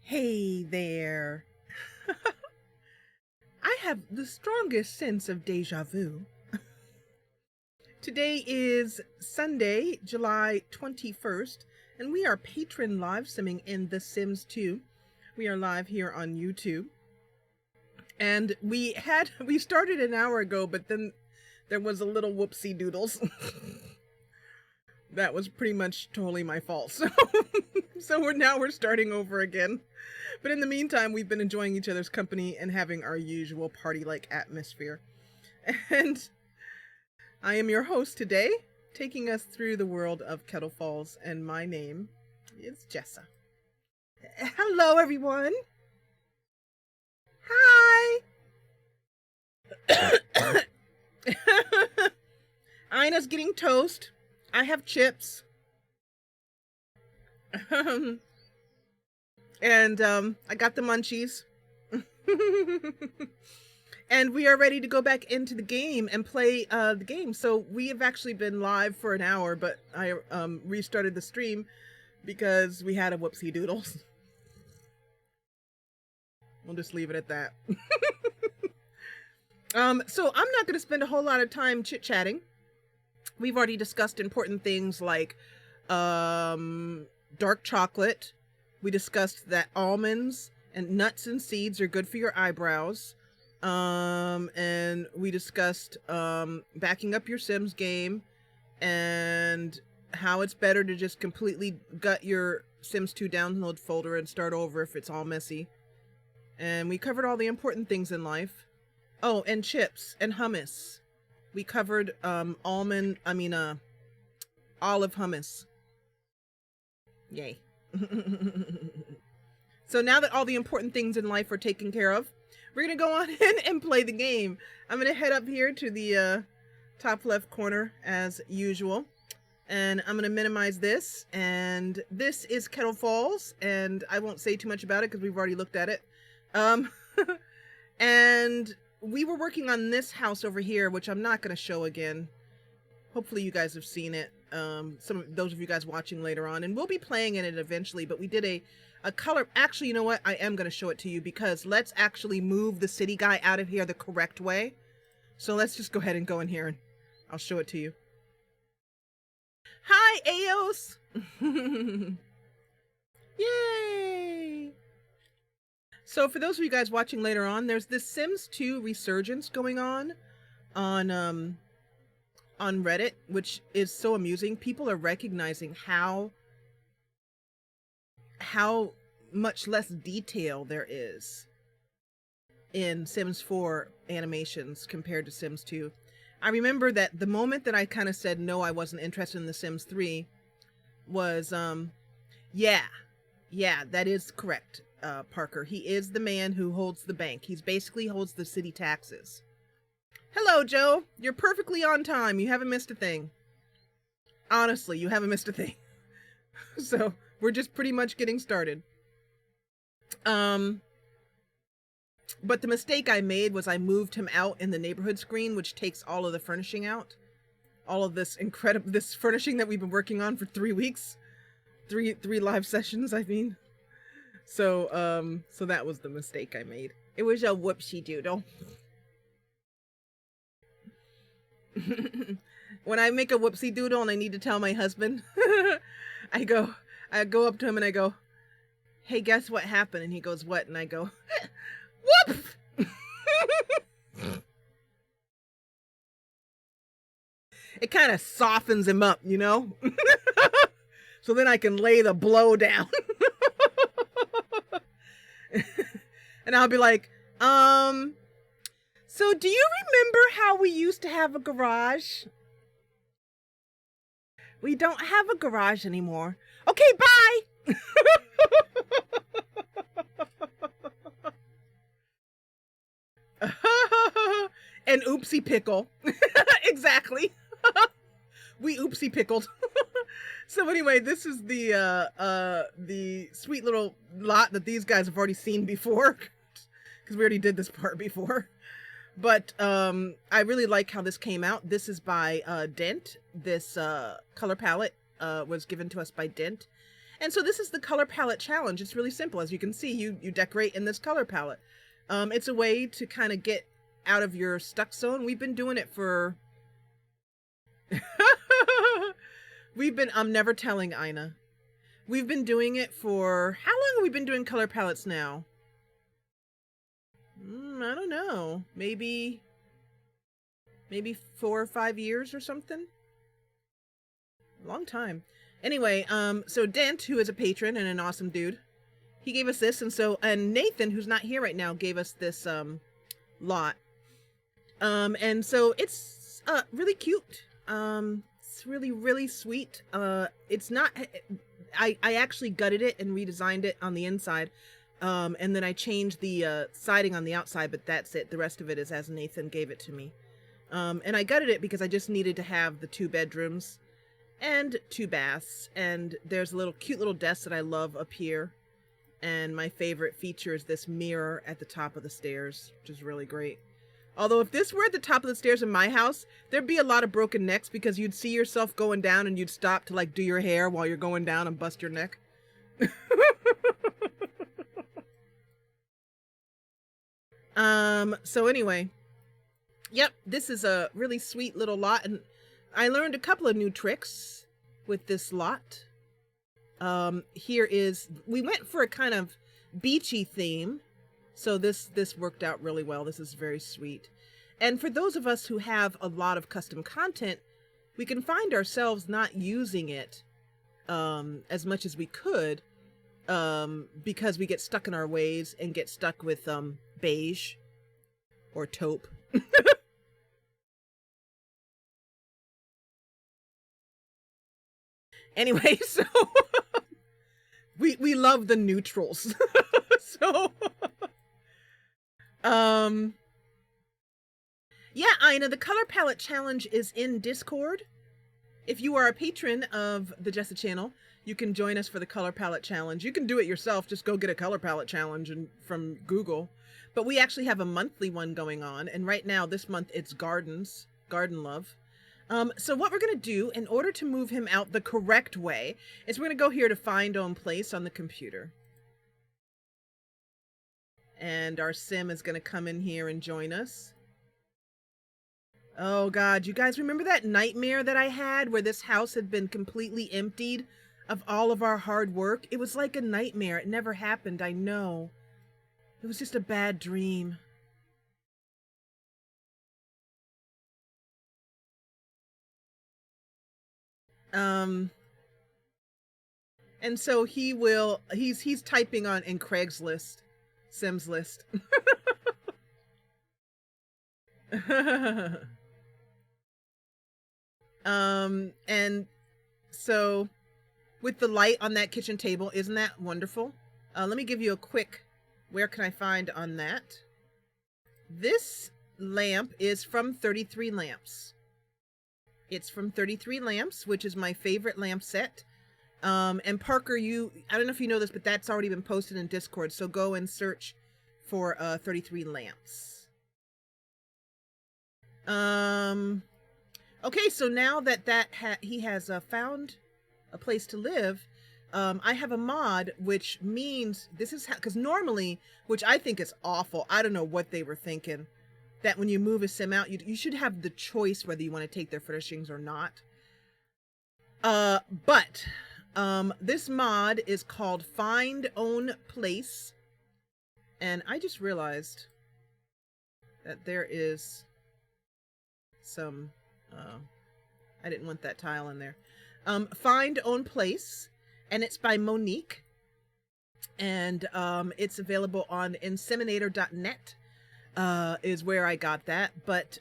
Hey there. I have the strongest sense of deja vu. Today is Sunday, July 21st, and we are patron live simming in The Sims 2. We are live here on YouTube. And we started an hour ago, but then there was a little whoopsie doodles. That was pretty much totally my fault. So we're starting over again. But in the meantime, we've been enjoying each other's company and having our usual party-like atmosphere. And I am your host today, taking us through the world of Kettle Falls, and my name is Jessa. Hello, everyone. Hi. Ina's getting toast. I have chips. And I got the munchies. And we are ready to go back into the game and play the game. So we have actually been live for an hour, but I restarted the stream because we had a whoopsie doodles. We'll just leave it at that. So I'm not going to spend a whole lot of time chit-chatting. We've already discussed important things like dark chocolate. We discussed that almonds and nuts and seeds are good for your eyebrows. And we discussed backing up your Sims game and how it's better to just completely gut your Sims 2 download folder and start over if it's all messy. And we covered all the important things in life. Oh, and chips and hummus. We covered olive hummus. Yay. So now that all the important things in life are taken care of, we're going to go on in and play the game. I'm going to head up here to the top left corner as usual. And I'm going to minimize this. And this is Kettle Falls. And I won't say too much about it because we've already looked at it. And we were working on this house over here, which I'm not going to show again. Hopefully you guys have seen it. Some of those of you guys watching later on, and we'll be playing in it eventually, but we did a color. Actually, you know what? I am going to show it to you because let's actually move the city guy out of here the correct way. So let's just go ahead and go in here and I'll show it to you. Hi, Eos. Yay. So for those of you guys watching later on, there's this Sims 2 resurgence going on Reddit, which is so amusing. People are recognizing how much less detail there is in Sims 4 animations compared to Sims 2. I remember that the moment that I kind of said no, I wasn't interested in the Sims 3 was yeah, that is correct, Parker. He is the man who holds the bank. He's basically holds the city taxes. Hello, Joe. You're perfectly on time. You haven't missed a thing. Honestly, you haven't missed a thing. So, we're just pretty much getting started. But the mistake I made was I moved him out in the neighborhood screen, which takes all of the furnishing out. All of this this furnishing that we've been working on for 3 weeks. Three live sessions, I mean. So, so that was the mistake I made. It was a whoopsie doodle. When I make a whoopsie doodle and I need to tell my husband, I go up to him and I go, hey, guess what happened? And he goes, what? And I go, whoop! It kind of softens him up, you know? So then I can lay the blow down. And I'll be like, so do you remember how we used to have a garage? We don't have a garage anymore. Okay, bye! An oopsie pickle. Exactly. We oopsie pickled. So anyway, this is the sweet little lot that these guys have already seen before. Because we already did this part before. But I really like how this came out. This is by Dent. This color palette was given to us by Dent. And so this is the color palette challenge. It's really simple. As you can see, you decorate in this color palette. It's a way to kind of get out of your stuck zone. We've been doing it for... I'm never telling Ina. We've been doing it for... How long have we been doing color palettes now? I don't know. Maybe 4 or 5 years or something. A long time. Anyway, so Dent, who is a patron and an awesome dude, he gave us this, and Nathan, who's not here right now, gave us this lot. And so it's really cute. It's really, really sweet. It's not... I actually gutted it and redesigned it on the inside. And then I changed the siding on the outside, but that's it. The rest of it is as Nathan gave it to me. And I gutted it because I just needed to have the 2 bedrooms and 2 baths. And there's a cute little desk that I love up here. And my favorite feature is this mirror at the top of the stairs, which is really great. Although if this were at the top of the stairs in my house, there'd be a lot of broken necks because you'd see yourself going down and you'd stop to like do your hair while you're going down and bust your neck. So anyway, yep, this is a really sweet little lot, and I learned a couple of new tricks with this lot. We went for a kind of beachy theme, so this worked out really well. This is very sweet. And for those of us who have a lot of custom content, we can find ourselves not using it as much as we could because we get stuck in our ways and get stuck with beige or taupe. Anyway, so we love the neutrals. So yeah, Ina, the color palette challenge is in Discord. If you are a patron of the Jessa Channel, you can join us for the color palette challenge. You can do it yourself. Just go get a color palette challenge from Google. But we actually have a monthly one going on. And right now, this month, it's garden love. So what we're going to do in order to move him out the correct way is we're going to go here to find own place on the computer. And our sim is going to come in here and join us. Oh God, you guys remember that nightmare that I had where this house had been completely emptied of all of our hard work? It was like a nightmare. It never happened, I know. It was just a bad dream. And so he's typing on in Craigslist, Sims list. And so with the light on that kitchen table, isn't that wonderful? Let me give you a quick, where can I find on that? This lamp is from 33 Lamps. It's from 33 Lamps, which is my favorite lamp set. And Parker, I don't know if you know this, but that's already been posted in Discord. So go and search for 33 Lamps. Okay, so now that he has found a place to live, I have a mod, which means this is because normally, which I think is awful. I don't know what they were thinking, that when you move a sim out, you should have the choice whether you want to take their furnishings or not. But this mod is called Find Own Place. And I just realized that there is some, I didn't want that tile in there. Find Own Place, and it's by Monique. And it's available on inseminator.net. Is where I got that. But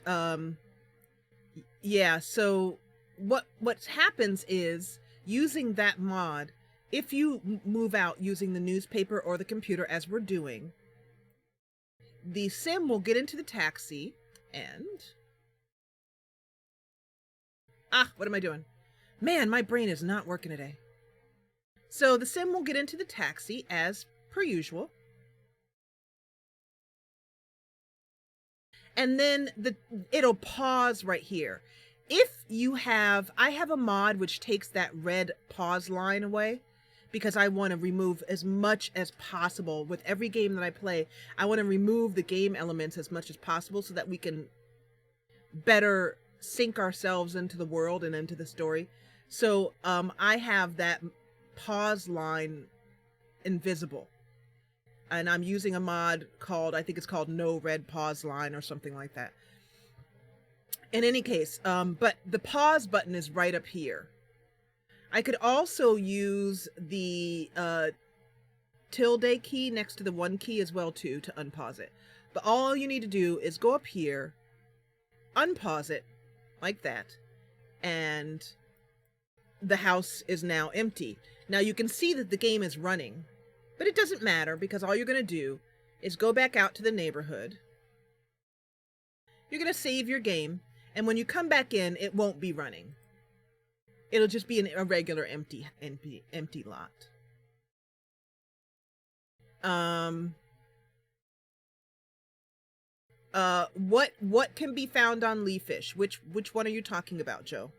yeah, so what happens is, using that mod, if you move out using the newspaper or the computer as we're doing, the sim will get into the taxi and what am I doing? Man, my brain is not working today. So the sim will get into the taxi as per usual. And then it'll pause right here. If you have, I have a mod which takes that red pause line away, because I want to remove as much as possible with every game that I play. I want to remove the game elements as much as possible so that we can better sink ourselves into the world and into the story. So I have that pause line invisible, and I'm using a mod called, I think it's called No Red Pause Line or something like that. In any case, but the pause button is right up here. I could also use the tilde key next to the 1 key as well too to unpause it. But all you need to do is go up here, unpause it like that, and the house is now empty. Now you can see that the game is running, but it doesn't matter because all you're going to do is go back out to the neighborhood. You're going to save your game, and when you come back in, it won't be running. It'll just be a regular empty lot. What can be found on Leafish? Which one are you talking about, Joe?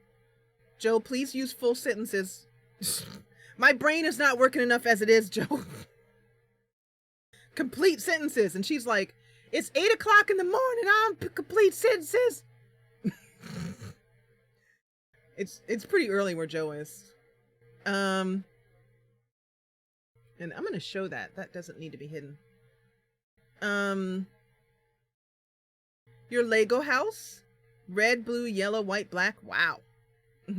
Joe, please use full sentences. My brain is not working enough as it is, Joe. Complete sentences. And she's like, it's 8 o'clock in the morning. I'm complete sentences. It's pretty early where Joe is. And I'm going to show that. That doesn't need to be hidden. Your Lego house? Red, blue, yellow, white, black. Wow. Hi,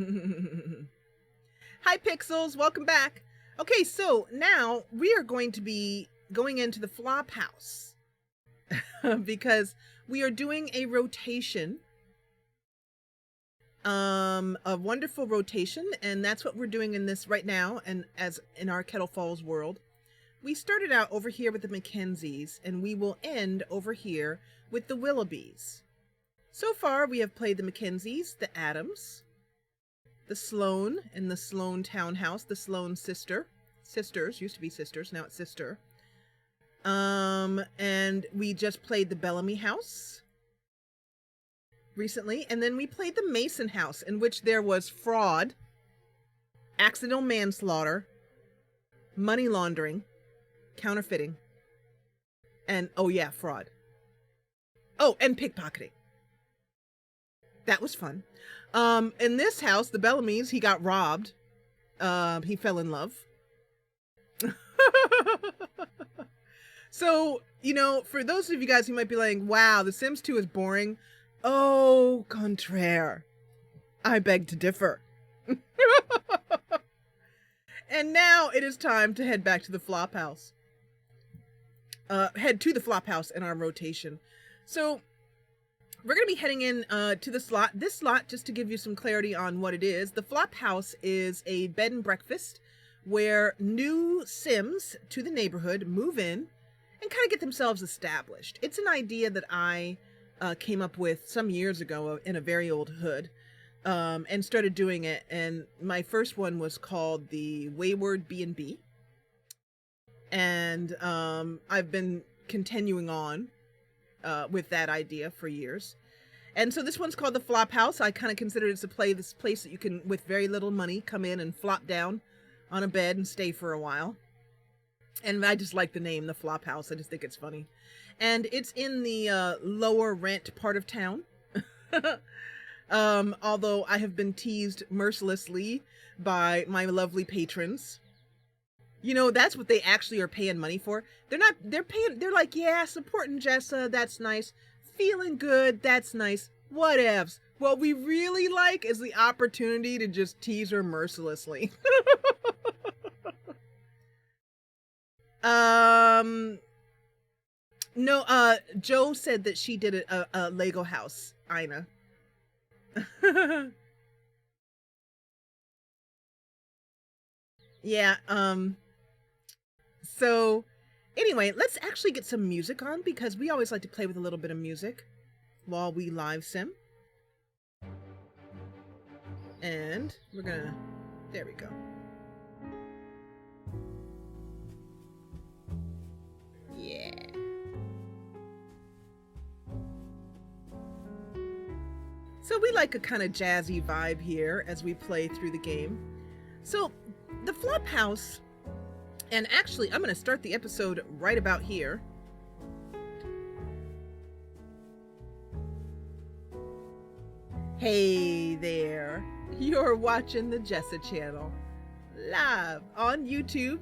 Pixels. Welcome back. Okay, so now we are going to be going into the Flophouse because we are doing a rotation. A wonderful rotation, and that's what we're doing in this right now, and as in our Kettle Falls world. We started out over here with the Mackenzies, and we will end over here with the Willoughbys. So far, we have played the Mackenzies, the Adams, the Sloan and the Sloan townhouse, the Sloan sisters, used to be sisters, now it's sister. And we just played the Bellamy house recently, and then we played the Mason house, in which there was fraud, accidental manslaughter, money laundering, counterfeiting, and oh yeah, fraud. Oh, and pickpocketing. That was fun. In this house, the Bellamy's, he got robbed. He fell in love. So, you know, for those of you guys who might be like, wow, The Sims 2 is boring. Au contraire. I beg to differ. And now it is time to head back to the Flophouse. Head to the Flophouse in our rotation. So we're going to be heading in to the slot. This slot, just to give you some clarity on what it is, the Flophouse is a bed and breakfast where new Sims to the neighborhood move in and kind of get themselves established. It's an idea that I came up with some years ago in a very old hood, and started doing it. And my first one was called the Wayward B&B. And I've been continuing on with that idea for years. And so this one's called the Flophouse. I kind of consider it this place that you can, with very little money, come in and flop down on a bed and stay for a while. And I just like the name, the Flophouse. I just think it's funny. And it's in the lower rent part of town. Although I have been teased mercilessly by my lovely patrons. You know, that's what they actually are paying money for. They're like, yeah, supporting Jessa, that's nice. Feeling good, that's nice. Whatevs. What we really like is the opportunity to just tease her mercilessly. No, Joe said that she did a Lego house, Ina. Yeah, so anyway, let's actually get some music on, because we always like to play with a little bit of music while we live sim. And we're gonna, there we go. Yeah. So we like a kind of jazzy vibe here as we play through the game. So the Flophouse And actually, I'm going to start the episode right about here. Hey there, you're watching the Jessa Channel, live on YouTube.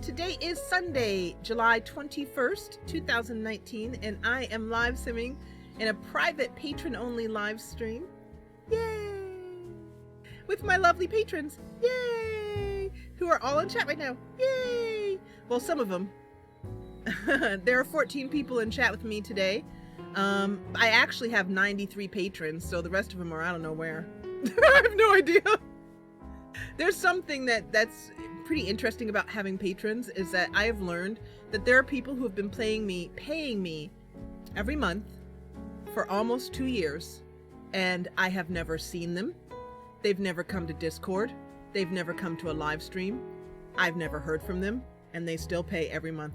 Today is Sunday, July 21st, 2019, and I am live simming in a private patron-only live stream. Yay! With my lovely patrons, yay! Who are all in chat right now, yay! Well, some of them. There are 14 people in chat with me today. I actually have 93 patrons, so the rest of them are I don't know where. I have no idea. There's something that's pretty interesting about having patrons, is that I have learned that there are people who have been paying me every month for almost 2 years, and I have never seen them. They've never come to Discord. They've never come to a live stream. I've never heard from them, and they still pay every month.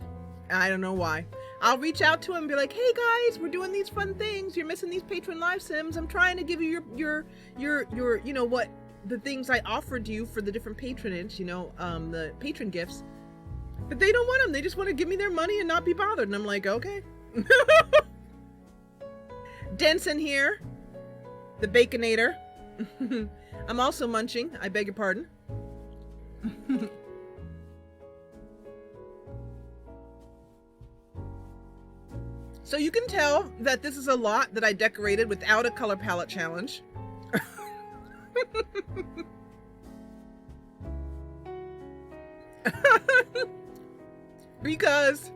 I don't know why. I'll reach out to them and be like, hey guys, we're doing these fun things. You're missing these patron live sims. I'm trying to give you your you know what, the things I offered you for the different patronage, you know, the patron gifts. But they don't want them. They just want to give me their money and not be bothered. And I'm like, okay. Denson here, the Baconator. I'm also munching. I beg your pardon. So you can tell that this is a lot that I decorated without a color palette challenge. Because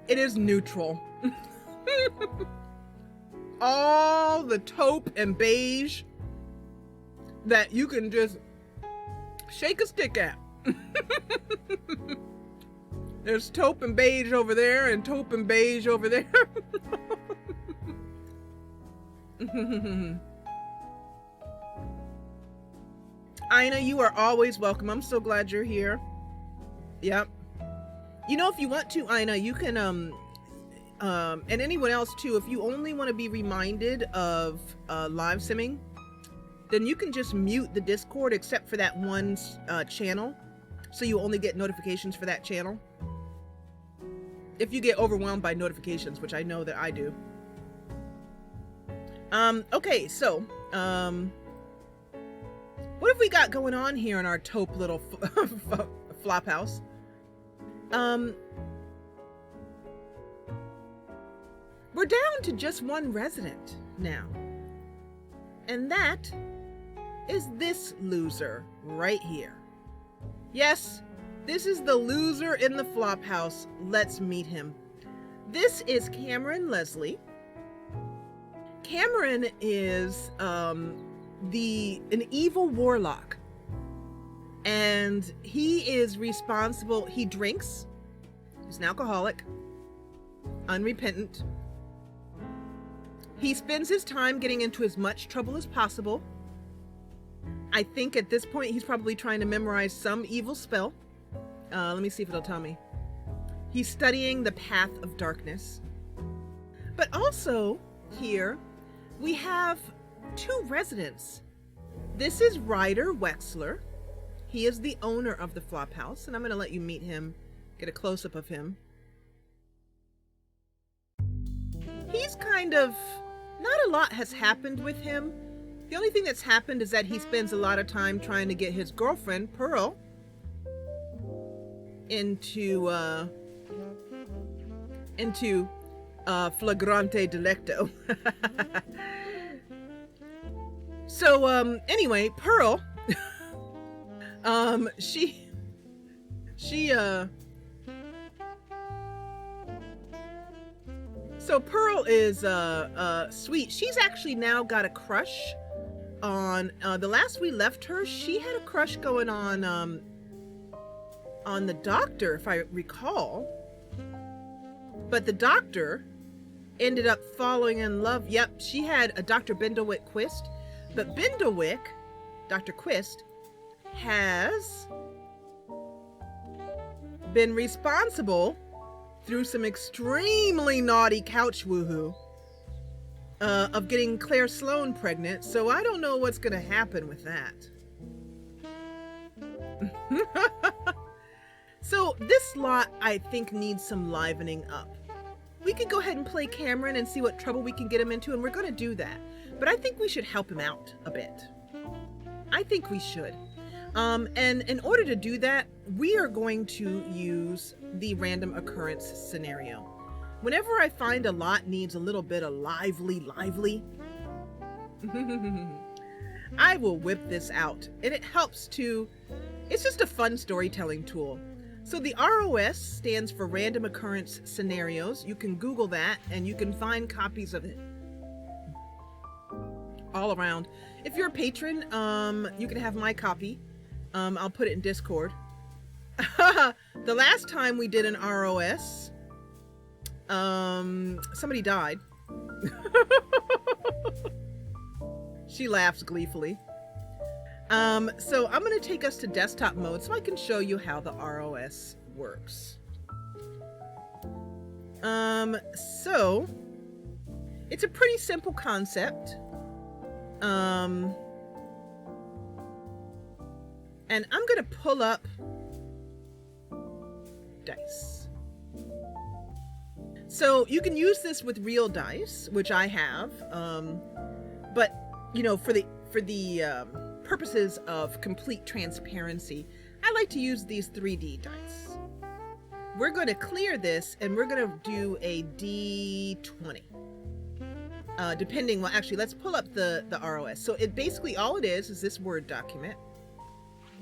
it is neutral. All the taupe and beige that you can just shake a stick at. There's taupe and beige over there and taupe and beige over there. Ina, you are always welcome. I'm so glad you're here. Yep. You know, if you want to, Ina, you can, and anyone else too, if you only want to be reminded of live simming, then you can just mute the Discord except for that one channel. So you only get notifications for that channel. If you get overwhelmed by notifications, which I know that I do. Okay, so, what have we got going on here in our taupe little Flophouse? We're down to just one resident now. And that is this loser right here. Yes, this is the loser in the Flophouse. Let's meet him. This is Cameron Leslie. Cameron is an evil warlock, and he is responsible. He drinks. He's an alcoholic, unrepentant. He spends his time getting into as much trouble as possible. I think at this point he's probably trying to memorize some evil spell. Let me see if it'll tell me. He's studying the path of darkness. But also here we have two residents. This is Ryder Wexler. He is the owner of the Flophouse, and I'm going to let you meet him, get a close-up of him. He's kind of, not a lot has happened with him. The only thing that's happened is that he spends a lot of time trying to get his girlfriend, Pearl, into flagrante delicto. So, anyway, Pearl, so Pearl is, sweet. She's actually now got a crush on, the last we left her, she had a crush going on the doctor, if I recall. But the doctor ended up falling in love. Yep, she had a Dr. Bindlewick Quist. But Bindlewick, Dr. Quist, has been responsible through some extremely naughty couch woohoo of getting Claire Sloan pregnant. So I don't know what's going to happen with that. So So this lot, I think, needs some livening up. We could go ahead and play Cameron and see what trouble we can get him into, and we're going to do that. But I think we should help him out a bit. I think we should. And in order to do that, we are going to use the random occurrence scenario. Whenever I find a lot needs a little bit of lively, I will whip this out. And it helps to, it's just a fun storytelling tool. So the ROS stands for Random Occurrence Scenarios. You can Google that and you can find copies of it all around. If you're a patron, you can have my copy. I'll put it in Discord. The last time we did an ROS, somebody died. She laughs gleefully. So I'm going to take us to desktop mode so I can show you how the ROS works. So it's a pretty simple concept. And I'm going to pull up dice. So you can use this with real dice, which I have. But you know, for the purposes of complete transparency, I like to use these 3D dice. We're going to clear this and we're going to do a D20. Depending, well, actually, let's pull up the ROS. So it basically, all it is this Word document.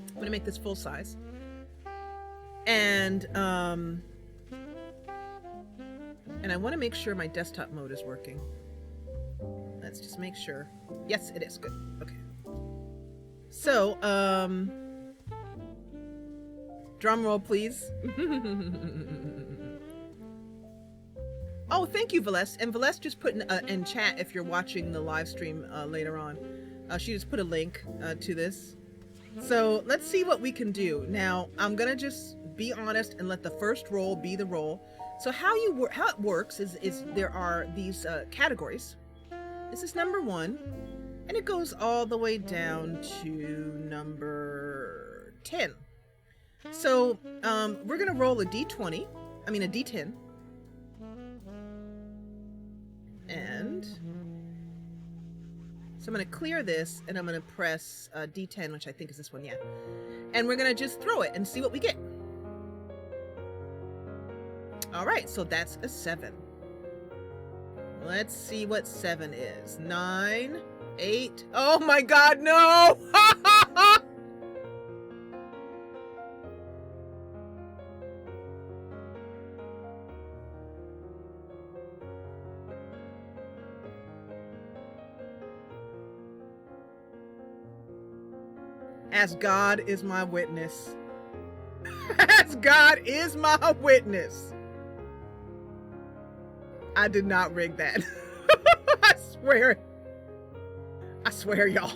I'm going to make this full size. And I want to make sure my desktop mode is working. Let's just make sure. Yes, it is. Good. Okay. So, drum roll, please. Oh, thank you, Veleste. And Veleste just put in chat, if you're watching the live stream later on, she just put a link to this. So let's see what we can do. Now, I'm going to just be honest and let the first roll be the roll. So how it works is there are these categories. This is number 1, and it goes all the way down to number 10. So we're going to roll a D10. And so I'm going to clear this, and I'm going to press D10, which I think is this one, yeah. And we're going to just throw it and see what we get. All right, so that's a 7. Let's see what 7 is. 9, 8. Oh my God, no! As God is my witness. As God is my witness. I did not rig that. I swear. I swear, y'all.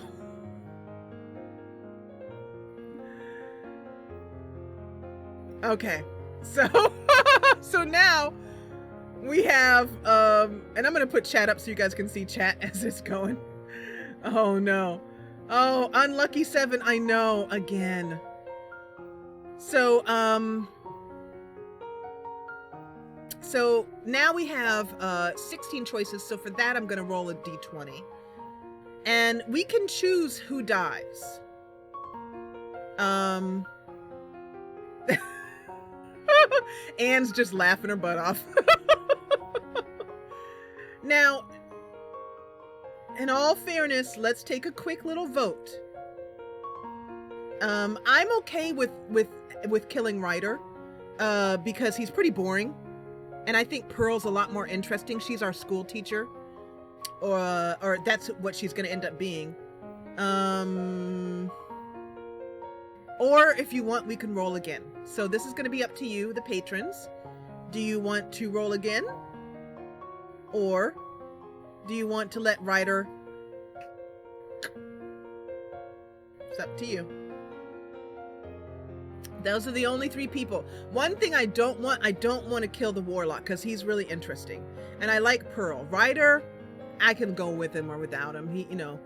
Okay. So, so now we have, and I'm going to put chat up so you guys can see chat as it's going. Oh no. Oh, unlucky 7. I know, again. So, so now we have 16 choices. So for that, I'm going to roll a D20. And we can choose who dies. Anne's just laughing her butt off. Now, in all fairness, let's take a quick little vote. I'm okay with killing Ryder because he's pretty boring. And I think Pearl's a lot more interesting. She's our school teacher, or that's what she's going to end up being. Or if you want, we can roll again. So this is going to be up to you, the patrons. Do you want to roll again? Or do you want to let Ryder? It's up to you. Those are the only 3 people. One thing I don't want to kill the Warlock because he's really interesting. And I like Pearl. Ryder, I can go with him or without him. He, you know.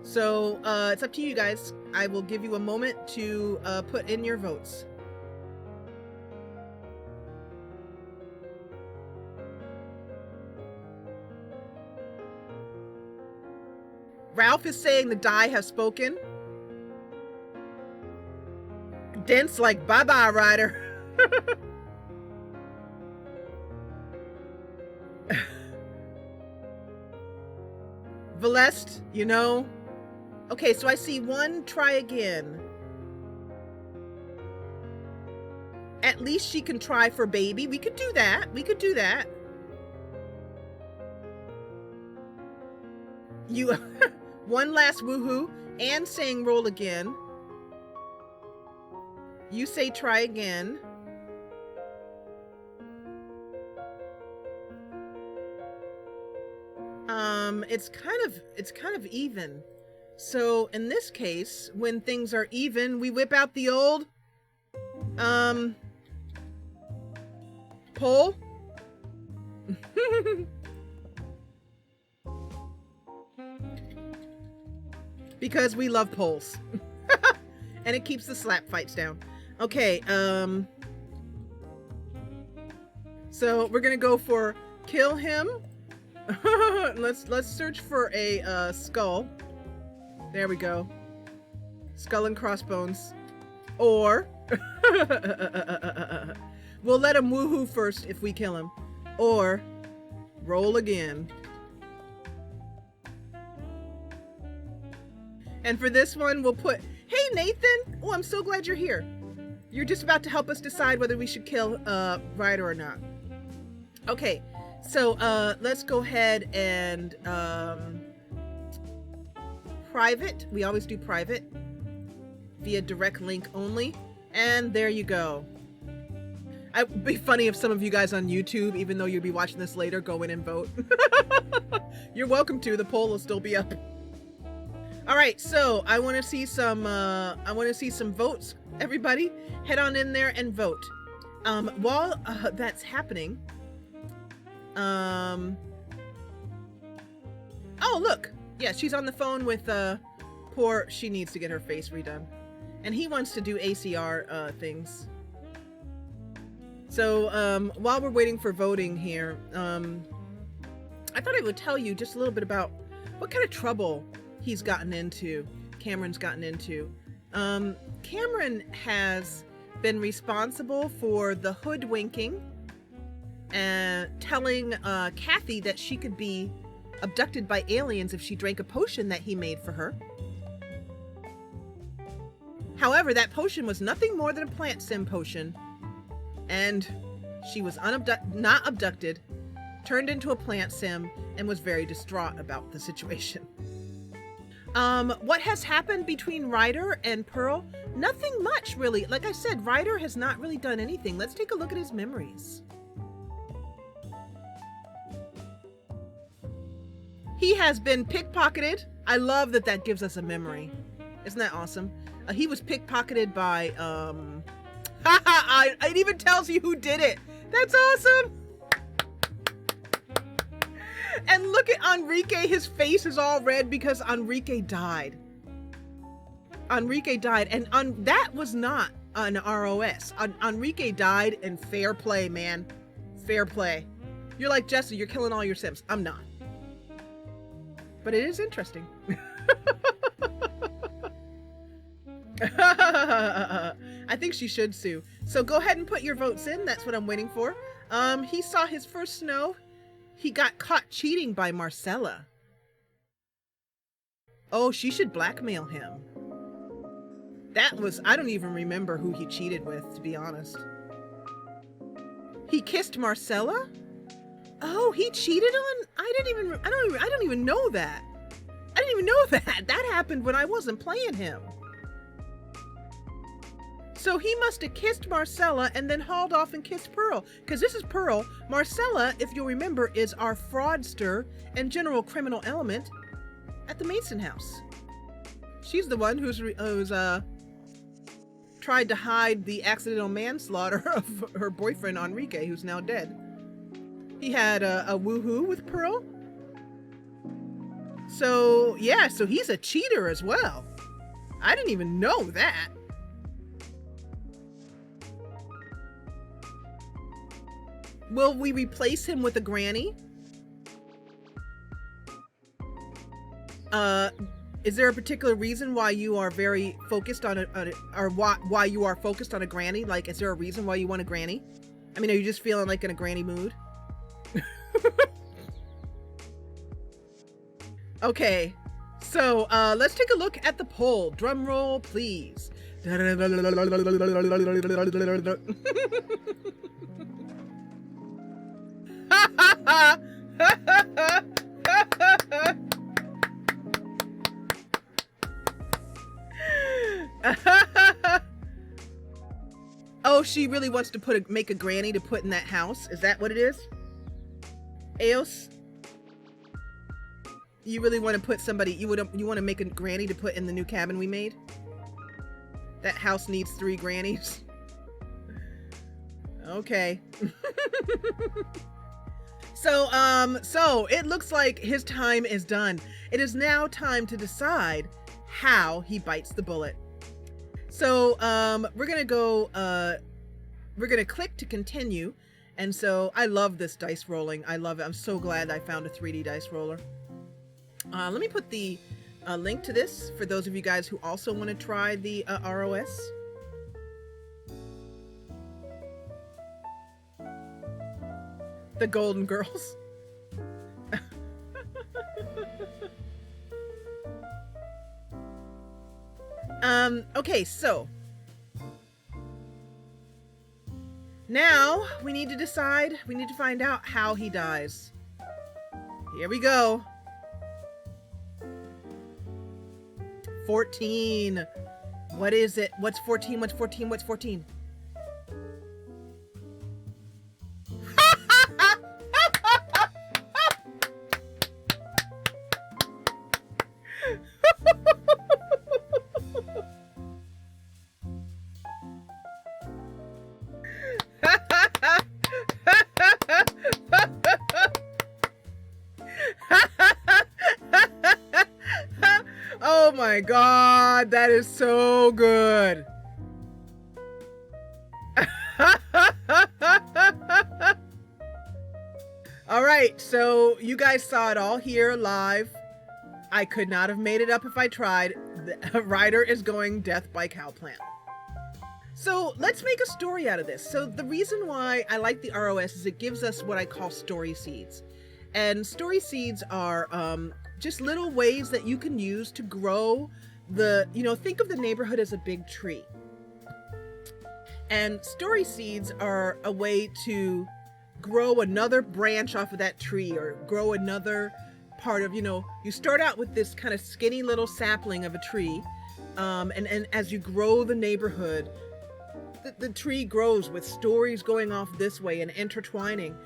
So it's up to you guys. I will give you a moment to put in your votes. Ralph is saying the die has spoken. Dent's like, bye-bye, Ryder. Velest, you know. Okay, so I see one try again. At least she can try for baby. We could do that. We could do that. You one last woohoo and saying roll again. You say try again. It's kind of even. So in this case, when things are even, we whip out the old poll. Because we love polls. And it keeps the slap fights down. Okay, so we're gonna go for kill him. let's search for a skull. There we go. Skull and crossbones. Or we'll let him woohoo first if we kill him. Or roll again. And for this one, we'll put, hey Nathan! Oh, I'm so glad you're here. You're just about to help us decide whether we should kill Ryder or not. Okay, so let's go ahead and private. We always do private via direct link only. And there you go. It would be funny if some of you guys on YouTube, even though you'll be watching this later, go in and vote. You're welcome to. The poll will still be up. All right, so I want to see some votes. Everybody, head on in there and vote. While that's happening, oh look, yeah, she's on the phone with she needs to get her face redone, and he wants to do ACR things. So while we're waiting for voting here, I thought I would tell you just a little bit about what kind of trouble he's gotten into, Cameron's gotten into. Cameron has been responsible for the hoodwinking and telling Kathy that she could be abducted by aliens if she drank a potion that he made for her. However, that potion was nothing more than a plant sim potion, and she was not abducted, turned into a plant sim, and was very distraught about the situation. What has happened between Ryder and Pearl? Nothing much, really. Like I said, Ryder has not really done anything. Let's take a look at his memories. He has been pickpocketed. I love that that gives us a memory. Isn't that awesome? He was pickpocketed by, it even tells you who did it. That's awesome. And look at Enrique, his face is all red because Enrique died. Enrique died, and that was not an ROS. Enrique died, and fair play, man. Fair play. You're like, Jessa, you're killing all your Sims. I'm not. But it is interesting. I think she should sue. So go ahead and put your votes in. That's what I'm waiting for. He saw his first snow. He got caught cheating by Marcella. Oh, she should blackmail him. That was, I don't even remember who he cheated with, to be honest. He kissed Marcella? Oh, he cheated on, I don't even know that. I didn't even know that. That happened when I wasn't playing him. So he must have kissed Marcella and then hauled off and kissed Pearl. Because this is Pearl. Marcella, if you'll remember, is our fraudster and general criminal element at the Mason house. She's the one who's tried to hide the accidental manslaughter of her boyfriend, Enrique, who's now dead. He had a woohoo with Pearl. So, yeah, so he's a cheater as well. I didn't even know that. Will we replace him with a granny? Is there a particular reason why you are very focused on or why you are focused on a granny? Like, is there a reason why you want a granny? I mean, are you just feeling like in a granny mood? Okay, so let's take a look at the poll. Drum roll, please. Oh, she really wants to make a granny to put in that house. Is that what it is? Eos? You really want to put somebody, you want to make a granny to put in the new cabin we made? That house needs 3 grannies. Okay. So it looks like his time is done. It is now time to decide how he bites the bullet. So we're gonna go, we're gonna click to continue. And so I love this dice rolling. I love it. I'm so glad I found a 3D dice roller. Let me put the link to this for those of you guys who also want to try the ROS. The Golden Girls. Okay, so now we need to decide, we need to find out how he dies. Here we go. 14. What is it? What's 14? What's 14? What's 14? Oh my God, that is so good. All right, so you guys saw it all here live. I could not have made it up if I tried. Ryder is going death by cowplant. So let's make a story out of this. So the reason why I like the ROS is it gives us what I call story seeds. And story seeds are just little ways that you can use to grow think of the neighborhood as a big tree. And story seeds are a way to grow another branch off of that tree, or grow another part of, you start out with this kind of skinny little sapling of a tree. And as you grow the neighborhood, the tree grows with stories going off this way and intertwining.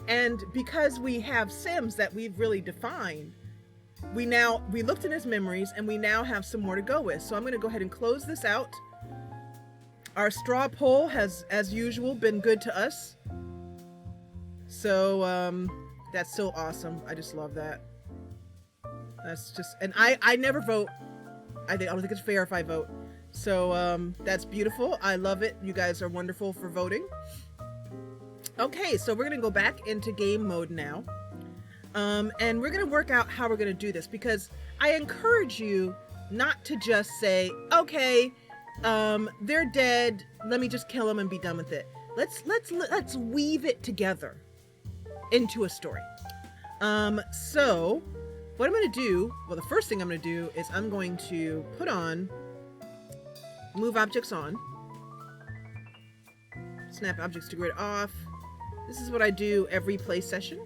And because we have Sims that we've really defined, we looked in his memories and we now have some more to go with. So I'm going to go ahead and close this out. Our straw poll has, as usual, been good to us. So that's so awesome. I just love that. That's just, and I never vote. I don't think it's fair if I vote. So that's beautiful. I love it. You guys are wonderful for voting. Okay, so we're going to go back into game mode now. And we're going to work out how we're going to do this, because I encourage you not to just say, okay, they're dead, let me just kill them and be done with it. Let's weave it together into a story. So what I'm going to do, well, the first thing I'm going to do is I'm going to put on move objects on, snap objects to grid off. This is what I do every play session.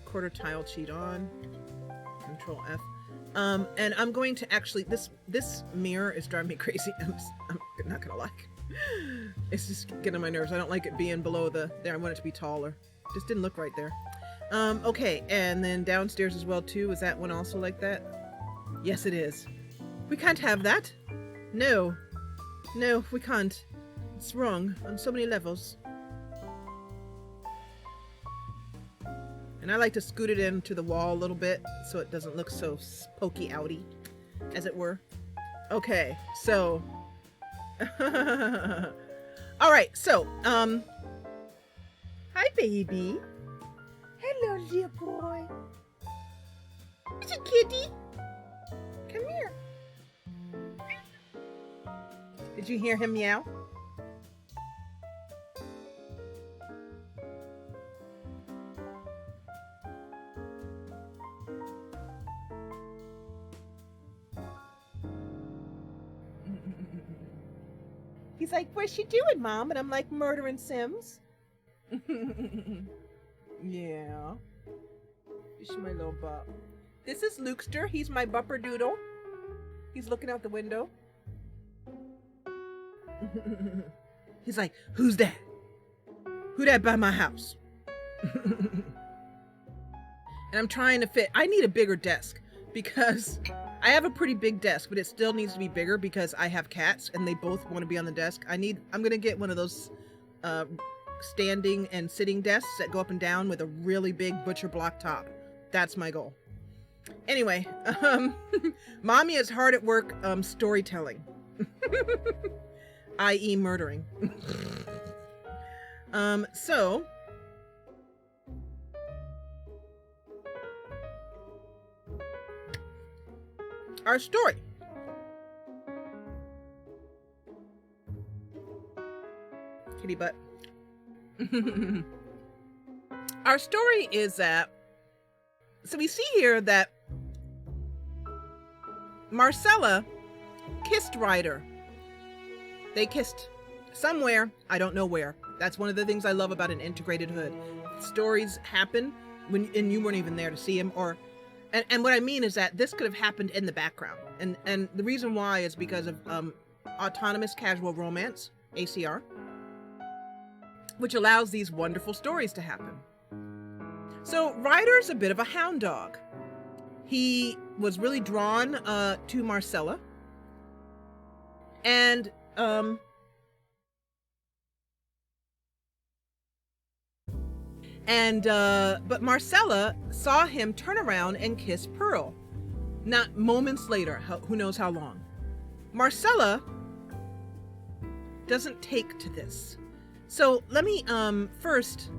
Quarter tile cheat on, Control F. And I'm going to actually, this mirror is driving me crazy. I'm not gonna lie. It's just getting on my nerves. I don't like it being below there. I want it to be taller. Just didn't look right there. Okay, and then downstairs as well too. Is that one also like that? Yes, it is. We can't have that. No, we can't. It's wrong on so many levels. And I like to scoot it into the wall a little bit so it doesn't look so pokey outy, as it were. Okay, so all right, so hi baby. Hello dear boy. Is it kitty? Did you hear him meow? He's like, what's she doing, Mom? And I'm like, murdering Sims. Yeah. This is my little butt. This is Lukester. He's my bupper doodle. He's looking out the window. He's like, who's that? Who that by my house? And I'm trying to fit. I need a bigger desk because I have a pretty big desk, but it still needs to be bigger because I have cats and they both want to be on the desk. I'm going to get one of those standing and sitting desks that go up and down with a really big butcher block top. That's my goal. Anyway, Mommy is hard at work storytelling, i.e. murdering. So our story. Kitty butt. Our story is that, so we see here that Marcella kissed Ryder. They kissed somewhere, I don't know where. That's one of the things I love about an integrated hood. Stories happen and you weren't even there to see him, and what I mean is that this could have happened in the background. And the reason why is because of autonomous casual romance, ACR, which allows these wonderful stories to happen. So Ryder's a bit of a hound dog. He was really drawn to Marcella. And but Marcella saw him turn around and kiss Pearl. Not moments later, who knows how long. Marcella doesn't take to this. So let me, first,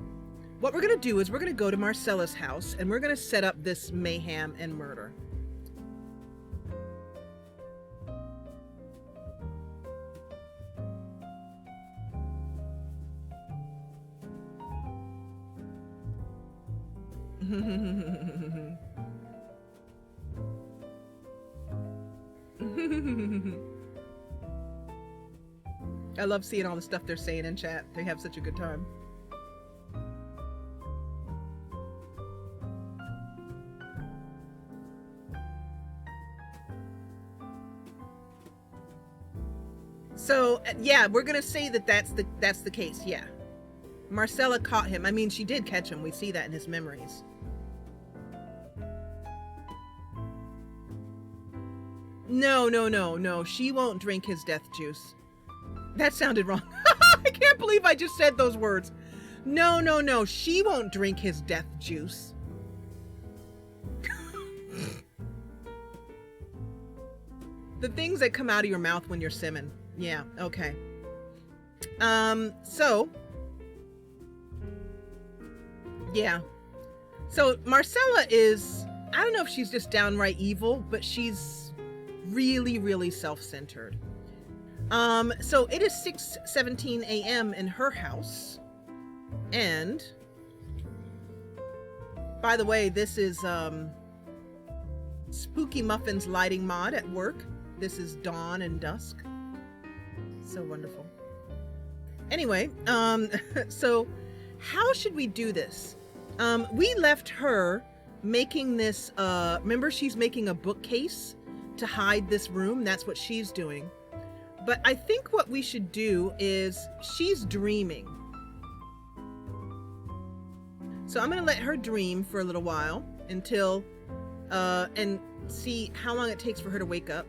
what we're going to do is we're going to go to Marcella's house and we're going to set up this mayhem and murder. I love seeing all the stuff they're saying in chat. They have such a good time. So yeah, we're gonna say that that's the case. Yeah, Marcella caught him. I mean, she did catch him. We see that in his memories. No. She won't drink his death juice. That sounded wrong. I can't believe I just said those words. No. She won't drink his death juice. The things that come out of your mouth when you're simming. Yeah, okay. So. Yeah. So Marcella is, I don't know if she's just downright evil, but she's really, really self-centered. So it is 6:17 a.m. in her house. And by the way, this is Spooky Muffin's lighting mod at work. This is dawn and dusk. So wonderful. Anyway, so how should we do this? We left her making this, remember she's making a bookcase to hide this room. That's what she's doing. But I think what we should do is she's dreaming. So I'm going to let her dream for a little while until, and see how long it takes for her to wake up.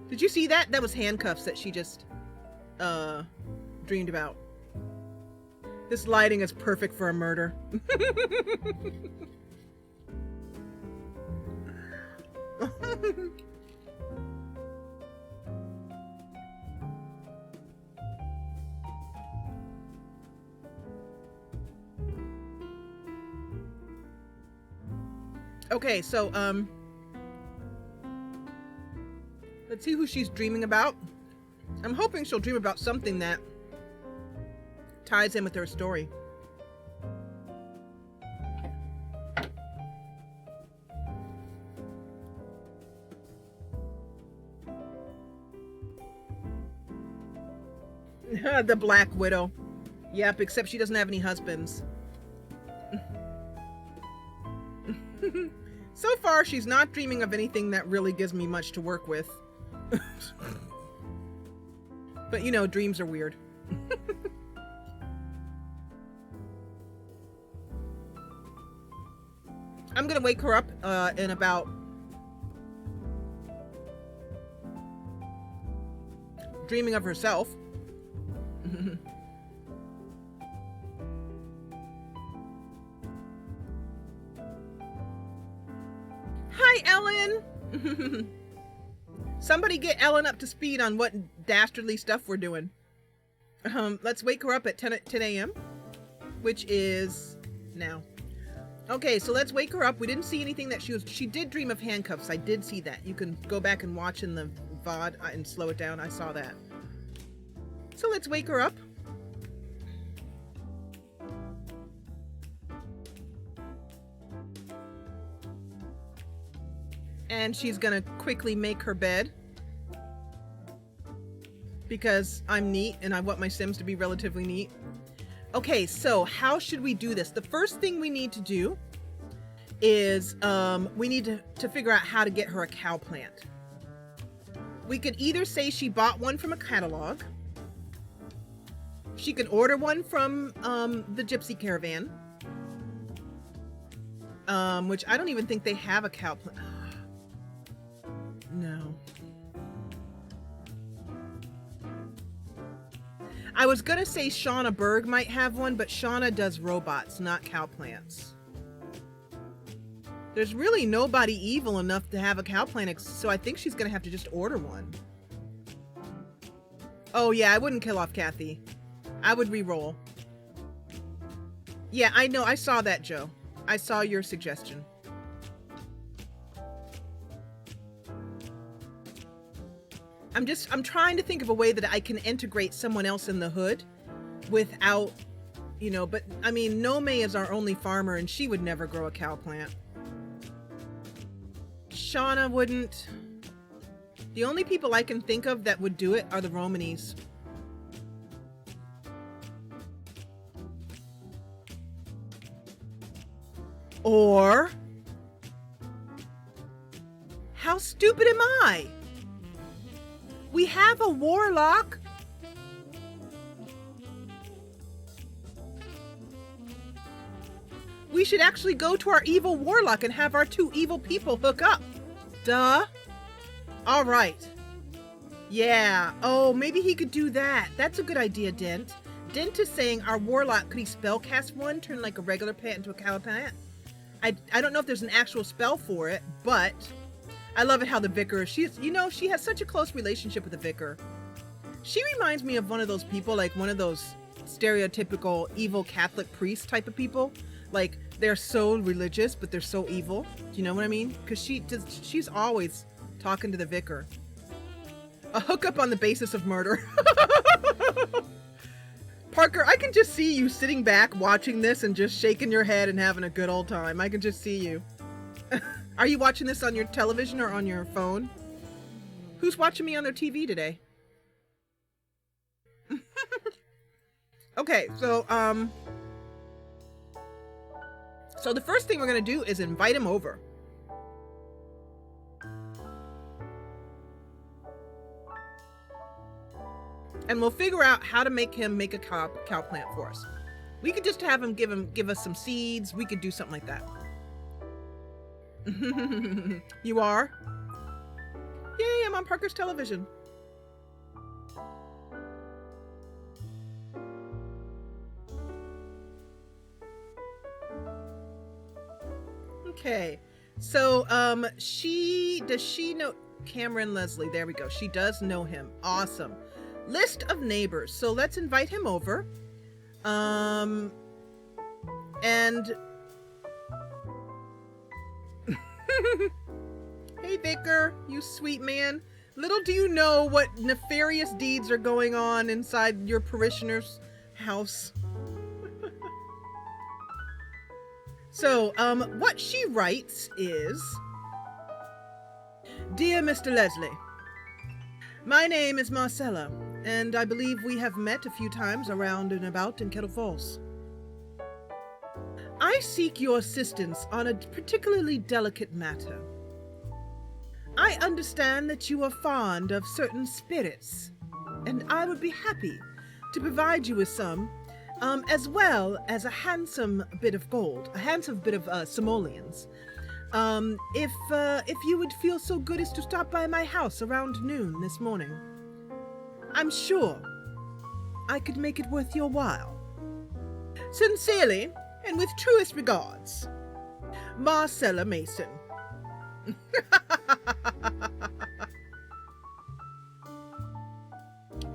Did you see that? That was handcuffs that she just, dreamed about. This lighting is perfect for a murder. Okay, so, let's Let's see who she's dreaming about. I'm hoping she'll dream about something that ties in with her story. The Black Widow. Yep, except she doesn't have any husbands. So far, she's not dreaming of anything that really gives me much to work with. But you know, dreams are weird. I'm gonna wake her up in about dreaming of herself. Hi, Ellen. Somebody get Ellen up to speed on what dastardly stuff we're doing. Let's wake her up at 10 a.m., which is now. Okay, so let's wake her up. We didn't see anything that she did dream of handcuffs. I did see that. You can go back and watch in the VOD and slow it down. I saw that. So let's wake her up. And she's gonna quickly make her bed because I'm neat and I want my Sims to be relatively neat. Okay, so how should we do this? The first thing we need to do is we need to figure out how to get her a cow plant. We could either say she bought one from a catalog. She can order one from the Gypsy Caravan, which I don't even think they have a cow plant. No. I was gonna say Shauna Berg might have one, but Shauna does robots, not cow plants. There's really nobody evil enough to have a cow plant, so I think she's gonna have to just order one. Oh yeah, I wouldn't kill off Kathy. I would re-roll. Yeah, I know, I saw that, Joe. I saw your suggestion. I'm trying to think of a way that I can integrate someone else in the hood without, you know, but I mean, Nome is our only farmer and she would never grow a cow plant. Shauna wouldn't. The only people I can think of that would do it are the Romanis. Or, how stupid am I? We have a warlock. We should actually go to our evil warlock and have our two evil people hook up. Duh. All right. Yeah. Oh, maybe he could do that. That's a good idea, Dent. Dent is saying our warlock, could he spellcast one, turn like a regular plant into a cow plant? I don't know if there's an actual spell for it, but I love it how the vicar, she has such a close relationship with the vicar. She reminds me of one of those people, like one of those stereotypical evil Catholic priest type of people. Like, they're so religious, but they're so evil. Do you know what I mean? Because she's always talking to the vicar. A hookup on the basis of murder. Parker, I can just see you sitting back watching this and just shaking your head and having a good old time. I can just see you. Are you watching this on your television or on your phone? Who's watching me on their TV today? Okay, so the first thing we're gonna do is invite him over. And we'll figure out how to make him make a cow plant for us. We could just have him give us some seeds. We could do something like that. You are? Yay, I'm on Parker's television. Okay, so does she know Cameron Leslie? There we go. She does know him. Awesome. List of neighbors. So let's invite him over. And hey Vicar, you sweet man. Little do you know what nefarious deeds are going on inside your parishioner's house. So, what she writes is, Dear Mr. Leslie, my name is Marcella, and I believe we have met a few times around and about in Kettle Falls. I seek your assistance on a particularly delicate matter. I understand that you are fond of certain spirits, and I would be happy to provide you with some, as well as a handsome bit of gold, a handsome bit of simoleons, if you would feel so good as to stop by my house around noon this morning. I'm sure I could make it worth your while. Sincerely, and with truest regards, Marcella Mason.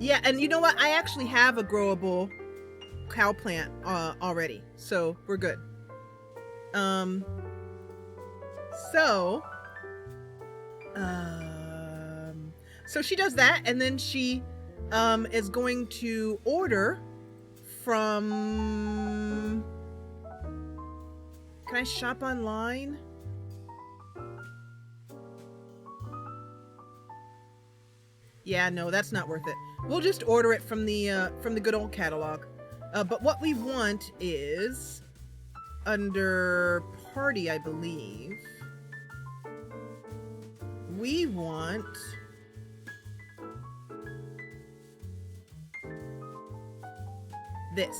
Yeah, and you know what? I actually have a growable cow plant already, so we're good. So she does that, and then she is going to order from... Can I shop online? Yeah, no, that's not worth it. We'll just order it from the good old catalog. But what we want is under party, I believe. We want this.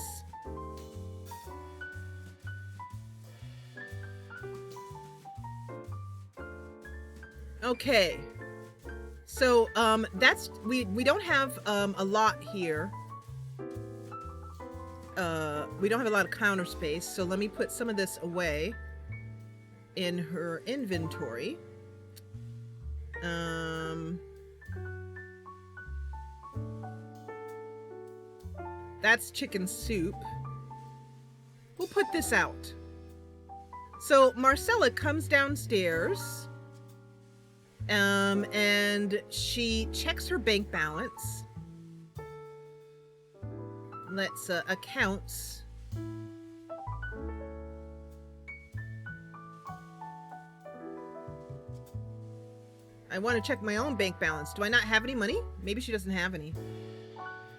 Okay. So that's we don't have a lot here. We don't have a lot of counter space, so let me put some of this away in her inventory. That's chicken soup. We'll put this out. So Marcella comes downstairs, and she checks her bank balance. Let's accounts. I want to check my own bank balance. Do I not have any money? Maybe she doesn't have any.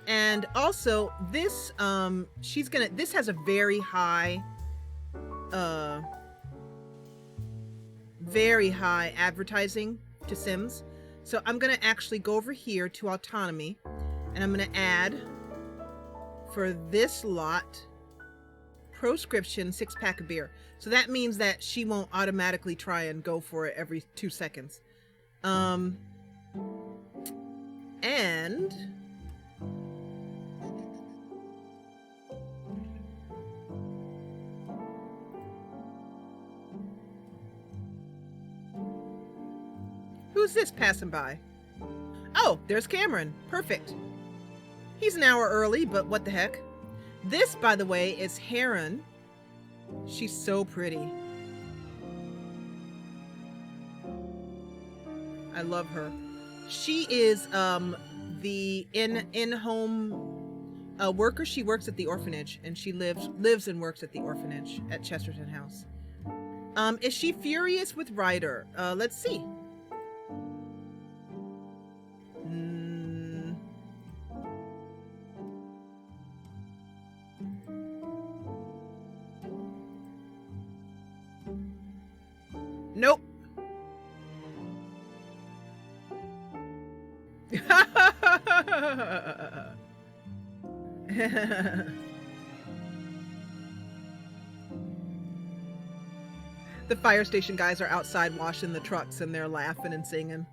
And also this this has a very high advertising to Sims. So I'm gonna actually go over here to autonomy, and I'm gonna add for this lot proscription 6-pack of beer. So that means that she won't automatically try and go for it every 2 seconds. And who's this passing by? Oh, there's Cameron. Perfect. He's an hour early, but what the heck? This, by the way, is Heron. She's so pretty. I love her. She is the in-home worker. She works at the orphanage, and she lives and works at the orphanage at Chesterton House. Is she furious with Ryder? Let's see. Nope. The fire station guys are outside washing the trucks, and they're laughing and singing.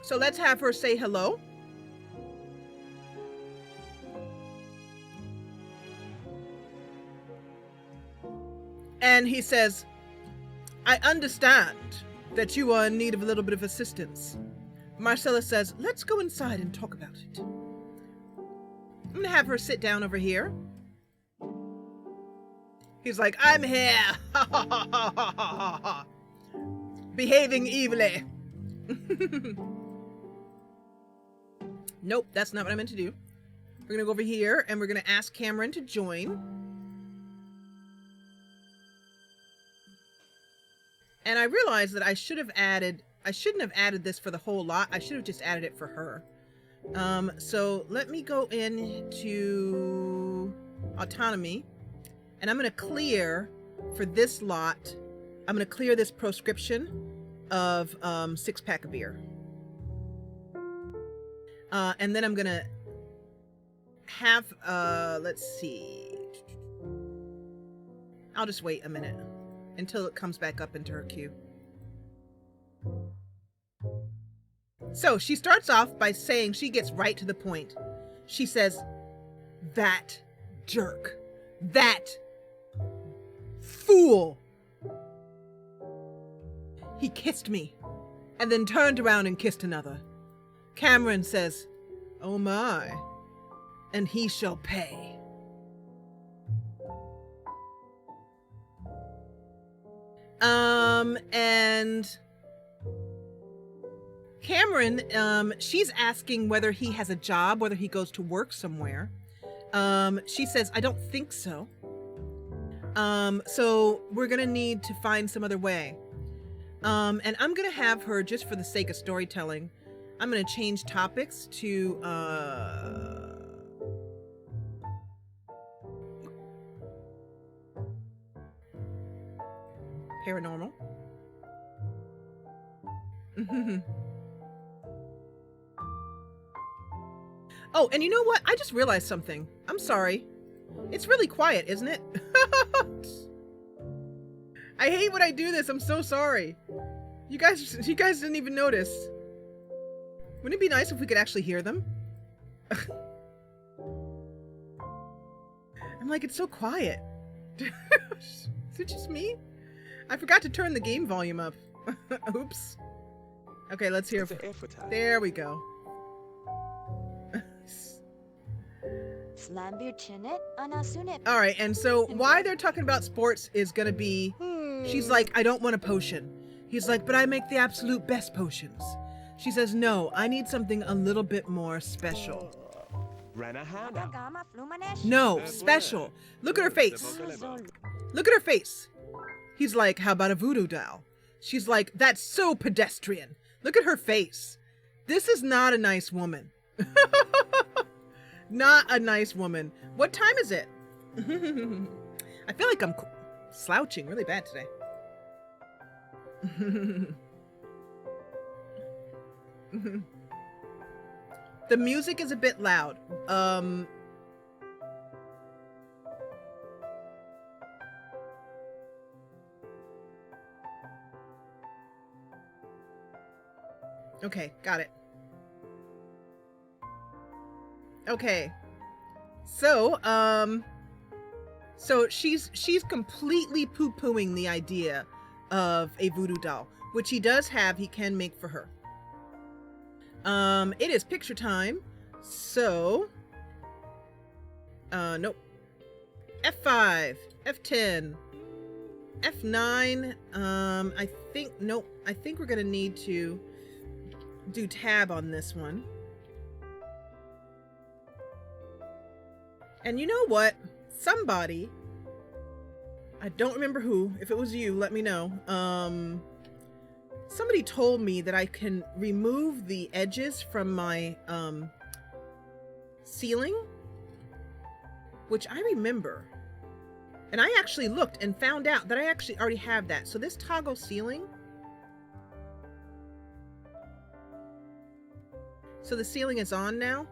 So let's have her say hello. And he says, I understand that you are in need of a little bit of assistance. Marcella says, let's go inside and talk about it. I'm gonna have her sit down over here. He's like, I'm here. Behaving evilly. Nope, that's not what I meant to do. We're gonna go over here and we're gonna ask Cameron to join. And I realized that I shouldn't have added this for the whole lot. I should have just added it for her. So let me go into autonomy and I'm gonna clear for this lot. I'm gonna clear this proscription of 6-pack of beer. And then I'm gonna have, let's see. I'll just wait a minute until it comes back up into her queue. So she starts off by saying, she gets right to the point. She says, that jerk, that fool. He kissed me and then turned around and kissed another. Cameron says, oh my, and he shall pay. And Cameron, she's asking whether he has a job, whether he goes to work somewhere. She says, I don't think so. So we're gonna need to find some other way. And I'm gonna have her, just for the sake of storytelling, I'm gonna change topics to, paranormal. Oh, and you know what? I just realized something. I'm sorry. It's really quiet, isn't it? I hate when I do this. I'm so sorry. You guys didn't even notice. Wouldn't it be nice if we could actually hear them? I'm like, it's so quiet. Is it just me? I forgot to turn the game volume up. Oops. Okay, let's hear. There we go. Alright, and so why they're talking about sports is gonna be, she's like, I don't want a potion. He's like, but I make the absolute best potions. She says, no, I need something a little bit more special. No, special. Look at her face. Look at her face. He's like, how about a voodoo doll? She's like, that's so pedestrian. Look at her face. This is not a nice woman. Not a nice woman. What time is it? I feel like I'm slouching really bad today. The music is a bit loud. Okay, got it. Okay. So, so she's completely poo-pooing the idea of a voodoo doll, which he does have, he can make for her. It is picture time. So, nope. F5, F10, F9, I think, nope, I think we're gonna need to do tab on this one. And you know what? Somebody, I don't remember who, if it was you, let me know. Somebody told me that I can remove the edges from my ceiling, which I remember. And I actually looked and found out that I actually already have that. So this toggle ceiling, so the ceiling is on now.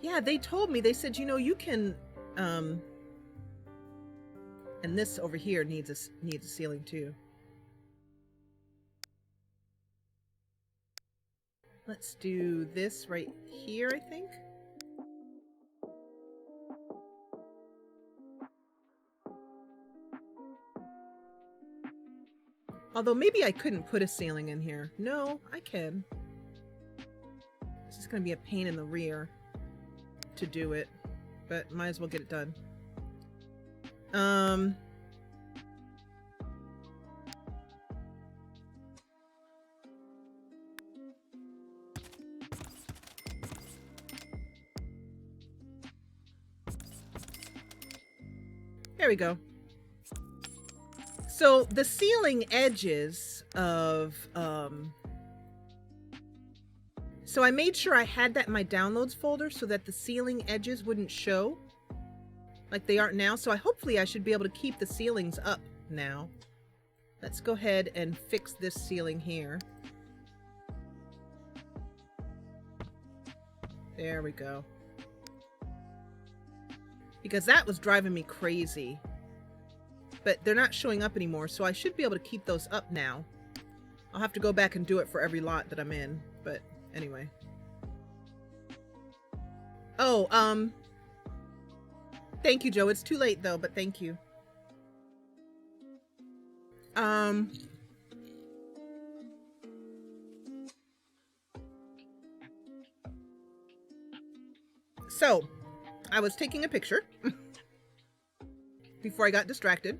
Yeah, they told me, they said, you know, you can, and this over here needs a ceiling too. Let's do this right here, I think. Although maybe I couldn't put a ceiling in here. No, I can. It's just going to be a pain in the rear to do it, but might as well get it done. There we go. So the ceiling edges of, so I made sure I had that in my downloads folder so that the ceiling edges wouldn't show like they aren't now. So hopefully I should be able to keep the ceilings up now. Let's go ahead and fix this ceiling here. There we go. Because that was driving me crazy. But they're not showing up anymore, so I should be able to keep those up now. I'll have to go back and do it for every lot that I'm in, but anyway. Oh, thank you, Joe. It's too late though, but thank you. So, I was taking a picture before I got distracted.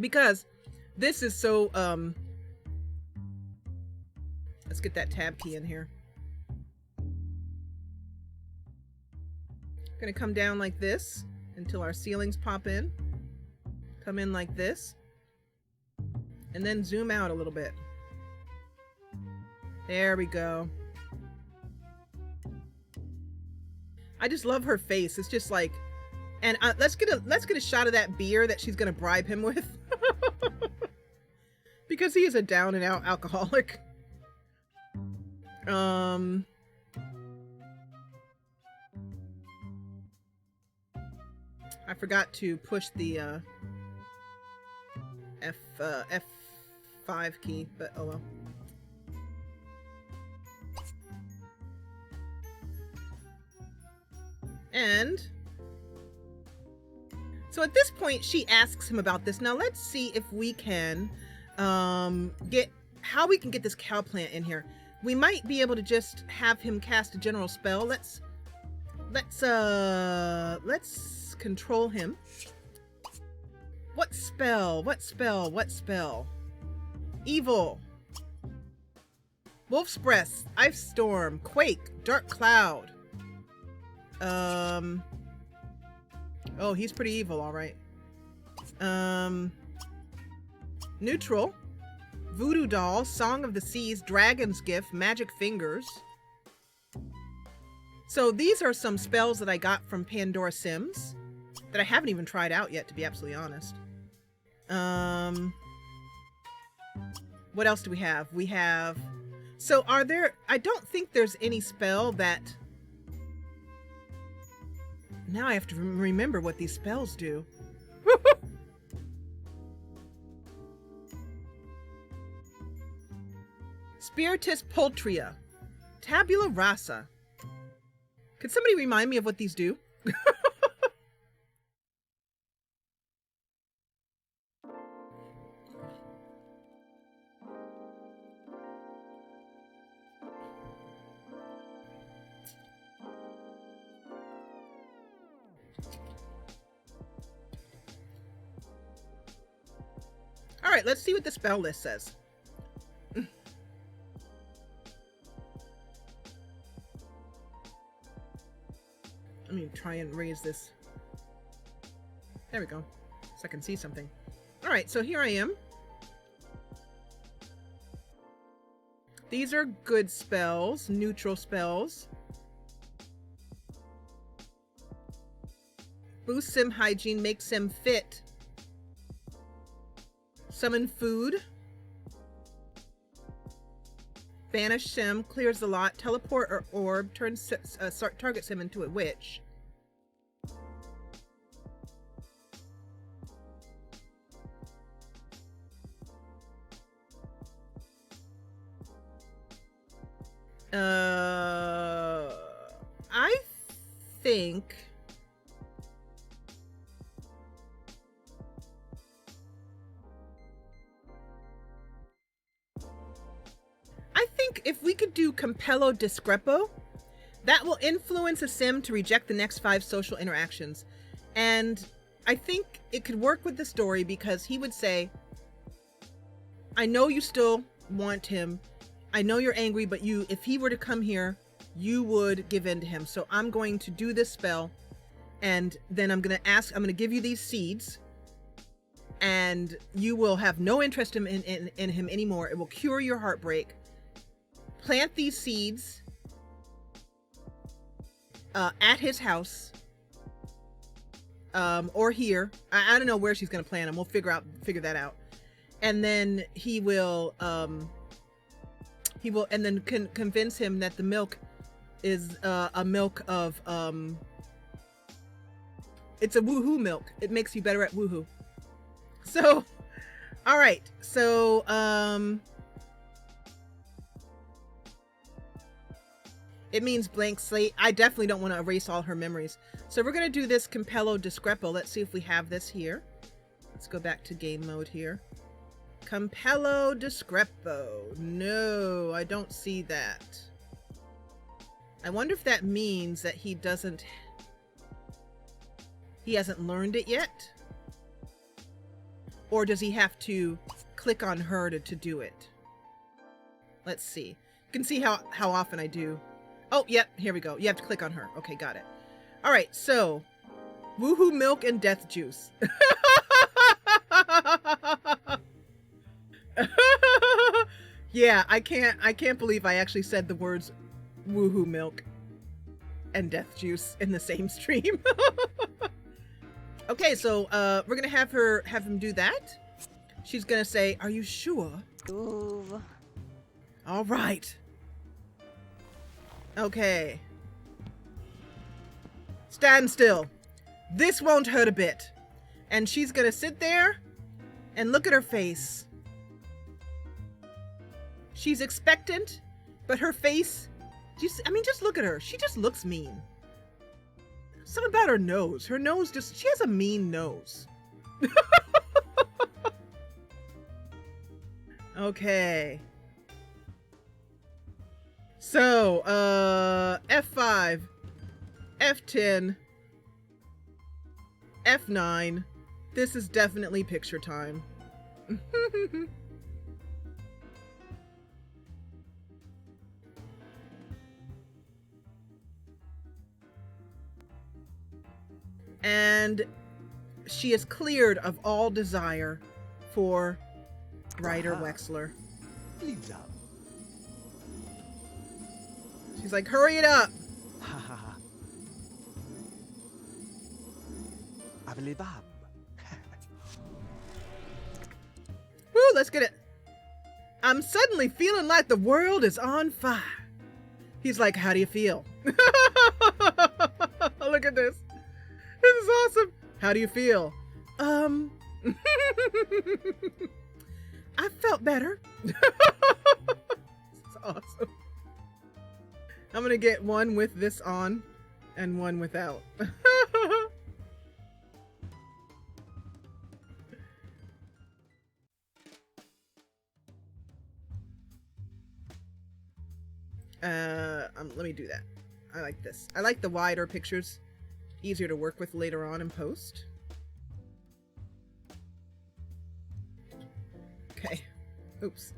Because this is so, let's get that tab key in here. Gonna come down like this until our ceilings pop in. Come in like this. And then zoom out a little bit. There we go. I just love her face. It's just like, and let's get a shot of that beer that she's gonna bribe him with. Because he is a down and out alcoholic. I forgot to push the F5 key, but oh well. And so at this point, she asks him about this. Now let's see if we can get how we can get this cow plant in here. We might be able to just have him cast a general spell. Let's control him. What spell? What spell? What spell? Evil. Wolf's Breath, Ice Storm, Quake, Dark Cloud. Oh, he's pretty evil, all right. Neutral, Voodoo Doll, Song of the Seas, Dragon's Gift, Magic Fingers. So these are some spells that I got from Pandora Sims that I haven't even tried out yet, to be absolutely honest. What else do we have? We have, so are there, I don't think there's any spell that, now I have to remember what these spells do. Spiritus Poltria, Tabula Rasa. Could somebody remind me of what these do? All right, let's see what the spell list says. Let me try and raise this. There we go. So I can see something. All right, so here I am. These are good spells, neutral spells. Boost Sim hygiene, make Sim fit. Summon food. Banish Sim, clears the lot. Teleport or orb, turns target Sim into a witch. I think if we could do compello discrepo, that will influence a sim to reject the next 5 social interactions. And I think it could work with the story because he would say, I know you still want him. I know you're angry, but if he were to come here, you would give in to him. So I'm going to do this spell, and then I'm going to give you these seeds, and you will have no interest in him anymore. It will cure your heartbreak. Plant these seeds at his house, or here. I don't know where she's going to plant them. We'll figure that out. And then he will and then convince him that the milk is a milk of it's a woohoo milk. It makes you better at woohoo. So, all right. So, it means blank slate. I definitely don't want to erase all her memories. So we're going to do this compello discrepo. Let's see if we have this here. Let's go back to game mode here. Compello discrepo. No, I don't see that. I wonder if that means that he hasn't learned it yet? Or does he have to click on her to do it? Let's see. You can see how often I do. Oh, yep, here we go. You have to click on her. Okay, got it. All right, so woohoo milk and death juice. Yeah, I can't believe I actually said the words woohoo milk and death juice in the same stream. Okay, so we're gonna have him do that. She's gonna say, "Are you sure?" Ooh. All right. Okay. Stand still. This won't hurt a bit. And she's gonna sit there and look at her face. She's expectant, but her face, just look at her. She just looks mean. Something about her nose. Her nose she has a mean nose. Okay. So, F5, F10, F9. This is definitely picture time. And she is cleared of all desire for Ryder Wexler. She's like, hurry it up. Woo, let's get it. I'm suddenly feeling like the world is on fire. He's like, how do you feel? Look at this. This is awesome. How do you feel? I felt better. This is awesome. I'm gonna get one with this on and one without. Let me do that. I like this. I like the wider pictures. Easier to work with later on in post. Okay. Oops.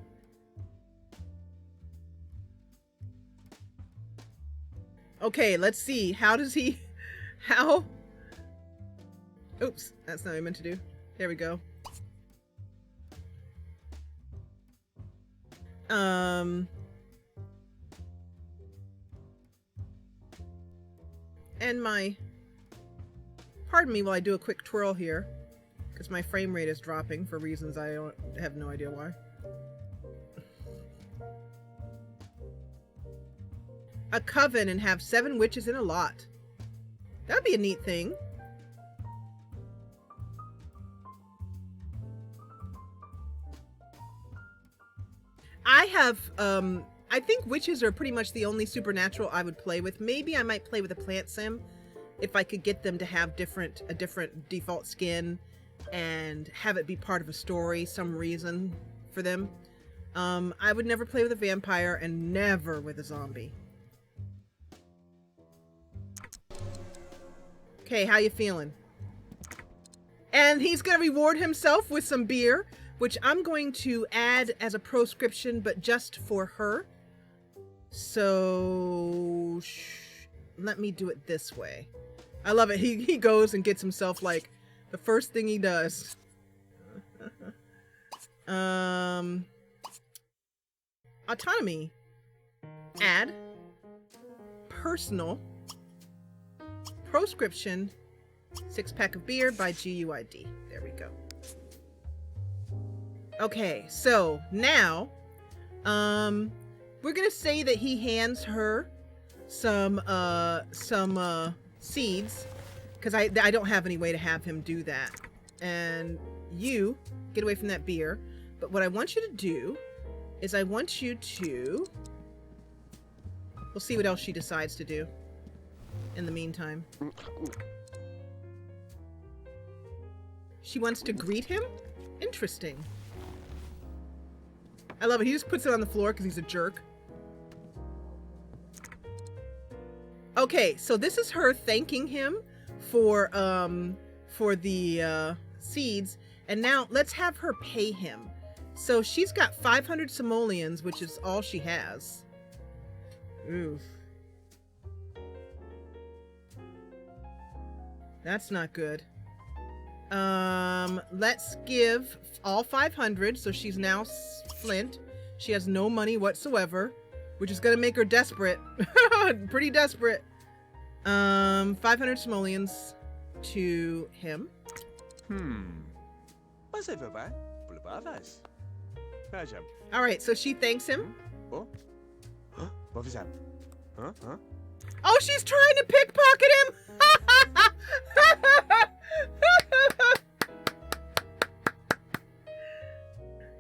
Okay, let's see. Oops, that's not what I meant to do. There we go. And pardon me while I do a quick twirl here, because my frame rate is dropping for reasons I have no idea why. A coven and have 7 witches in a lot. That'd be a neat thing. I think witches are pretty much the only supernatural I would play with. Maybe I might play with a plant sim if I could get them to have a different default skin and have it be part of a story, some reason for them. I would never play with a vampire and never with a zombie. Okay, how you feeling? And he's gonna reward himself with some beer, which I'm going to add as a proscription, but just for her. So let me do it this way. I love it. He goes and gets himself, like, the first thing he does. Autonomy. Add. Personal. Proscription. 6-pack of beer by GUID. There we go. Okay, so now, we're gonna say that he hands her some seeds, because I don't have any way to have him do that. And you get away from that beer. But what I want you to do is I want you to, we'll see what else she decides to do in the meantime. She wants to greet him? Interesting. I love it. He just puts it on the floor because he's a jerk. Okay, so this is her thanking him for the seeds, and now let's have her pay him. So she's got 500 simoleons, which is all she has. Oof. That's not good. Let's give all 500, so she's now flint. She has no money whatsoever, which is gonna make her desperate. Pretty desperate. 500 simoleons to him. All right, so she thanks him. Oh, she's trying to pickpocket him.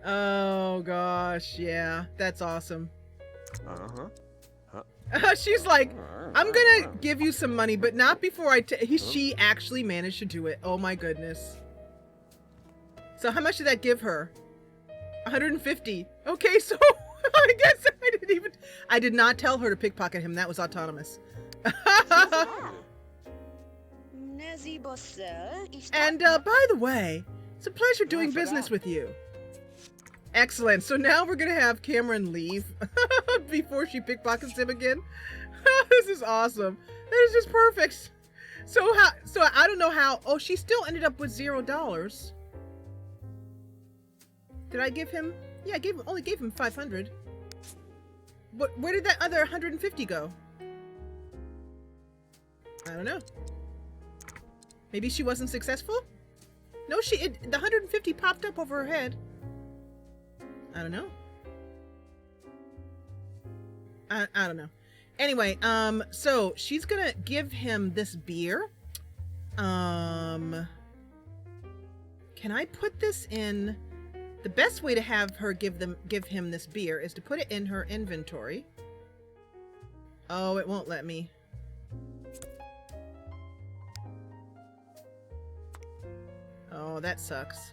Oh gosh, yeah, that's awesome. She's like, I'm gonna give you some money, but not before she actually managed to do it. Oh my goodness. So how much did that give her? 150. Okay, so I guess I did not tell her to pickpocket him. That was autonomous. And by the way, it's a pleasure doing business with you. Excellent. So now we're gonna have Cameron leave before she pickpockets him again. This is awesome. That is just perfect. So I don't know how. Oh, she still ended up with $0. Did I give him? Yeah, I only gave him 500. But where did that other 150 go? I don't know. Maybe she wasn't successful? No, the 150 popped up over her head. I don't know. I don't know. Anyway, so she's gonna give him this beer. Can I put this in? The best way to have her give him this beer is to put it in her inventory. Oh, it won't let me. Oh, that sucks.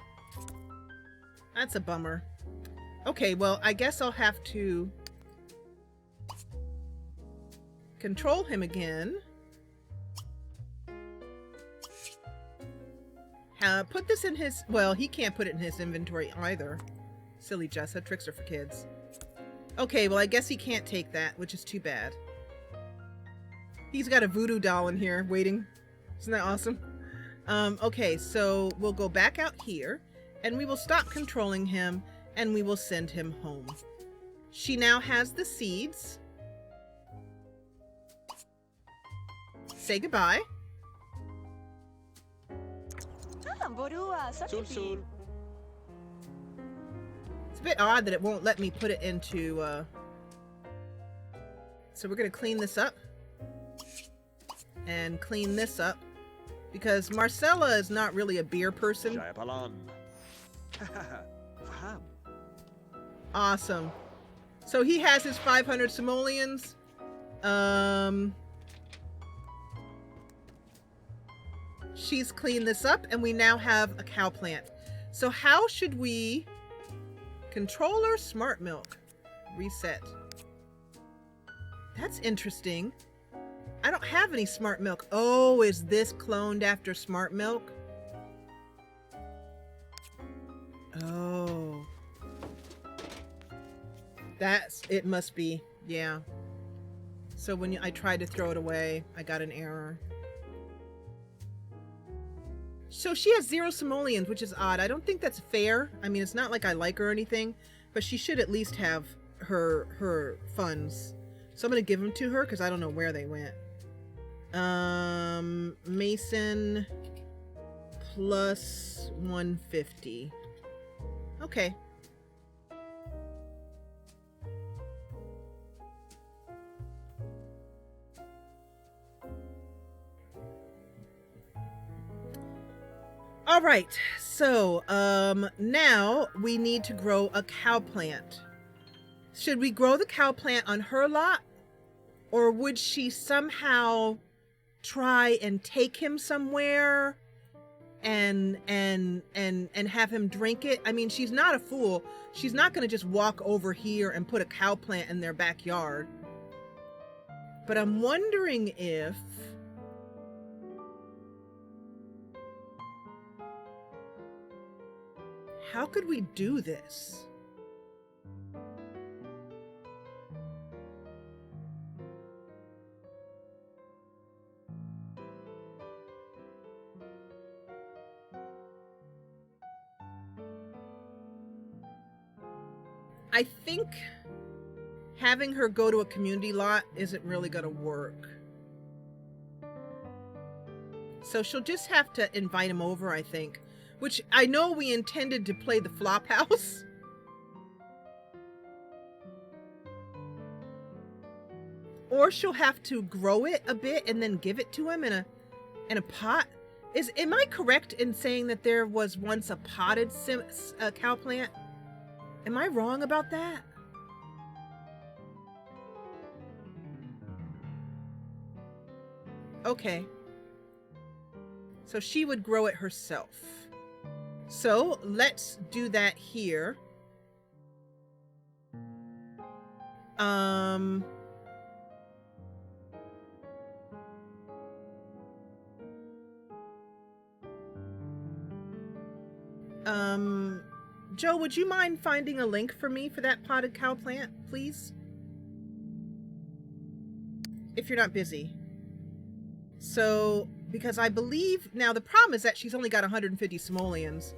That's a bummer. Okay, well, I guess I'll have to control him again. Put this in his... Well, he can't put it in his inventory either. Silly Jessa. Tricks are for kids. Okay, well, I guess he can't take that, which is too bad. He's got a voodoo doll in here waiting. Isn't that awesome? Okay, so we'll go back out here, and we will stop controlling him, and we will send him home. She now has the seeds. Say goodbye. It's a bit odd that it won't let me put it into... So we're going to clean this up. And clean this up. Because Marcella is not really a beer person. Awesome. So he has his 500 simoleons. She's cleaned this up, and we now have a cow plant. So how should we Controller smart milk. Reset. That's interesting. I don't have any smart milk. Oh, is this cloned after smart milk? Oh. It must be. Yeah. So when I tried to throw it away, I got an error. So she has 0 simoleons, which is odd. I don't think that's fair. I mean, it's not like I like her or anything, but she should at least have her funds. So I'm going to give them to her because I don't know where they went. Mason plus 150. Okay. All right, so now we need to grow a cow plant. Should we grow the cow plant on her lot, or would she somehow try and take him somewhere and have him drink it? I mean, she's not a fool. She's not going to just walk over here and put a cow plant in their backyard. But I'm wondering if how could we do this? I think having her go to a community lot isn't really going to work. So she'll just have to invite him over, I think. Which I know we intended to play the Flophouse. Or she'll have to grow it a bit and then give it to him in a pot. Am I correct in saying that there was once a potted cow plant? Am I wrong about that? Okay. So she would grow it herself. So let's do that here. Joe, would you mind finding a link for me for that potted cow plant, please? If you're not busy. So, because I believe, now the problem is that she's only got 150 simoleons.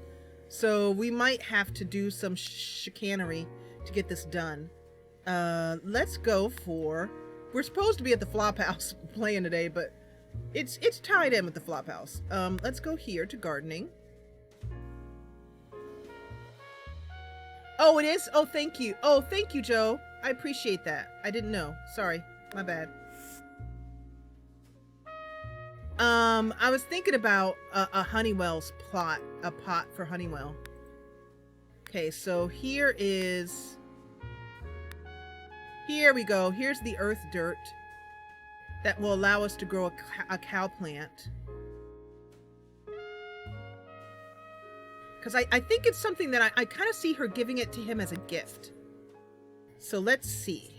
So we might have to do some chicanery to get this done. Let's go for, we're supposed to be at the Flophouse playing today, but it's tied in with the Flophouse. Let's go here to gardening. Oh, it is? Oh, thank you. Oh, thank you, Joe. I appreciate that. I didn't know. Sorry. My bad. I was thinking about a Honeywell's pot for Honeywell. Okay, so here we go. Here's the earth dirt that will allow us to grow a cow plant. Because I think it's something that I kind of see her giving it to him as a gift. So let's see.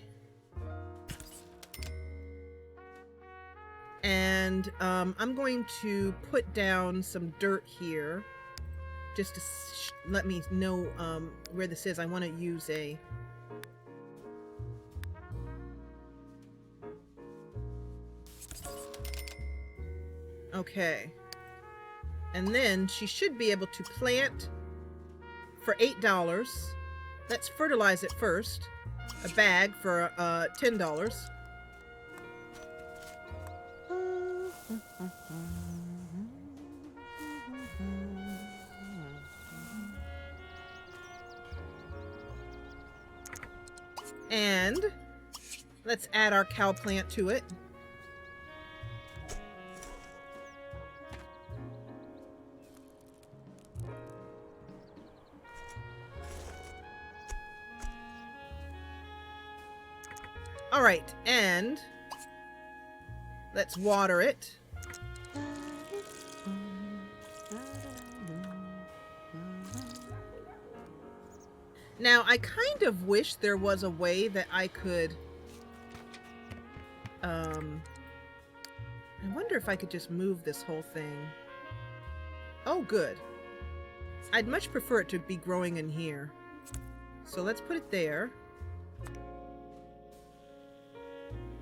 And I'm going to put down some dirt here just to let me know where this is. I want to use a... Okay. And then she should be able to plant for $8. Let's fertilize it first. A bag for $10. And let's add our cow plant to it. All right, and let's water it. Now, I kind of wish there was a way that I could, I wonder if I could just move this whole thing. Oh, good. I'd much prefer it to be growing in here. So let's put it there.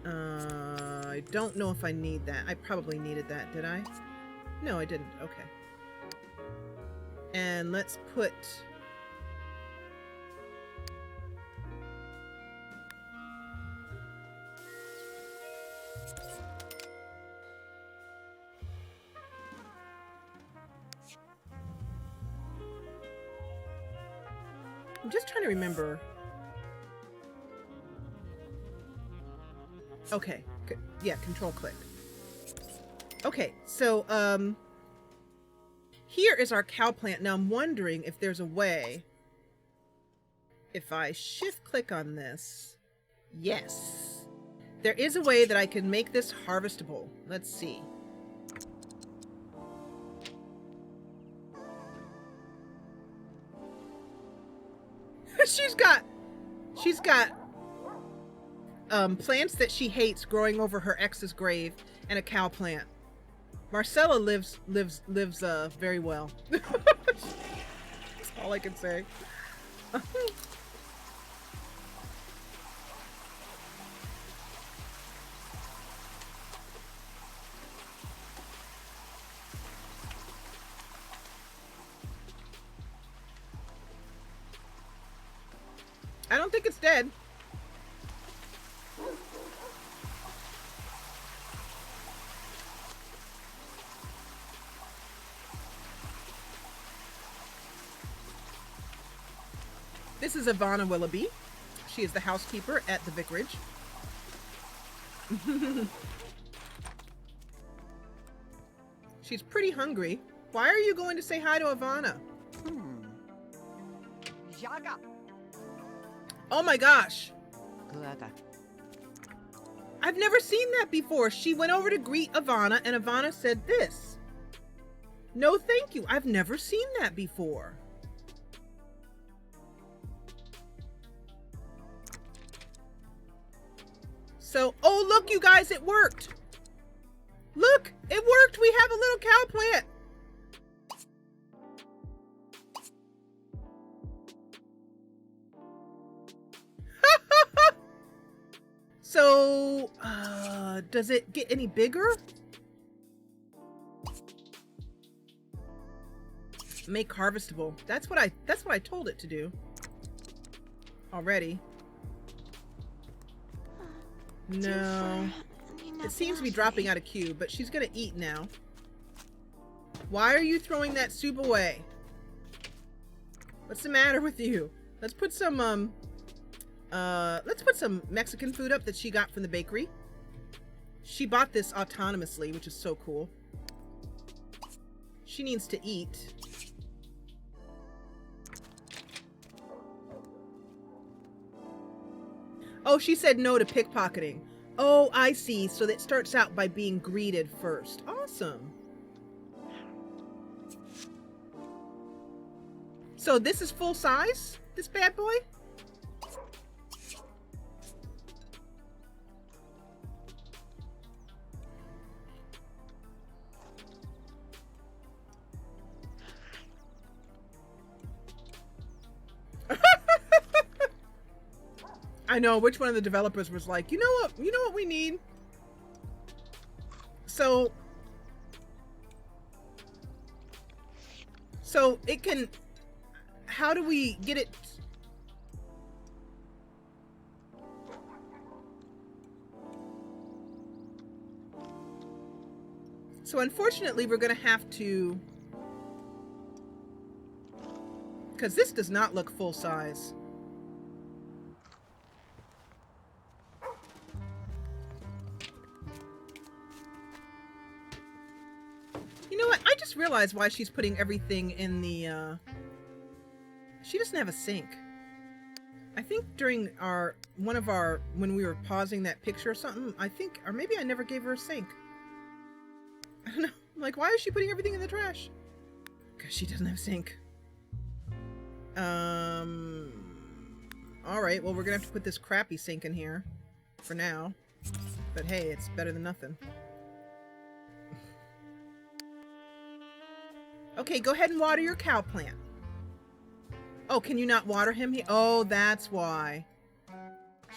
I don't know if I need that. I probably needed that, did I? No, I didn't. Okay. And let's put... I'm just trying to remember. Okay. Yeah, control click. Okay, so, here is our cow plant. Now I'm wondering if there's a way, if I shift click on this, yes, there is a way that I can make this harvestable. Let's see. she's got plants that she hates growing over her ex's grave and a cow plant. Marcella lives very well. That's all I can say. I don't think it's dead. This is Ivana Willoughby. She is the housekeeper at the vicarage. She's pretty hungry. Why are you going to say hi to Ivana? Oh my gosh. I've never seen that before. She went over to greet Ivana and Ivana said this. No, thank you. I've never seen that before. So, oh, look, you guys, it worked. Look, it worked. We have a little cow plant. So, does it get any bigger? Make harvestable. That's what I told it to do. Already. No. It seems to be dropping out of queue, but she's gonna eat now. Why are you throwing that soup away? What's the matter with you? Let's put some Mexican food up that she got from the bakery. She bought this autonomously, which is so cool. She needs to eat. Oh, she said no to pickpocketing. Oh, I see. So that starts out by being greeted first. Awesome. So this is full size, this bad boy? I know, which one of the developers was like, you know what we need? So it can, how do we get it? So unfortunately, we're gonna have to, because this does not look full size. You know what? I just realized why she's putting everything in the, she doesn't have a sink. I think during when we were pausing that picture or something, I think, or maybe I never gave her a sink. I don't know. I'm like, why is she putting everything in the trash? Because she doesn't have a sink. Alright, well, we're gonna have to put this crappy sink in here. For now. But hey, it's better than nothing. Okay, go ahead and water your cow plant. Oh, can you not water him? Oh, that's why.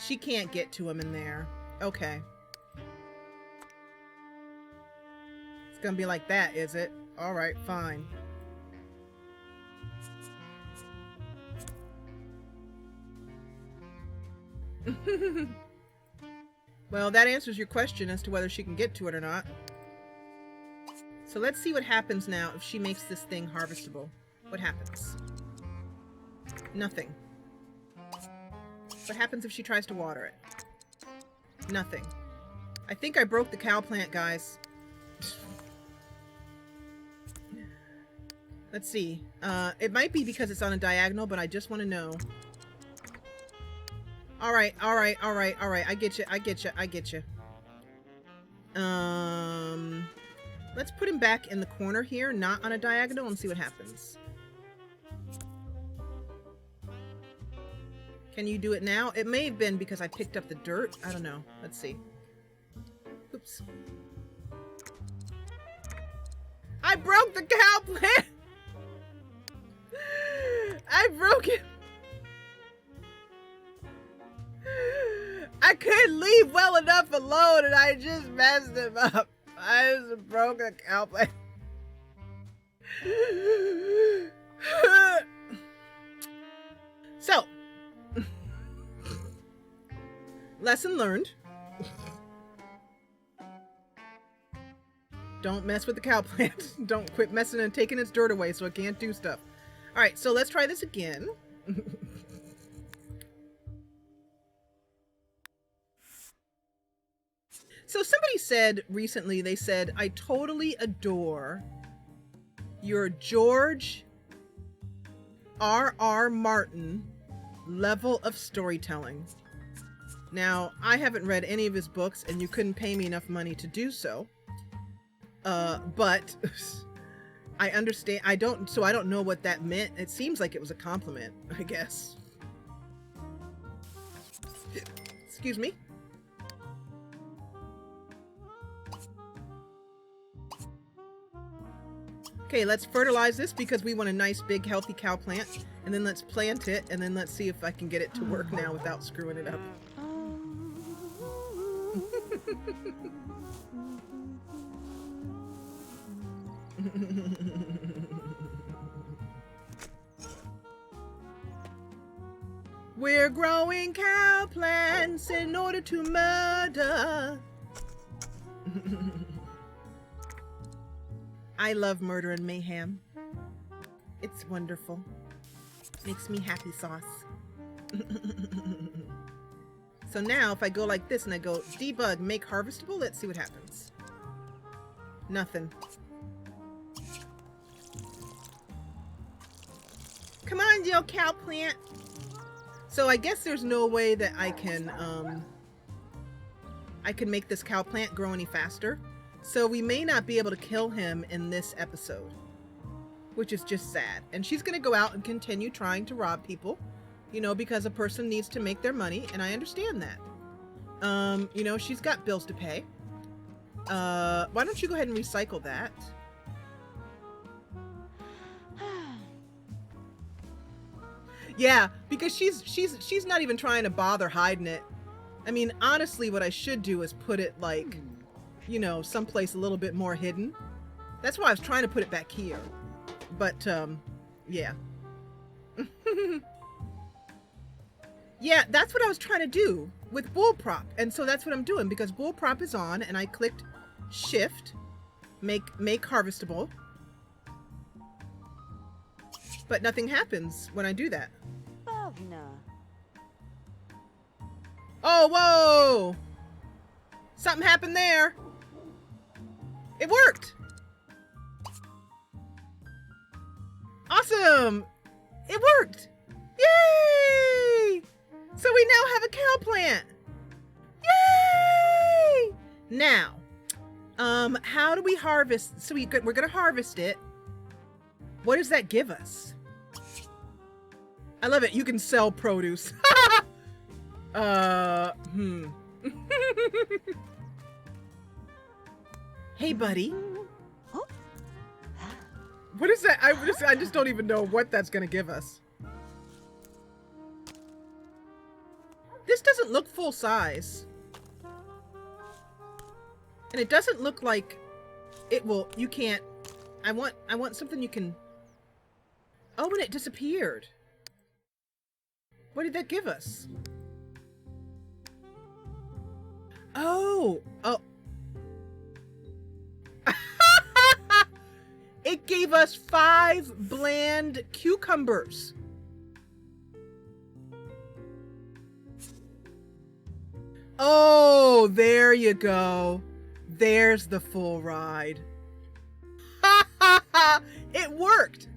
She can't get to him in there. Okay. It's gonna be like that, is it? Alright, fine. Well, that answers your question as to whether she can get to it or not. So let's see what happens now if she makes this thing harvestable. What happens? Nothing. What happens if she tries to water it? Nothing. I think I broke the cow plant, guys. Let's see. It might be because it's on a diagonal, but I just want to know. Alright, alright, alright, alright. I get you, I get you, I get you. Let's put him back in the corner here, not on a diagonal, and see what happens. Can you do it now? It may have been because I picked up the dirt. I don't know. Let's see. Oops. I broke the cow plant! I broke it! I couldn't leave well enough alone and I just messed him up. I just broke the cow plant. So, lesson learned. Don't mess with the cow plant. Don't quit messing and taking its dirt away so it can't do stuff. Alright, so let's try this again. So somebody said recently, they said, I totally adore your George R.R. Martin level of storytelling. Now, I haven't read any of his books and you couldn't pay me enough money to do so. But I understand, I don't know what that meant. It seems like it was a compliment, I guess. Excuse me. Okay, let's fertilize this because we want a nice big healthy cow plant, and then let's plant it, and then let's see if I can get it to work now without screwing it up. We're growing cow plants in order to murder. I love murder and mayhem. It's wonderful. Makes me happy sauce. So now if I go like this and I go debug, make harvestable, let's see what happens. Nothing. Come on, yo, cow plant. So I guess there's no way that I can make this cow plant grow any faster. So we may not be able to kill him in this episode, which is just sad. And she's going to go out and continue trying to rob people, you know, because a person needs to make their money, and I understand that. You know, she's got bills to pay. Why don't you go ahead and recycle that? Yeah, because she's not even trying to bother hiding it. I mean, honestly, what I should do is put it like, you know, someplace a little bit more hidden. That's why I was trying to put it back here. But, yeah. Yeah, that's what I was trying to do with bullprop. And so that's what I'm doing because bullprop is on and I clicked shift, make harvestable. But nothing happens when I do that. Oh, whoa! Something happened there. It worked. Awesome. It worked. Yay! So we now have a cow plant. Yay! Now, how do we harvest? So we're going to harvest it. What does that give us? I love it. You can sell produce. Hey, buddy. What is that? I just don't even know what that's gonna give us. This doesn't look full size. And it doesn't look like it will, you can't, I want something you can, oh, and it disappeared. What did that give us? Oh. It gave us 5 bland cucumbers. Oh, there you go. There's the full ride. It worked.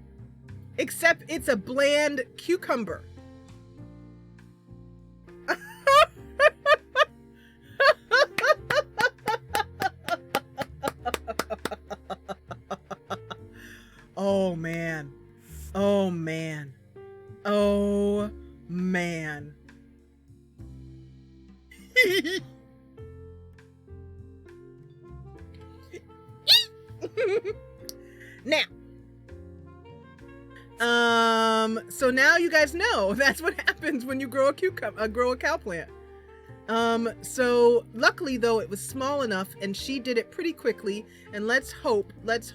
Except it's a bland cucumber. Oh man. Oh man. Oh man. Now, so now you guys know that's what happens when you grow a cow plant. So luckily though, it was small enough and she did it pretty quickly, and let's hope that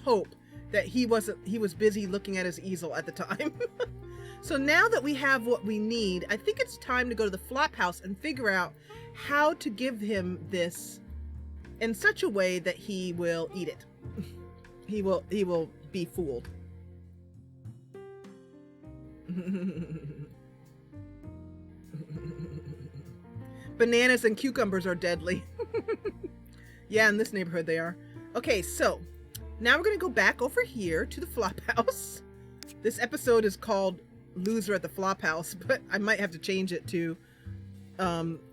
he was busy looking at his easel at the time. So now that we have what we need, I think it's time to go to the Flophouse and figure out how to give him this in such a way that he will eat it. He will be fooled. Bananas and cucumbers are deadly. Yeah, in this neighborhood they are. Okay, so now we're gonna go back over here to the Flophouse. This episode is called Loser at the Flophouse, but I might have to change it to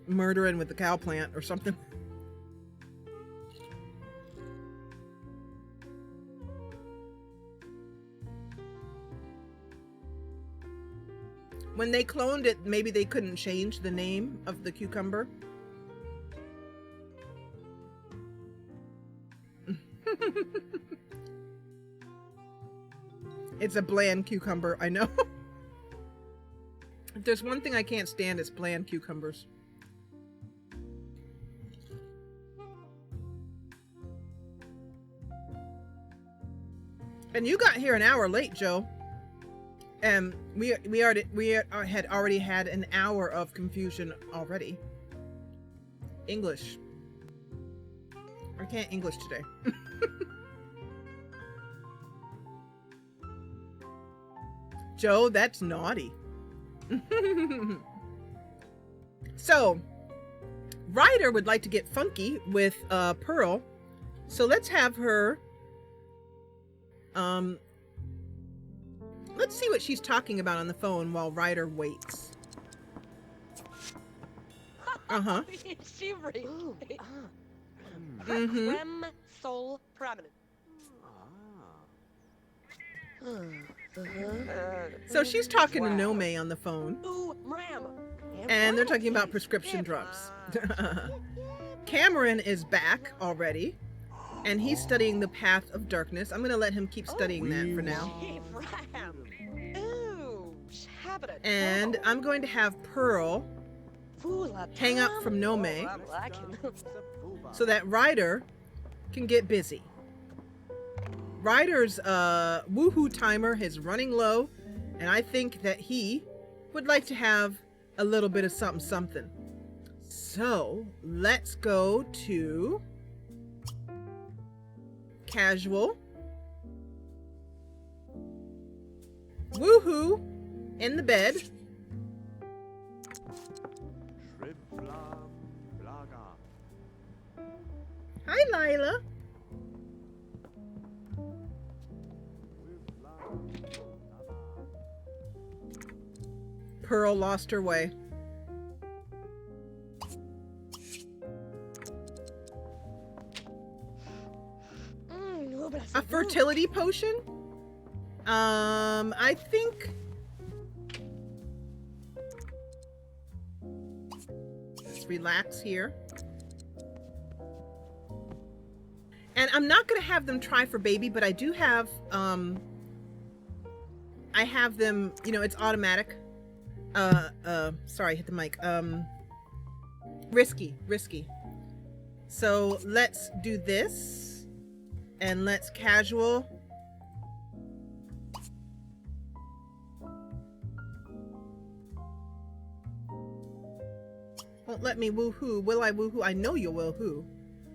Murdering with the Cow Plant or something. When they cloned it, maybe they couldn't change the name of the cucumber. It's a bland cucumber, I know. If there's one thing I can't stand, it's bland cucumbers. And you got here an hour late, Joe. And we had already had an hour of confusion already. English. I can't English today. Joe, that's naughty. So, Ryder would like to get funky with Pearl. So let's have her let's see what she's talking about on the phone while Ryder waits. Uh-huh. Mm-hmm. Soul prominent. So she's talking to Nome on the phone. And they're talking about prescription drugs. Cameron is back already. And he's studying the path of darkness. I'm going to let him keep studying that for now. And I'm going to have Pearl hang up from Nome so that Ryder can get busy. Ryder's woohoo timer is running low, and I think that he would like to have a little bit of something. So let's go to casual, woohoo in the bed. Hi, Lila. Pearl lost her way. A fertility potion? I think just relax here. And I'm not going to have them try for baby, but I do have, I have them, you know, it's automatic. Sorry, hit the mic. Risky. So let's do this. And let's casual. Won't let me woohoo. Will I woohoo? I know you will woohoo.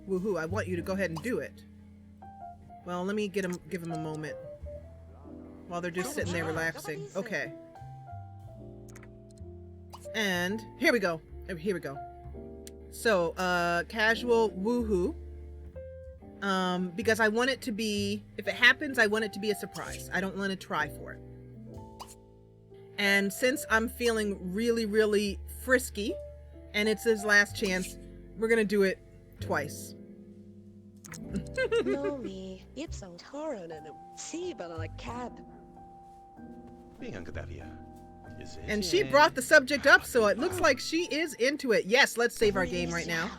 Woohoo. I want you to go ahead and do it. Well, let me give him a moment. While they're just sitting there relaxing. Okay. And here we go. Here we go. So, casual woohoo. Because I want it to be, if it happens, I want it to be a surprise. I don't want to try for it. And since I'm feeling really, really frisky, and it's his last chance, we're gonna do it twice. No, me. It's on torrent and see, but like cab. And she brought the subject up, so it looks like she is into it. Yes, let's save our game right now.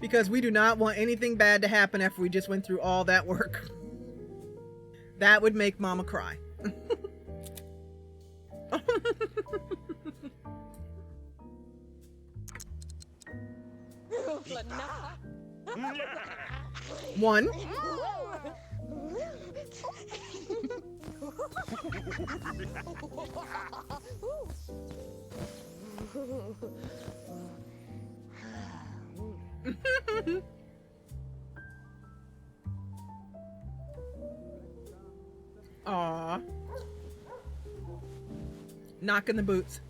Because we do not want anything bad to happen after we just went through all that work. That would make Mama cry. One. Aw. Knocking the boots.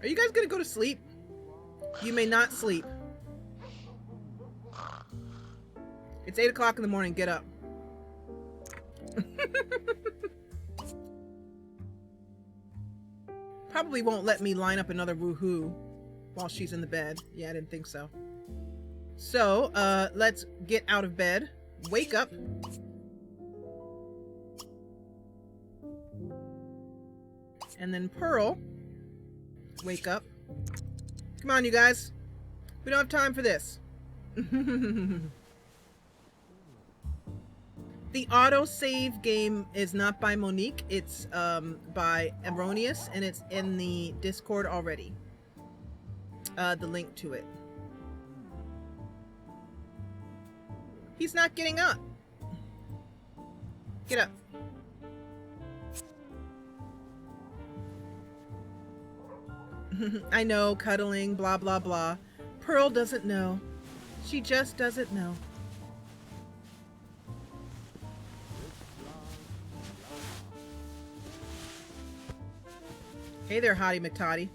Are you guys gonna go to sleep? You may not sleep. It's 8 o'clock in the morning. Get up. Probably won't let me line up another woohoo while she's in the bed. Yeah, I didn't think so. So, let's get out of bed. Wake up. And then Pearl. Wake up. Come on, you guys. We don't have time for this. The autosave game is not by Monique. It's by Erroneous, and it's in the Discord already. The link to it. He's not getting up. Get up. I know, cuddling, blah, blah, blah. Pearl doesn't know. She just doesn't know. Hey there, Hottie McTottie.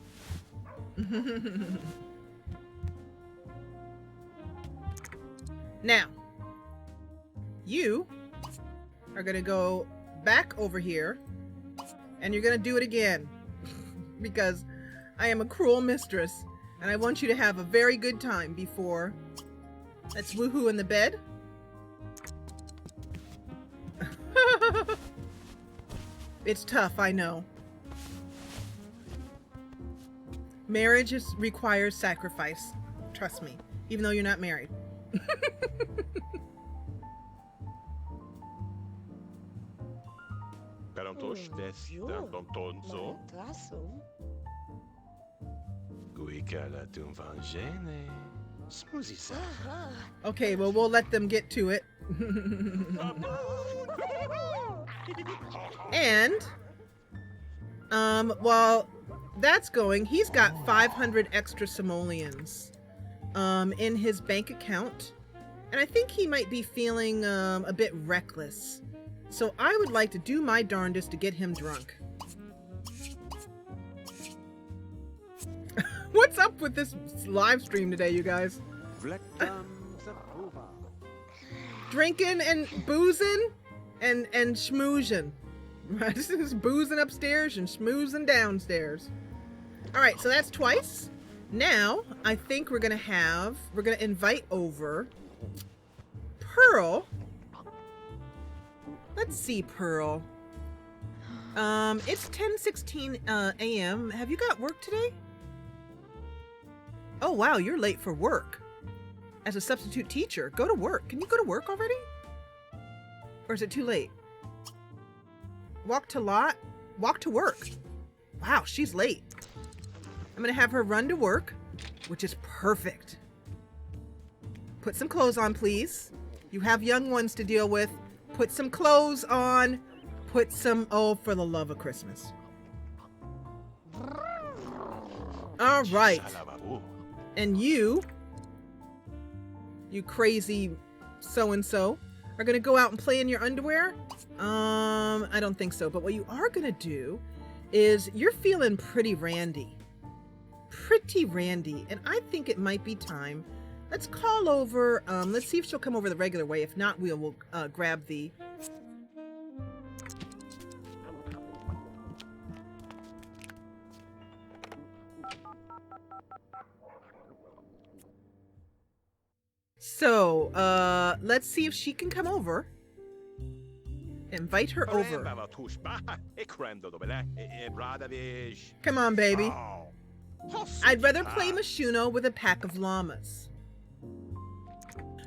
Now, you are going to go back over here, and you're going to do it again. Because I am a cruel mistress, and I want you to have a very good time before. Let's woohoo in the bed. It's tough, I know. Marriage requires sacrifice. Trust me, even though you're not married. Okay, well, we'll let them get to it. And, while that's going, he's got 500 extra simoleons, in his bank account. And I think he might be feeling, a bit reckless. So I would like to do my darndest to get him drunk. What's up with this live stream today, you guys? Drinking and boozing and schmoozing. This is boozing upstairs and schmoozing downstairs. All right, so that's twice. Now, I think we're gonna invite over Pearl. Let's see, Pearl. It's 10:16 a.m. Have you got work today? Oh wow, you're late for work. As a substitute teacher, go to work. Can you go to work already? Or is it too late? Walk to work. Wow, she's late. I'm gonna have her run to work, which is perfect. Put some clothes on, please. You have young ones to deal with. Put some clothes on. Put some, oh, for the love of Christmas. All right. And you crazy so-and-so, are gonna go out and play in your underwear? I don't think so. But what you are gonna do is you're feeling pretty randy. And I think it might be time. Let's call over, let's see if she'll come over the regular way. If not, we'll grab the... So, let's see if she can come over. Invite her over. Come on, baby. I'd rather play Mashuno with a pack of llamas.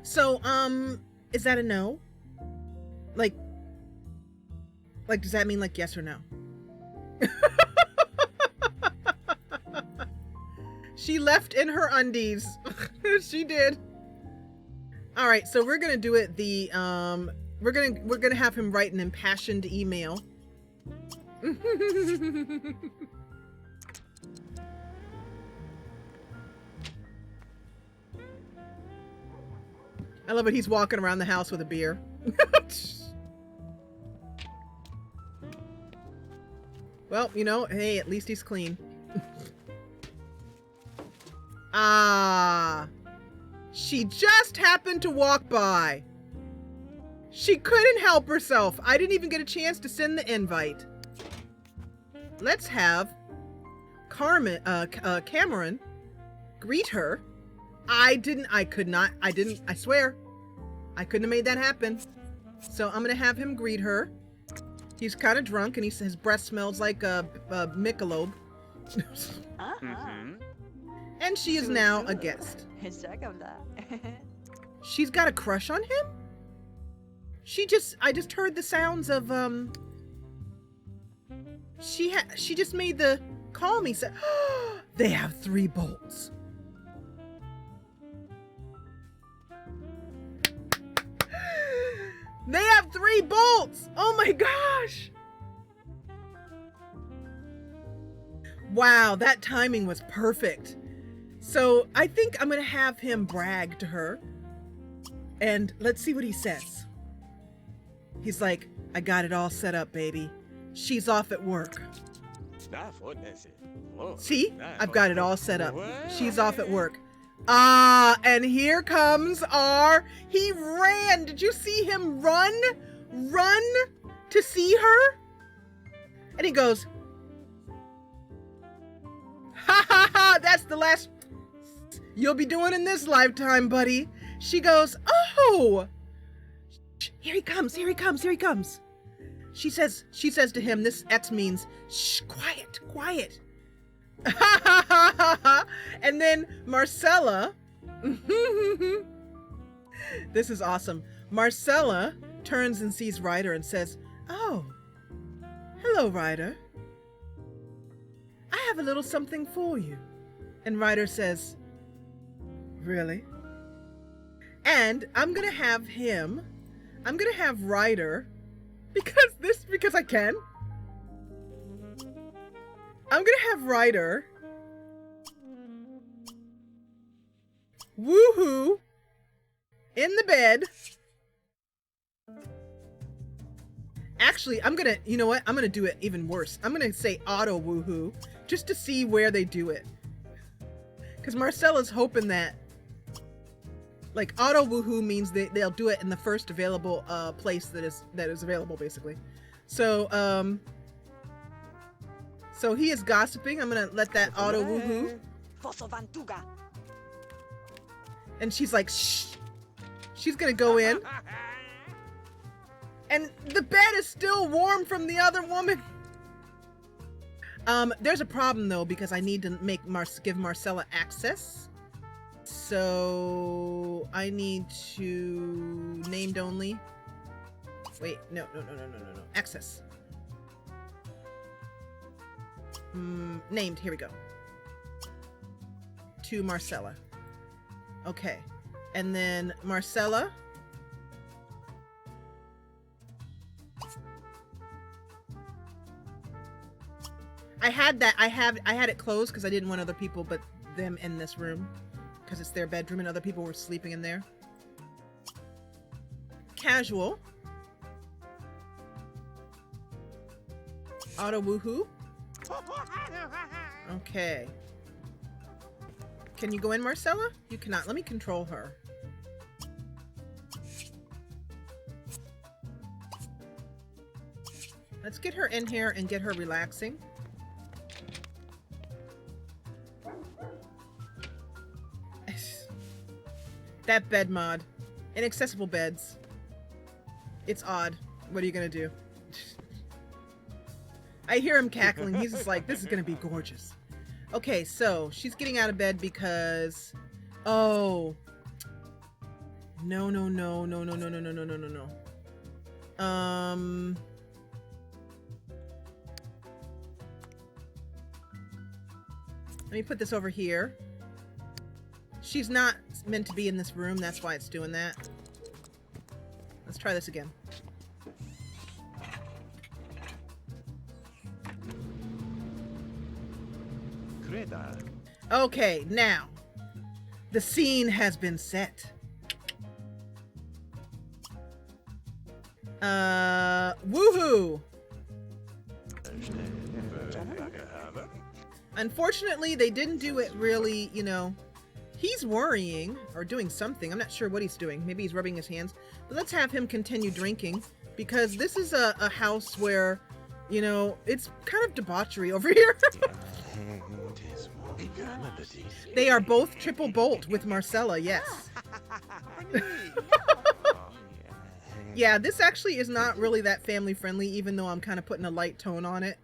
So, is that a no? Like, does that mean like yes or no? She left in her undies. She did. All right, so we're gonna do it the we're gonna have him write an impassioned email. I love it. He's walking around the house with a beer. Well, you know, hey, at least he's clean. Ah. She just happened to walk by. She couldn't help herself. I didn't even get a chance to send the invite. Let's have Cameron greet her. I swear. I couldn't have made that happen. So I'm gonna have him greet her. He's kind of drunk and his breath smells like a Michelob. And she is now a guest. She's got a crush on him? I just heard the sounds of, she just made the call me, said, oh, they have 3 bolts. They have 3 bolts! Oh my gosh! Wow, that timing was perfect. So I think I'm gonna have him brag to her. And let's see what he says. He's like, I got it all set up, baby. She's off at work. See? I've got it all set up. She's off at work. Ah, and here comes he ran. Did you see him run? Run to see her? And he goes, ha ha ha, that's the last you'll be doing in this lifetime, buddy. She goes, oh, here he comes, here he comes, here he comes. She says to him, this X means, shh, quiet, quiet. And then Marcella, this is awesome. Marcella turns and sees Ryder and says, oh, hello, Ryder. I have a little something for you. And Ryder says, really? And I'm gonna have Ryder, because I can. I'm gonna have Ryder woohoo in the bed. Actually, you know what? I'm gonna do it even worse. I'm gonna say auto woohoo just to see where they do it. Because Marcella's hoping that, like, auto woohoo means they'll do it in the first available place that is available, basically. So so he is gossiping. I'm gonna let that auto woohoo. And she's like, shh. She's gonna go in. And the bed is still warm from the other woman. There's a problem though, because I need to give Marcella access. So I need to named only. Wait, no. Access. Named, here we go. To Marcella. Okay. And then Marcella. I had it closed because I didn't want other people but them in this room, because it's their bedroom and other people were sleeping in there. Casual. Auto woohoo. Okay. Can you go in, Marcella? You cannot. Let me control her. Let's get her in here and get her relaxing. That bed mod. Inaccessible beds. It's odd. What are you gonna do? I hear him cackling. He's just like, this is gonna be gorgeous. Okay, so she's getting out of bed because... Oh. No. Let me put this over here. She's not meant to be in this room, that's why it's doing that. Let's try this again. Okay, now the scene has been set. Woohoo! Unfortunately, they didn't do it really, you know. He's worrying or doing something. I'm not sure what he's doing. Maybe he's rubbing his hands. But let's have him continue drinking, because this is a house where, you know, it's kind of debauchery over here. They are both triple bolt with Marcella, yes. Yeah, this actually is not really that family friendly, even though I'm kind of putting a light tone on it.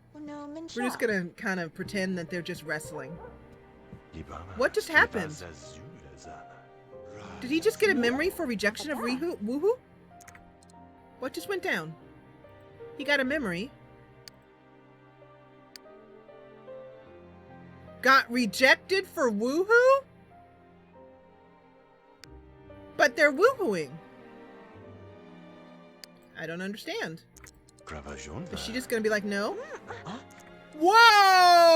We're just gonna kind of pretend that they're just wrestling. What just happened? Did he just get a memory for rejection of woohoo? What just went down? He got a memory. Got rejected for woohoo? But they're woohooing. I don't understand. Is she just gonna be like, no? Whoa!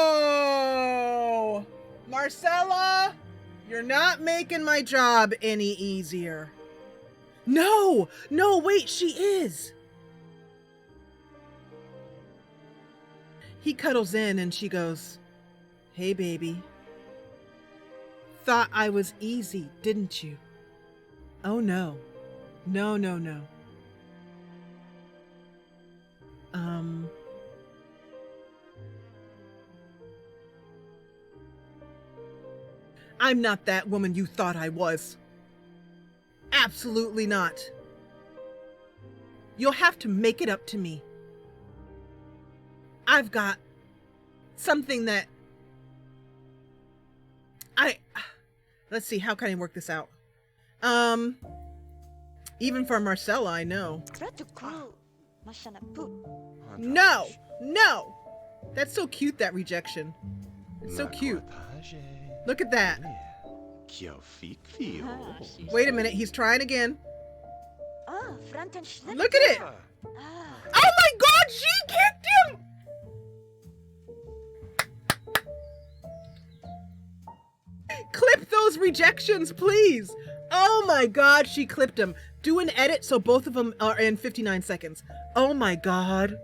Marcella, you're not making my job any easier. No, wait, she is. He cuddles in and she goes, hey, baby. Thought I was easy, didn't you? Oh, no. No. I'm not that woman you thought I was. Absolutely not. You'll have to make it up to me. I've got something that let's see, how can I work this out? Even for Marcella, I know. No! That's so cute, that rejection. It's so cute. Look at that. Wait a minute, he's trying again. Look at it! Oh my god, she kicked him! Clip those rejections, please! Oh my god, she clipped him. Do an edit so both of them are in 59 seconds. Oh my god.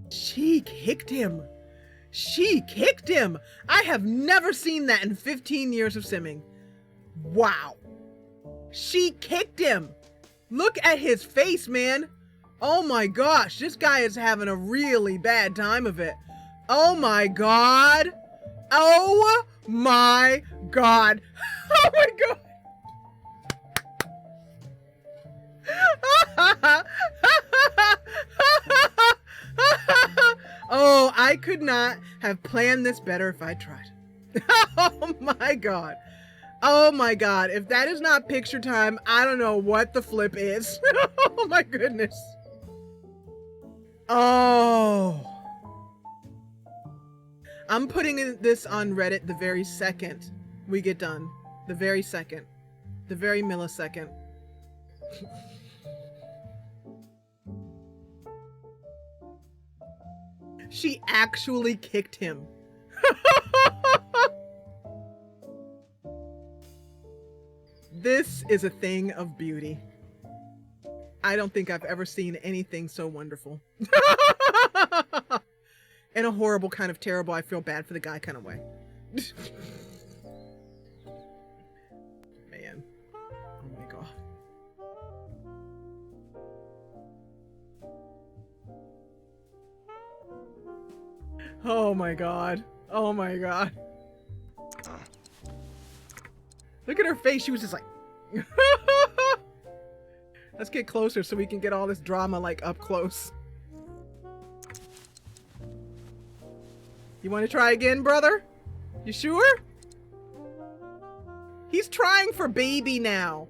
She kicked him. She kicked him. I have never seen that in 15 years of simming. Wow. She kicked him. Look at his face, man. Oh my gosh, this guy is having a really bad time of it. Oh my god. Oh my god. Oh my god. Oh, I could not have planned this better if I tried. Oh my god. Oh my god. If that is not picture time, I don't know what the flip is. Oh my goodness. Oh. I'm putting this on Reddit the very second we get done. The very second. The very millisecond. She actually kicked him. This is a thing of beauty. I don't think I've ever seen anything so wonderful. In a horrible kind of terrible, I feel bad for the guy kind of way. Man. Oh my god. Oh my god. Oh my god. Look at her face. She was just like... Let's get closer so we can get all this drama like up close. You want to try again, brother? You sure? He's trying for baby now.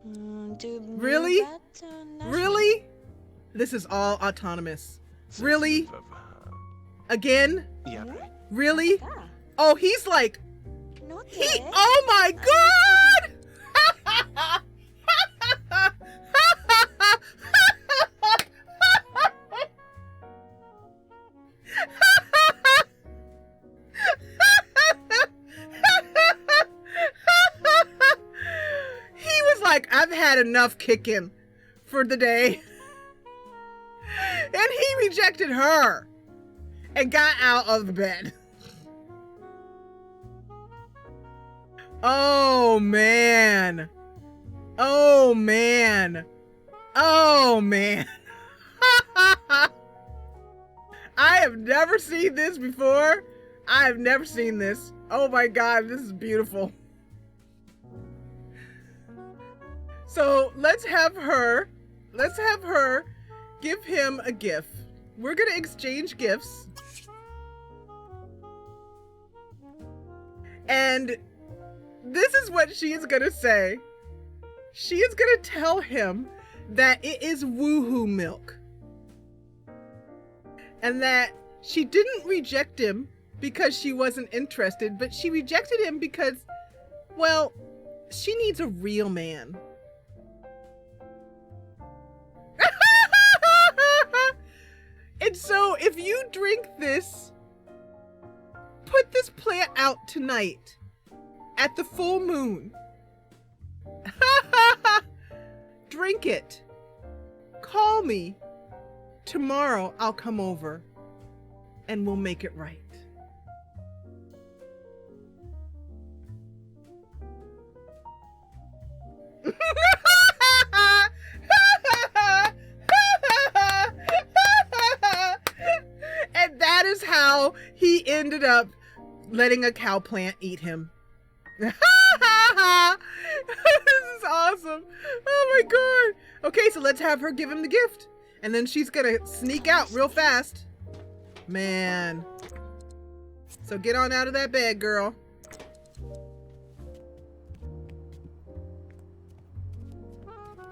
Really? Really? This is all autonomous. Really? Again? Yeah. Really? Oh, he's like... Oh my god! He was like, I've had enough kicking for the day. And he rejected her and got out of the bed. Oh man. Oh man. Oh man. I have never seen this before. I have never seen this. Oh my god, this is beautiful. So let's have her give him a gift. We're gonna exchange gifts. And this is what she is gonna say. She is gonna tell him that it is woohoo milk. And that she didn't reject him because she wasn't interested, but she rejected him because, well, she needs a real man. And so if you drink this, put this plant out tonight at the full moon. Drink it. Call me. Tomorrow I'll come over and we'll make it right. And that is how he ended up letting a cow plant eat him. This is awesome. Oh my god. Okay, so let's have her give him the gift. And then she's gonna sneak out real fast. Man. So get on out of that bed, girl.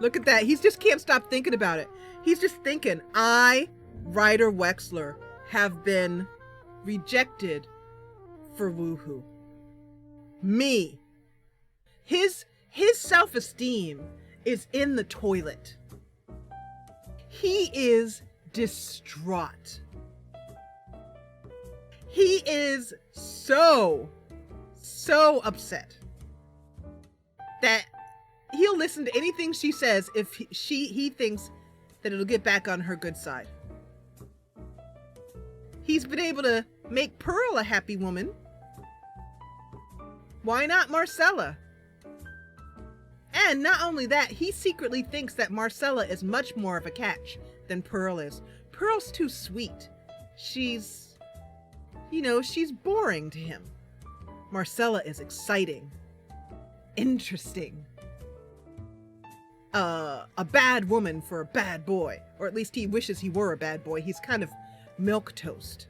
Look at that. He just can't stop thinking about it. He's just thinking, I, Ryder Wexler, have been rejected for woohoo. Me. His self-esteem is in the toilet. He is distraught. He is so upset that he'll listen to anything she says if he thinks that it'll get back on her good side. He's been able to make Pearl a happy woman. Why not Marcella? And not only that, he secretly thinks that Marcella is much more of a catch than Pearl is. Pearl's too sweet. She's, you know, she's boring to him. Marcella is exciting, interesting. A bad woman for a bad boy. Or at least he wishes he were a bad boy. He's kind of milquetoast.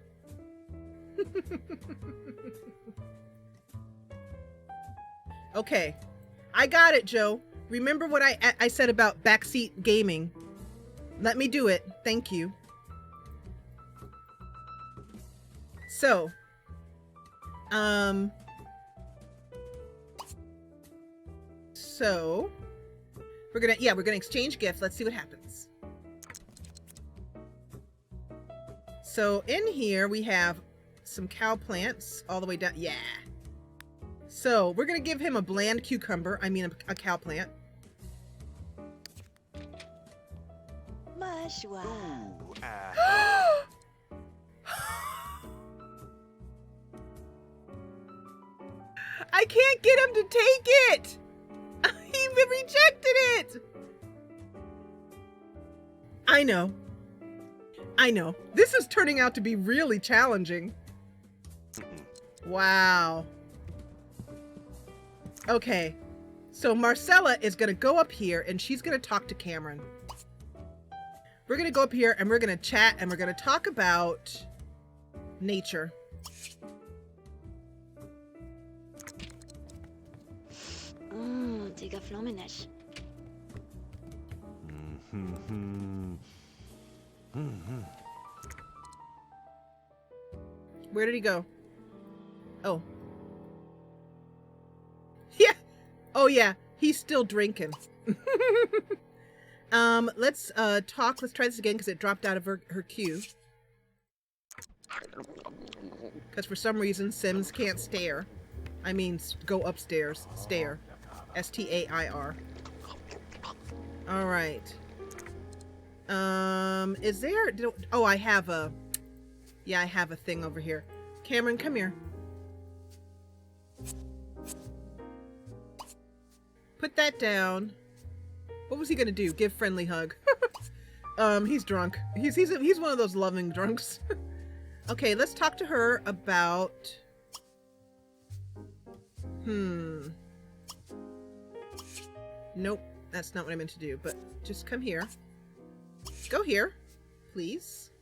Okay, I got it, Joe. Remember what I said about backseat gaming? Let me do it. Thank you. So, we're gonna exchange gifts. Let's see what happens. So in here we have some cow plants all the way down. Yeah. So we're gonna give him a bland cucumber. I mean a cow plant. I can't get him to take it. He rejected it. I know. This is turning out to be really challenging. Wow. Okay. So Marcella is going to go up here and she's going to talk to Cameron. We're going to go up here and we're going to chat and we're going to talk about nature. Digga Flominish. Where did he go? Oh. Yeah. Oh yeah, he's still drinking. Let's talk. Let's try this again because it dropped out of her queue. Because for some reason Sims can't stare. I mean, go upstairs. Stare. S-T-A-I-R. All right. Is there... Oh, I have a... Yeah, I have a thing over here. Cameron, come here. Put that down. What was he gonna do? Give friendly hug. He's drunk. He's one of those loving drunks. Okay, let's talk to her about... Nope, that's not what I meant to do, but just come here. Go here, please.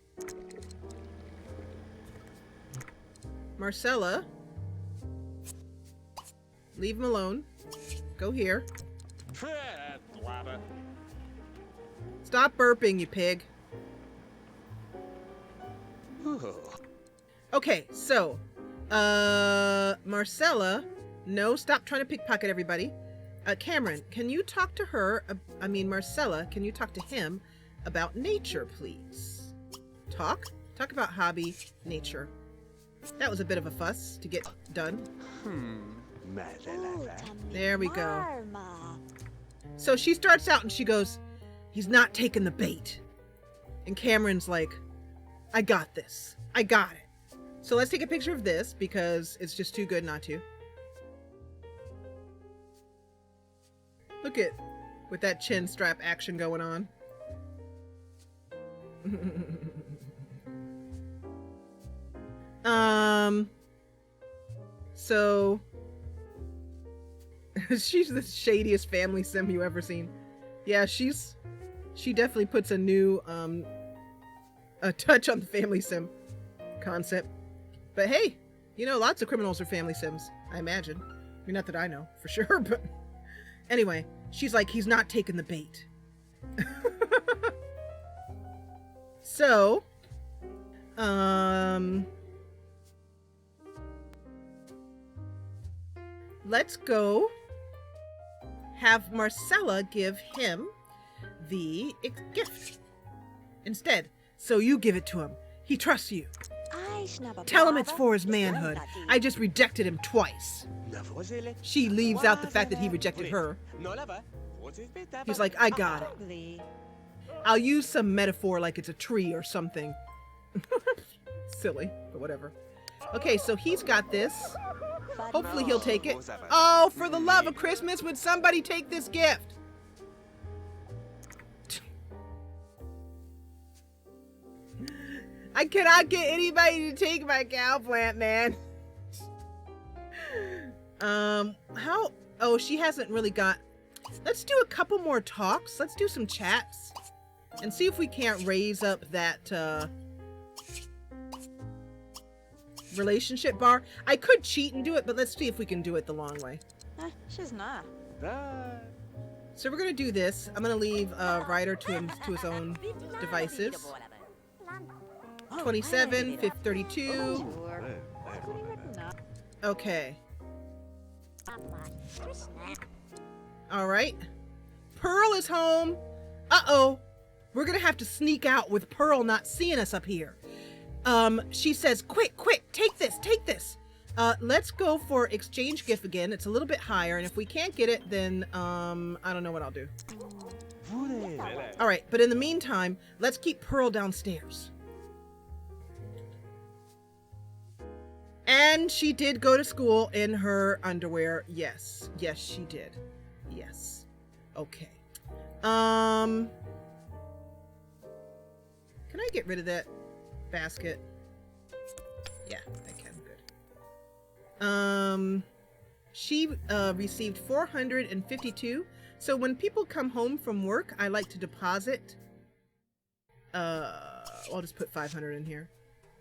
Marcella. Leave him alone. Go here. Stop burping, you pig. Okay, so, Marcella, no, stop trying to pickpocket everybody. Cameron, can you talk to her, Marcella, can you talk to him about nature, please? Talk about hobby, nature. That was a bit of a fuss to get done. There we go. So she starts out and she goes, he's not taking the bait. And Cameron's like, I got this. I got it. So let's take a picture of this because it's just too good not to. Look at, with that chin strap action going on. So she's the shadiest family sim you ever seen. Yeah, she definitely puts a new a touch on the family sim concept. But hey, you know, lots of criminals are family sims, I imagine. I mean, not that I know for sure, but anyway, she's like, he's not taking the bait. So, let's go have Marcella give him the gift instead. So you give it to him. He trusts you. Tell him it's for his manhood. I just rejected him twice. She leaves out the fact that he rejected her. He's like, I got it. I'll use some metaphor like it's a tree or something. Silly, but whatever. Okay, so he's got this. Hopefully he'll take it. Oh, for the love of Christmas, would somebody take this gift? I cannot get anybody to take my cow plant, man. How? Oh, she hasn't really got... Let's do a couple more talks. Let's do some chats. And see if we can't raise up that, relationship bar. I could cheat and do it, but let's see if we can do it the long way. She's not. So we're gonna do this. I'm gonna leave Ryder to his own devices. 27, 32. Okay. All right. Pearl is home. Uh-oh. We're gonna have to sneak out with Pearl not seeing us up here. She says, quick, take this. Let's go for exchange gift again. It's a little bit higher, and if we can't get it, then, I don't know what I'll do. All right, but in the meantime, let's keep Pearl downstairs. And she did go to school in her underwear. Yes, she did. Yes. Okay. Can I get rid of that basket? Yeah, I can. Good. She received 452. So when people come home from work, I like to deposit. I'll just put 500 in here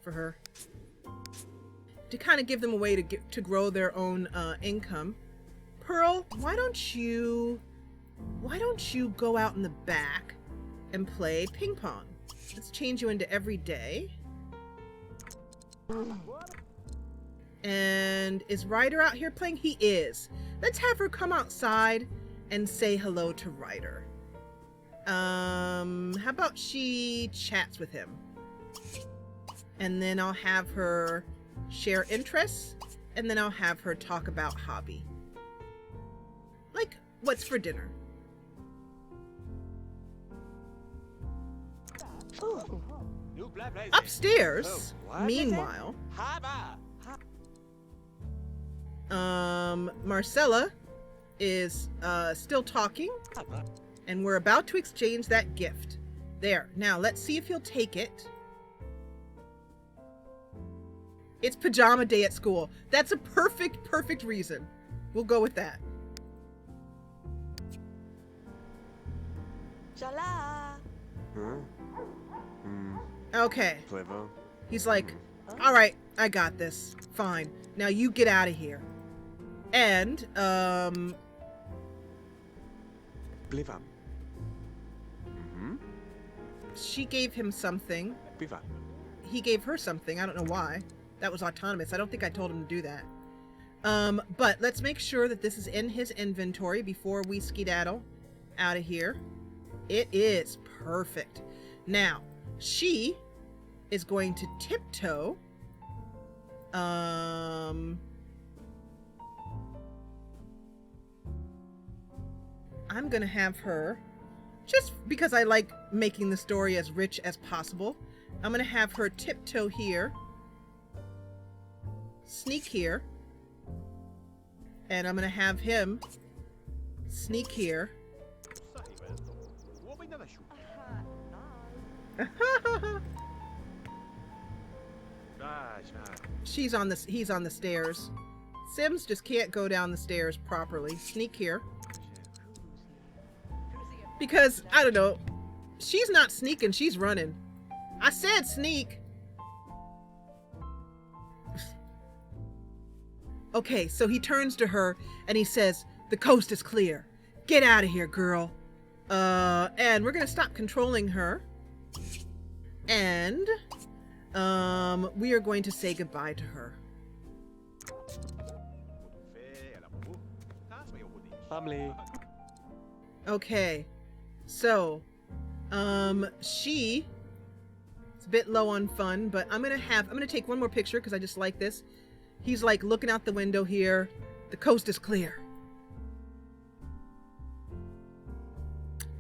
for her to kind of give them a way to grow their own income. Pearl, why don't you go out in the back and play ping pong? Let's change you into every day. And is Ryder out here playing? He is. Let's have her come outside and say hello to Ryder. How about she chats with him? And then I'll have her share interests, and then I'll have her talk about hobby. Like, what's for dinner? Ooh. Upstairs, meanwhile, Marcella is still talking, and we're about to exchange that gift. There. Now, let's see if he'll take it. It's pajama day at school. That's a perfect reason. We'll go with that. Okay. He's like, all right, I got this. Fine. Now you get out of here. And, she gave him something. He gave her something. I don't know why. That was autonomous. I don't think I told him to do that. But let's make sure that this is in his inventory before we skedaddle out of here. It is perfect. Now, she is going to tiptoe. I'm going to have her, just because I like making the story as rich as possible, I'm going to have her tiptoe here, sneak here, and I'm going to have him sneak here. He's on the stairs. Sims just can't go down the stairs properly. Sneak here. Because, I don't know, she's not sneaking, she's running. I said sneak. Okay, so he turns to her and he says, the coast is clear. Get out of here, girl. And we're gonna stop controlling her. And, we are going to say goodbye to her. Family. Okay. So, she is a bit low on fun, but I'm gonna take one more picture because I just like this. He's like looking out the window here. The coast is clear.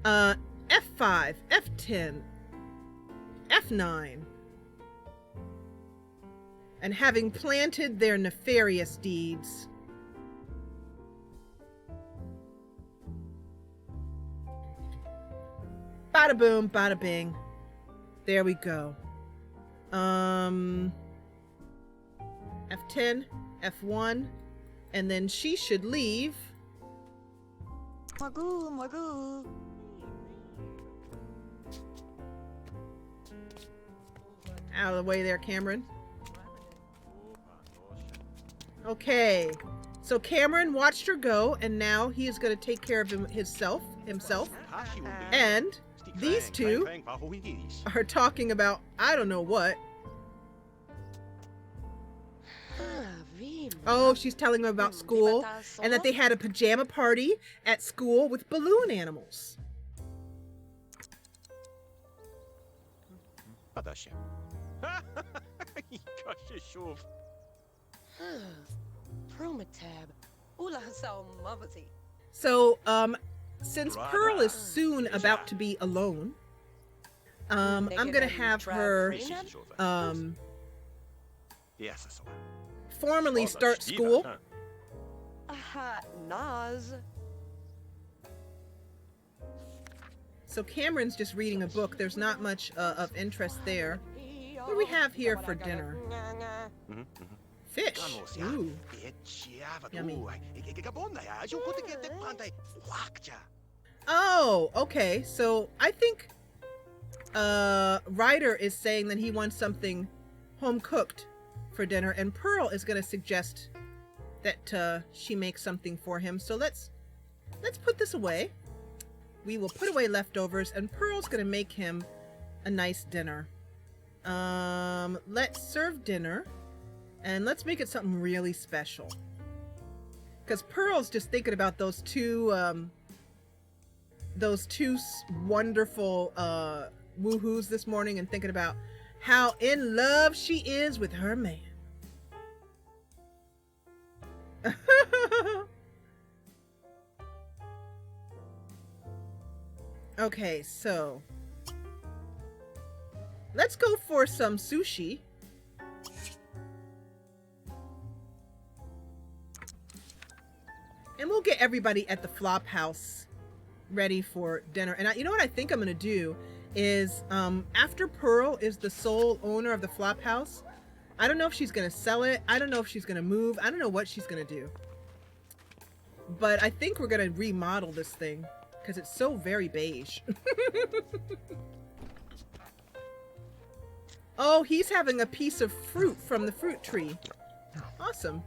F5, F10, F9, and having planted their nefarious deeds. Bada boom, bada bing. There we go. F10, F1, and then she should leave. Magoo, magoo. Out of the way there, Cameron. Okay, so Cameron watched her go, and now he is going to take care of himself. And these two are talking about I don't know what. Oh, she's telling them about school and that they had a pajama party at school with balloon animals. So, since Pearl is soon about to be alone, I'm gonna have her, formally start school. So Cameron's just reading a book. There's not much of interest there. What do we have here for dinner? Fish. Ooh. Yummy. Oh, okay. So I think Ryder is saying that he wants something home cooked for dinner, and Pearl is going to suggest that she makes something for him. So let's put this away. We will put away leftovers, and Pearl's going to make him a nice dinner. Let's serve dinner, and let's make it something really special. Because Pearl's just thinking about those two wonderful woohoos this morning, and thinking about how in love she is with her man. Okay, so let's go for some sushi. And we'll get everybody at the Flophouse ready for dinner. And you know what I think I'm going to do is, after Pearl is the sole owner of the Flophouse, I don't know if she's going to sell it. I don't know if she's going to move. I don't know what she's going to do. But I think we're going to remodel this thing because it's so very beige. Oh, he's having a piece of fruit from the fruit tree. Awesome.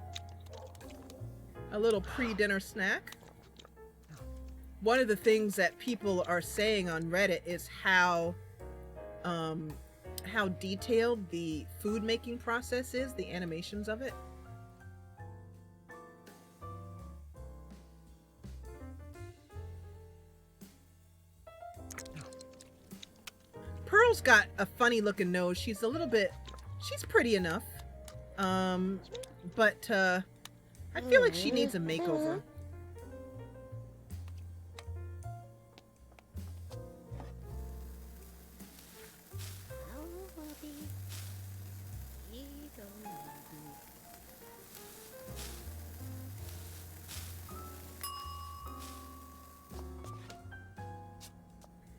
A little pre-dinner snack. One of the things that people are saying on Reddit is how detailed the food making process is, the animations of it. Pearl's got a funny looking nose. She's pretty enough. But I feel like she needs a makeover.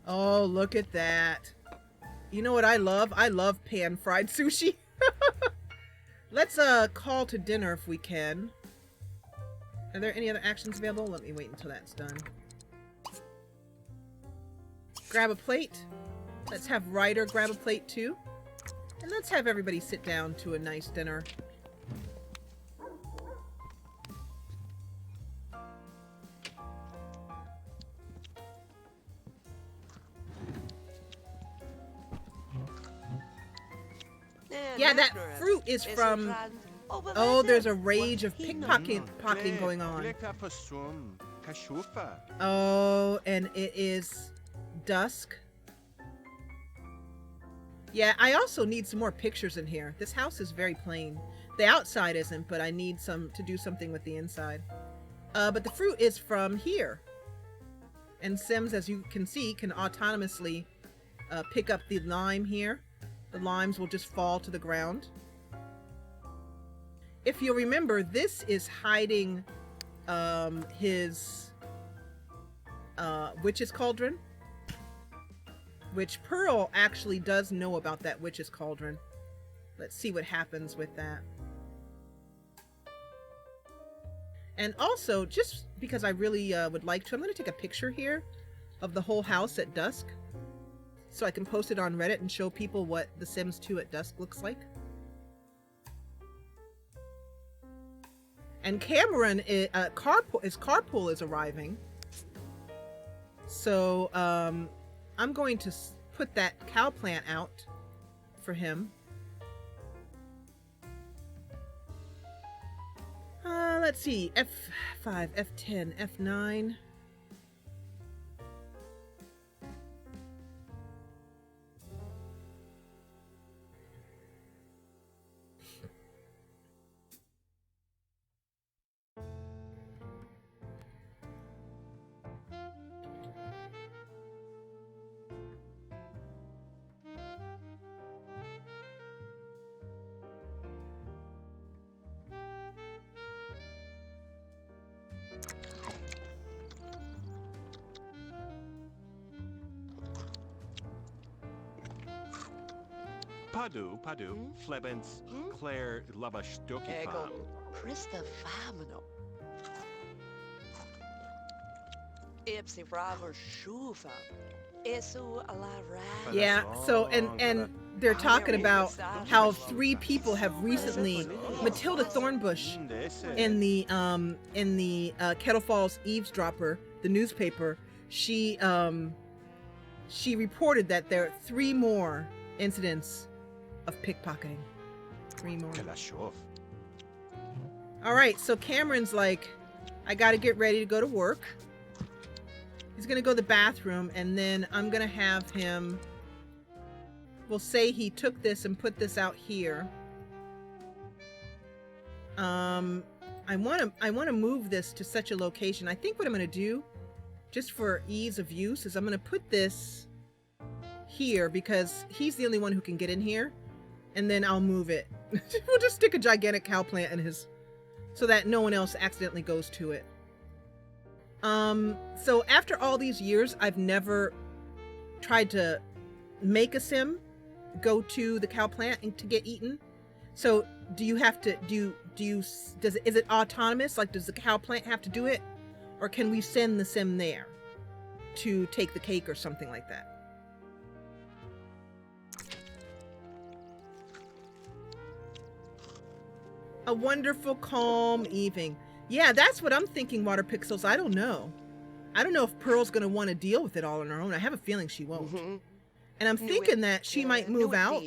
Oh, look at that. You know what I love? I love pan-fried sushi. Let's call to dinner if we can. Are there any other actions available? Let me wait until that's done. Grab a plate. Let's have Ryder grab a plate too. And let's have everybody sit down to a nice dinner. Yeah, that fruit is from... Oh, there's a rage of pickpocketing going on. Oh, and it is dusk. Yeah, I also need some more pictures in here. This house is very plain. The outside isn't, but I need to do something with the inside. But the fruit is from here. And Sims, as you can see, can autonomously pick up the lime here. The limes will just fall to the ground. if you remember, this is hiding his witch's cauldron, which Pearl actually does know about that witch's cauldron. Let's see what happens with that. And also, just because I really would like to, I'm going to take a picture here of the whole house at dusk so I can post it on Reddit and show people what The Sims 2 at dusk looks like. And Cameron, his carpool is arriving. So I'm going to put that cow plant out for him. Let's see, F5, F10, F9. Padu, Flebens, Claire, Labastoki Ego, Farm. Krista Famino. Ipsi Bravo Shufa. Esu ala ra. Yeah, so and they're talking about how 3 people have recently, Matilda Thornbush in the Kettle Falls Eavesdropper, the newspaper, she reported that there are 3 more incidents of pickpocketing. 3 more. All right, so Cameron's like, I got to get ready to go to work. He's going to go to the bathroom, and then I'm going to have him, we'll say he took this and put this out here. I want to move this to such a location. I think what I'm going to do, just for ease of use, is I'm going to put this here because he's the only one who can get in here. And then I'll move it. We'll just stick a gigantic cow plant in his, so that no one else accidentally goes to it. So after all these years, I've never tried to make a sim go to the cow plant and to get eaten. So do you have to, is it autonomous? Like, does the cow plant have to do it? Or can we send the sim there to take the cake or something like that? A wonderful, calm evening. Yeah, that's what I'm thinking, Water Pixels. I don't know. I don't know if Pearl's going to want to deal with it all on her own. I have a feeling she won't. And I'm thinking that she might move out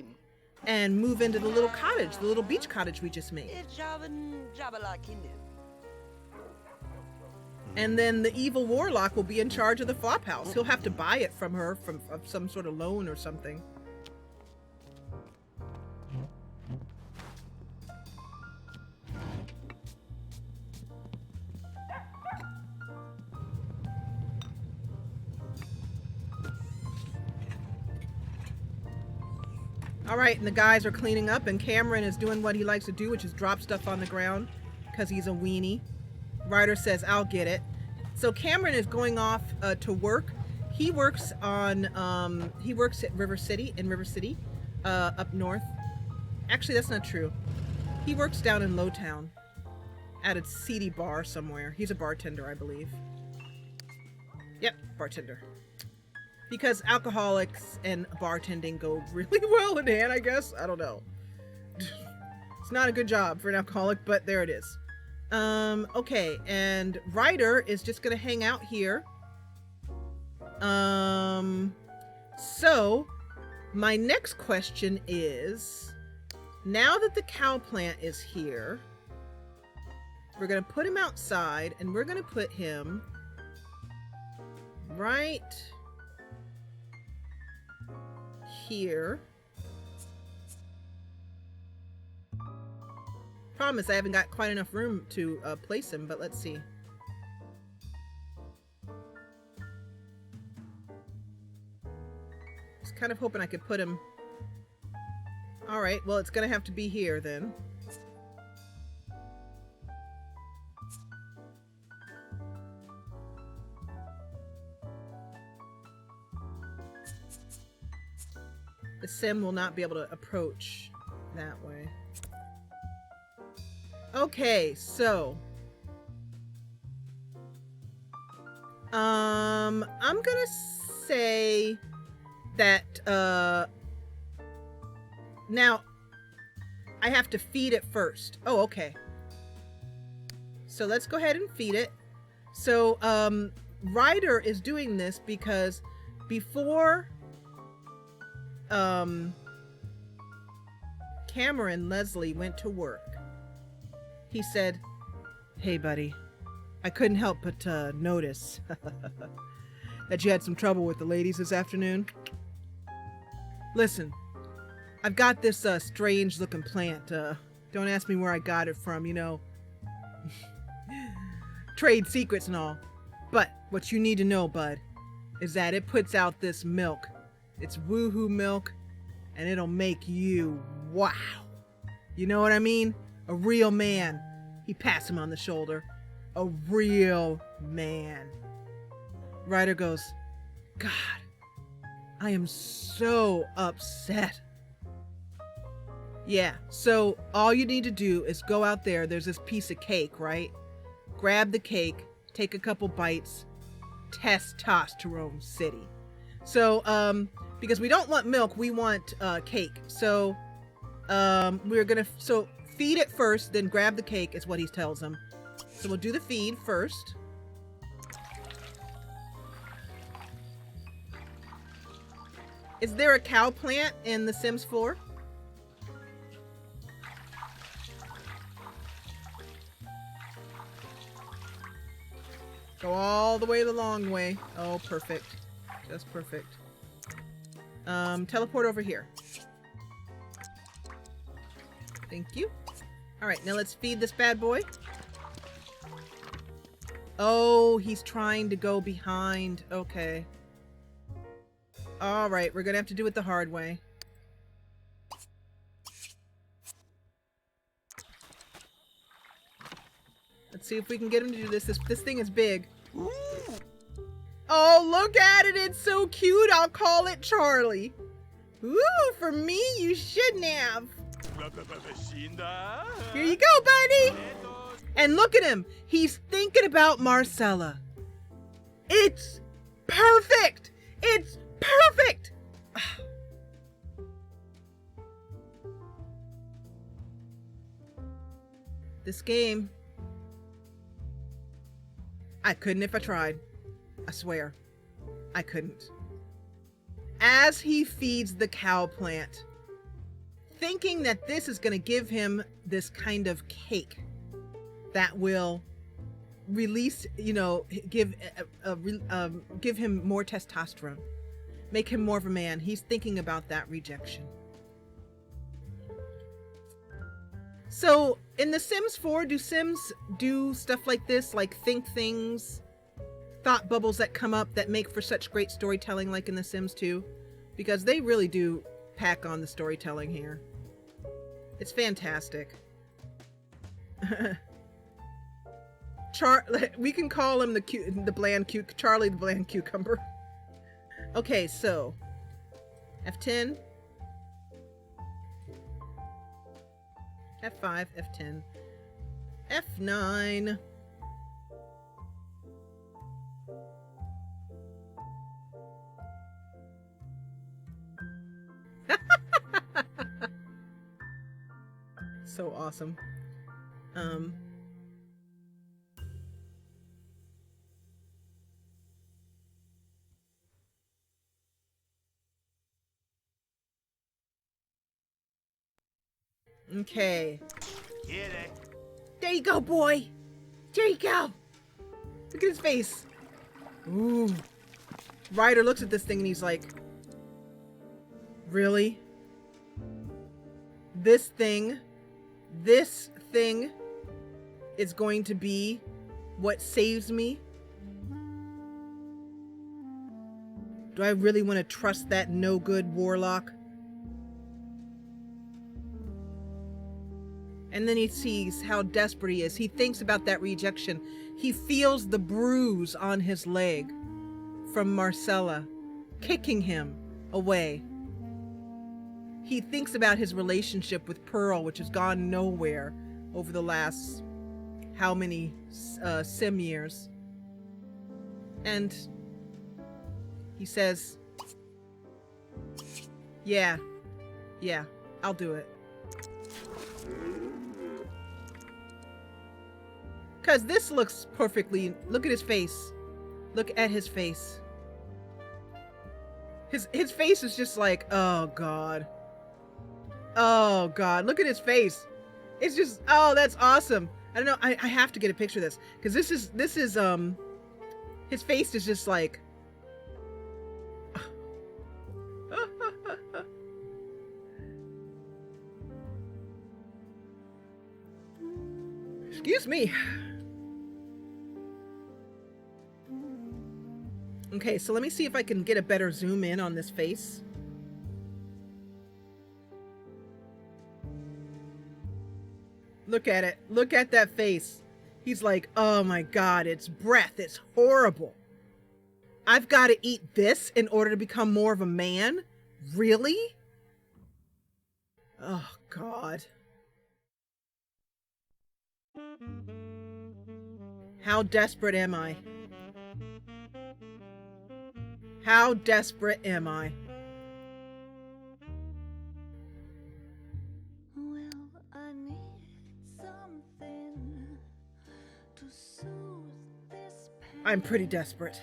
and move into the little cottage, the little beach cottage we just made. And then the evil warlock will be in charge of the Flophouse. He'll have to buy it from her from some sort of loan or something. All right, and the guys are cleaning up, and Cameron is doing what he likes to do, which is drop stuff on the ground because he's a weenie. Ryder says, I'll get it. So Cameron is going off to work. He works on, he works at River City, up north. Actually, that's not true. He works down in Lowtown at a seedy bar somewhere. He's a bartender, I believe. Yep, bartender. Because alcoholics and bartending go really well in hand, I guess. I don't know. It's not a good job for an alcoholic, but there it is. Okay, and Ryder is just gonna hang out here. So my next question is, now that the cow plant is here, we're gonna put him outside, and we're gonna put him right here. Problem is I haven't got quite enough room to place him, but let's see. Just kind of hoping I could put him. All right, well, it's gonna have to be here then. The sim will not be able to approach that way. Okay, so I'm gonna say that now I have to feed it first. Oh, okay. So let's go ahead and feed it. So Ryder is doing this because before Cameron Leslie went to work, he said, "Hey buddy, I couldn't help but notice that you had some trouble with the ladies this afternoon. Listen, I've got this strange looking plant. Don't ask me where I got it from, you know, trade secrets and all. But what you need to know, bud, is that it puts out this milk. It's woohoo milk, and it'll make you wow. You know what I mean? A real man." He pats him on the shoulder. "A real man." Ryder goes, "God, I am so upset." Yeah, so all you need to do is go out there. There's this piece of cake, right? Grab the cake, take a couple bites, testosterone city. So, because we don't want milk, we want cake. So, we're gonna, so feed it first, then grab the cake is what he tells them. So we'll do the feed first. Is there a cow plant in The Sims 4? Go all the way the long way. Oh, perfect. Just perfect. Teleport over here. Thank you. All right, now let's feed this bad boy. Oh, he's trying to go behind. Okay. All right, we're gonna have to do it the hard way. Let's see if we can get him to do this. This thing is big. Ooh. Oh, look at it. It's so cute. I'll call it Charlie. Ooh, for me, you shouldn't have. Here you go, buddy. And look at him. He's thinking about Marcella. It's perfect. It's perfect. This game, I couldn't if I tried. I swear, I couldn't. As he feeds the cow plant, thinking that this is going to give him this kind of cake that will release, you know, give him more testosterone, make him more of a man. He's thinking about that rejection. So in The Sims 4, do Sims do stuff like this, like think things, thought bubbles that come up that make for such great storytelling like in The Sims 2? Because they really do pack on the storytelling here. It's fantastic. We can call him Charlie the bland cucumber. Okay, so F10, F5, F10, F9. So awesome. Okay. There you go, boy. There you go. Look at his face. Ooh. Ryder looks at this thing and he's like, really? This thing is going to be what saves me? Do I really want to trust that no-good warlock? And then he sees how desperate he is. He thinks about that rejection. He feels the bruise on his leg from Marcella kicking him away. he thinks about his relationship with Pearl, which has gone nowhere over the last how many sim years. And he says, yeah, I'll do it. Because this looks perfectly, look at his face. Look at his face. His face is just like, oh God. Oh God, look at his face. It's just, oh, that's awesome. I don't know, I have to get a picture of this. Because this is, his face is just like, excuse me. Okay, so let me see if I can get a better zoom in on this face. Look at it. Look at that face. He's like, oh my God, it's breath. It's horrible. I've got to eat this in order to become more of a man? Really? Oh God. How desperate am I? How desperate am I? Well, I need something to soothe this pain, I'm pretty desperate.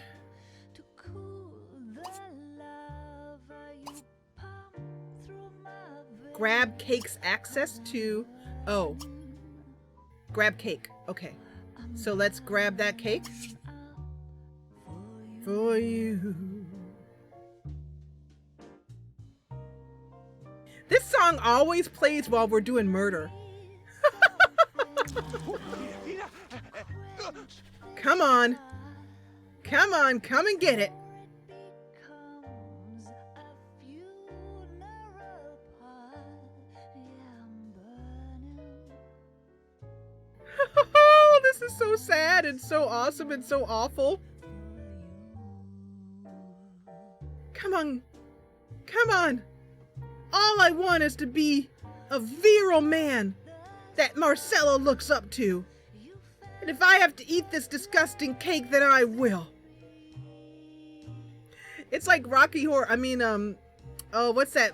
to cool the lava you pump through my veins. Grab cake's access to... Oh. Grab cake. Okay. So let's grab that cake. For you. This song always plays while we're doing murder. Come on. Come on, come and get it. Becomes a funeral pyre. Yeah, I'm burning This is so sad and so awesome and so awful. Come on. Come on. All I want is to be a virile man that Marcelo looks up to. And if I have to eat this disgusting cake, then I will. It's like Rocky Horror. I mean, oh, what's that?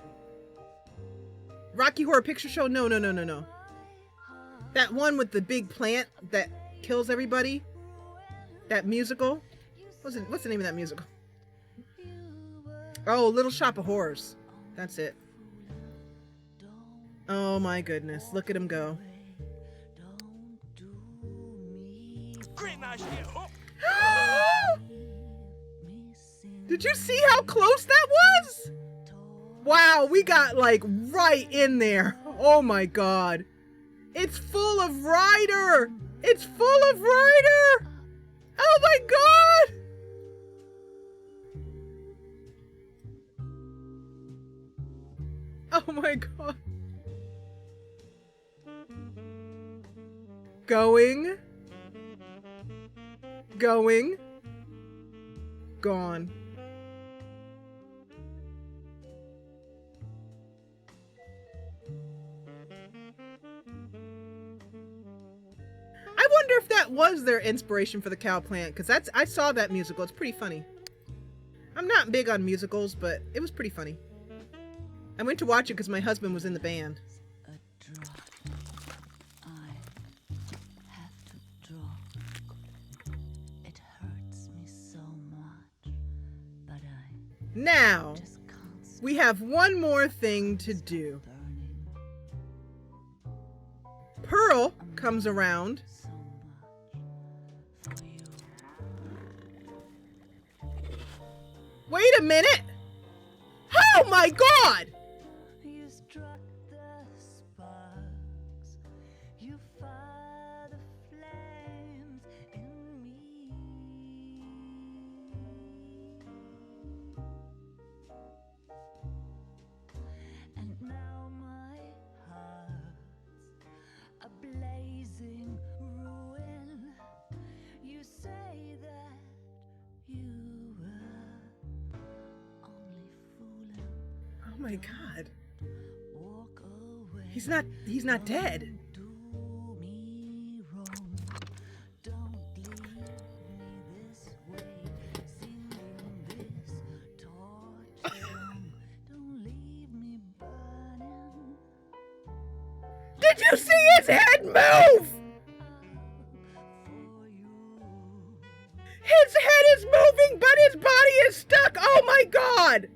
Rocky Horror Picture Show? No. That one with the big plant that kills everybody. That musical. What's the name of that musical? Oh, Little Shop of Horrors. That's it. Oh my goodness. Look at him go. Great nice here. Oh. Did you see how close that was? Wow, we got like right in there. Oh my God. It's full of Ryder. It's full of Ryder. Oh my God. Oh my God. Going. Gone. I wonder if that was their inspiration for the cow plant, because I saw that musical. It's pretty funny. I'm not big on musicals, but it was pretty funny. I went to watch it because my husband was in the band. a drop. I have to drop. It hurts me so much, but I Now, just can't stop we have one more thing to do. burning Pearl comes around. so much for you. Wait a minute! Oh my God! You struck the sparks. You fire the flames in me. And now my heart's a blazing ruin. You say that you were only fooling. Oh my God. He's not dead. Do me wrong. Don't leave me this way. Singing this torture song. Don't leave me burning. Did you see his head move? For you. His head is moving, but his body is stuck. Oh my god!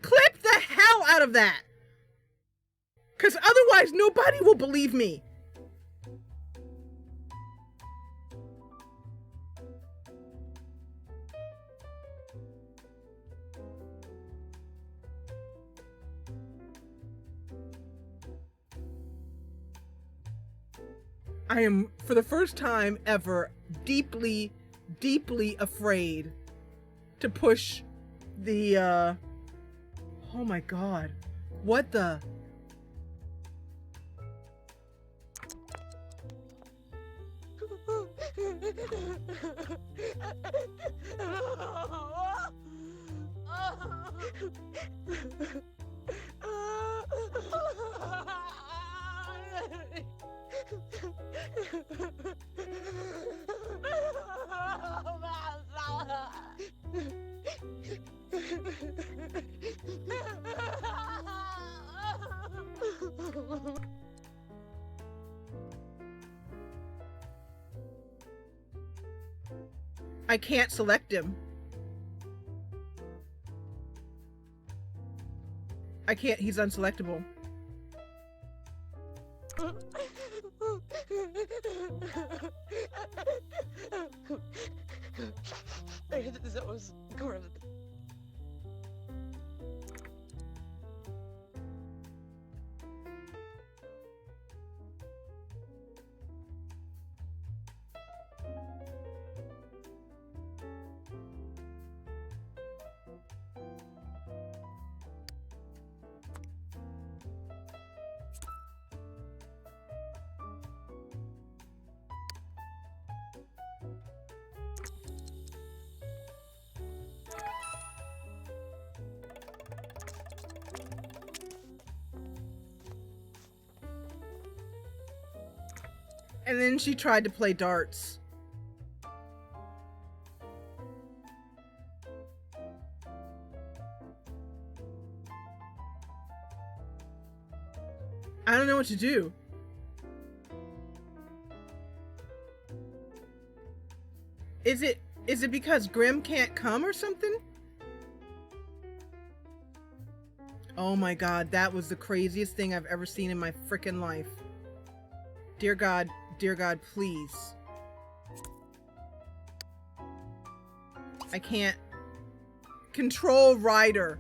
Clip the hell out of that. Because otherwise nobody will believe me. I am, for the first time ever, deeply, deeply afraid to push the, oh my god. What the? I can't select him. I can't, he's unselectable. That was gross. And then she tried to play darts. I don't know what to do. Is it because Grim can't come or something? Oh my god, that was the craziest thing I've ever seen in my frickin' life. Dear God, please. I can't control Ryder.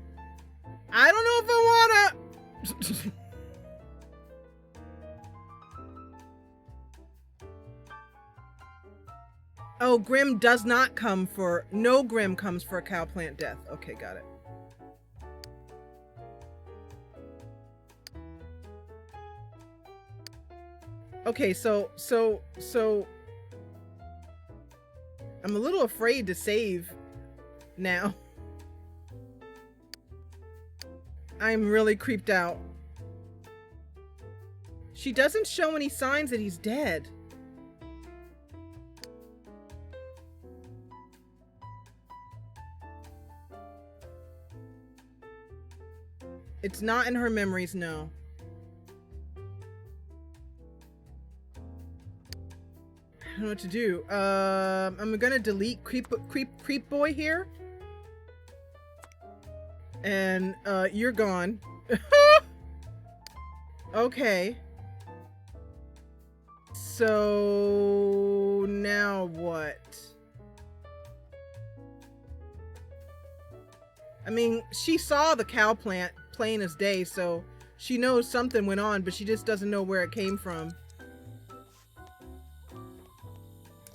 I don't know if I wanna. Oh, Grim does not come for, no Grim comes for a cow plant death. Okay, got it. Okay, so I'm a little afraid to save now. I'm really creeped out. She doesn't show any signs that he's dead. It's not in her memories, no. I don't know what to do. I'm gonna delete creep boy here. And you're gone. Okay. So now what? I mean, she saw the cow plant plain as day, so she knows something went on, but she just doesn't know where it came from.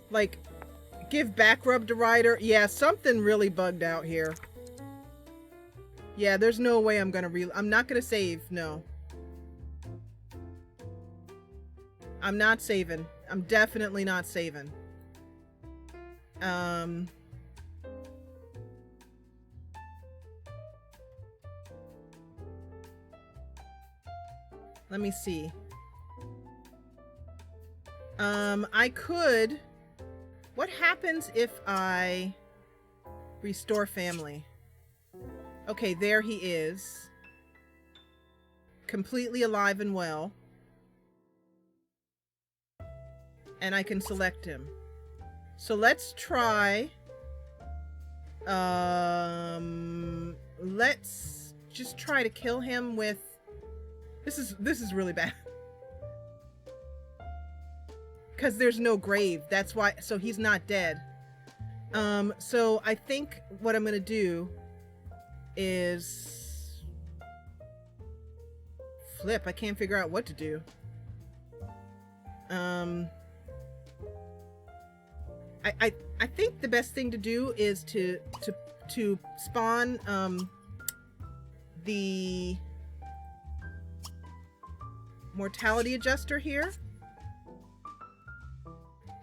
Like, give back rub to Ryder. Yeah, something really bugged out here. Yeah, there's no way I'm gonna I'm not gonna save, no. I'm not saving. I'm definitely not saving. Let me see. I could... What happens if I restore family? Okay, there he is. Completely alive and well. And I can select him. So let's try... let's just try to kill him with... This is really bad. Because there's no grave. That's why... So he's not dead. So I think what I'm going to do is... Flip. I can't figure out what to do. I think the best thing to do is to spawn the mortality adjuster here,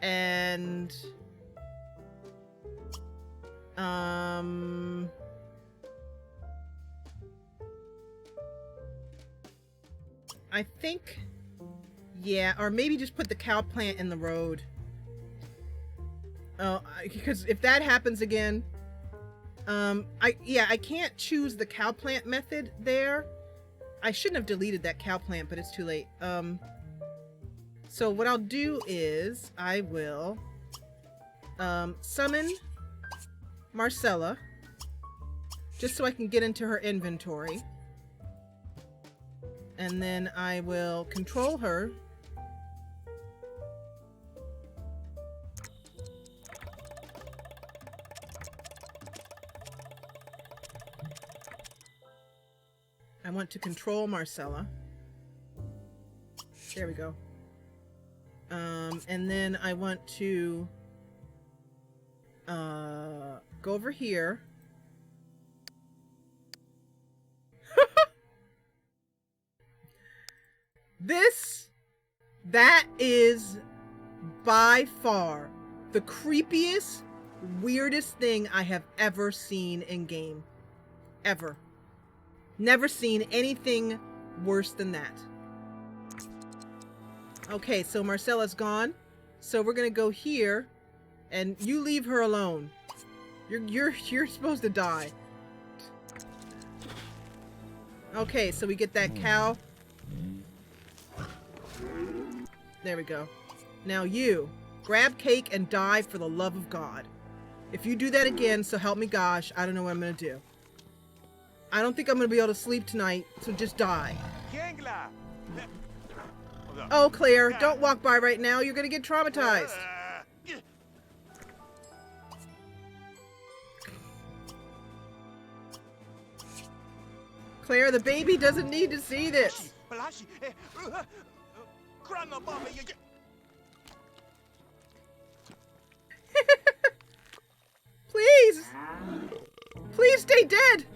and I think, yeah, or maybe just put the cow plant in the road. Because if that happens again, I can't choose the cow plant method there. I shouldn't have deleted that cow plant, but it's too late. So what I'll do is I will summon Marcella, just so I can get into her inventory, and then I will control her. I want to control Marcella. There we go. And then I want to go over here. That is by far the creepiest, weirdest thing I have ever seen in game. Ever. Never seen anything worse than that. Okay, so Marcella's gone. So we're gonna go here, and you leave her alone. You're supposed to die. Okay, so we get that cow. There we go. Now you grab cake and die for the love of God. If you do that again, so help me gosh, I don't know what I'm gonna do. I don't think I'm gonna be able to sleep tonight, so just die. Oh, Claire, don't walk by right now. You're gonna get traumatized. Claire, the baby doesn't need to see this. Please! Please stay dead!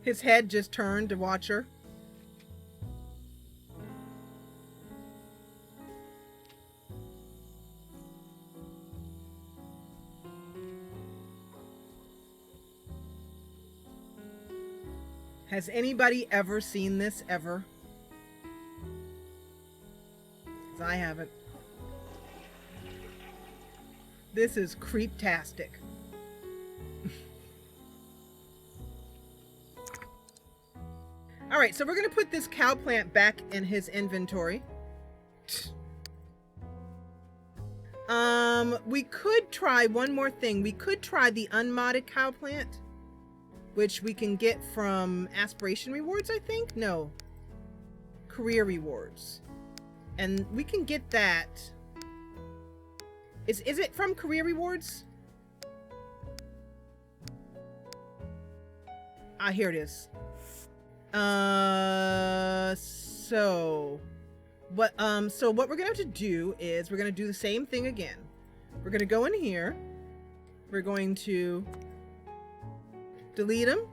His head just turned to watch her. Has anybody ever seen this ever? 'Cause I haven't. This is creeptastic. All right, so we're going to put this cow plant back in his inventory. We could try one more thing. We could try the unmodded cow plant, which we can get from aspiration rewards, I think? No. Career rewards. And we can get that Is it from career rewards? Ah, here it is. So what we're gonna have to do is we're gonna do the same thing again. We're gonna go in here. We're going to delete them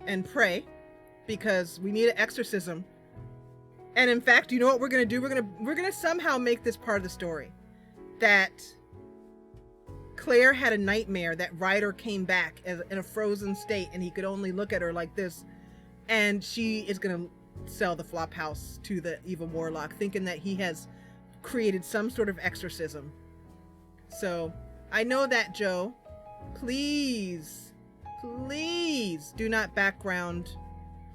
and pray because we need an exorcism. And in fact, you know what we're gonna do? We're gonna somehow make this part of the story that Claire had a nightmare that Ryder came back in a frozen state and he could only look at her like this, and she is gonna sell the Flophouse to the evil warlock, thinking that he has created some sort of exorcism. So I know that, Joe. Please do not background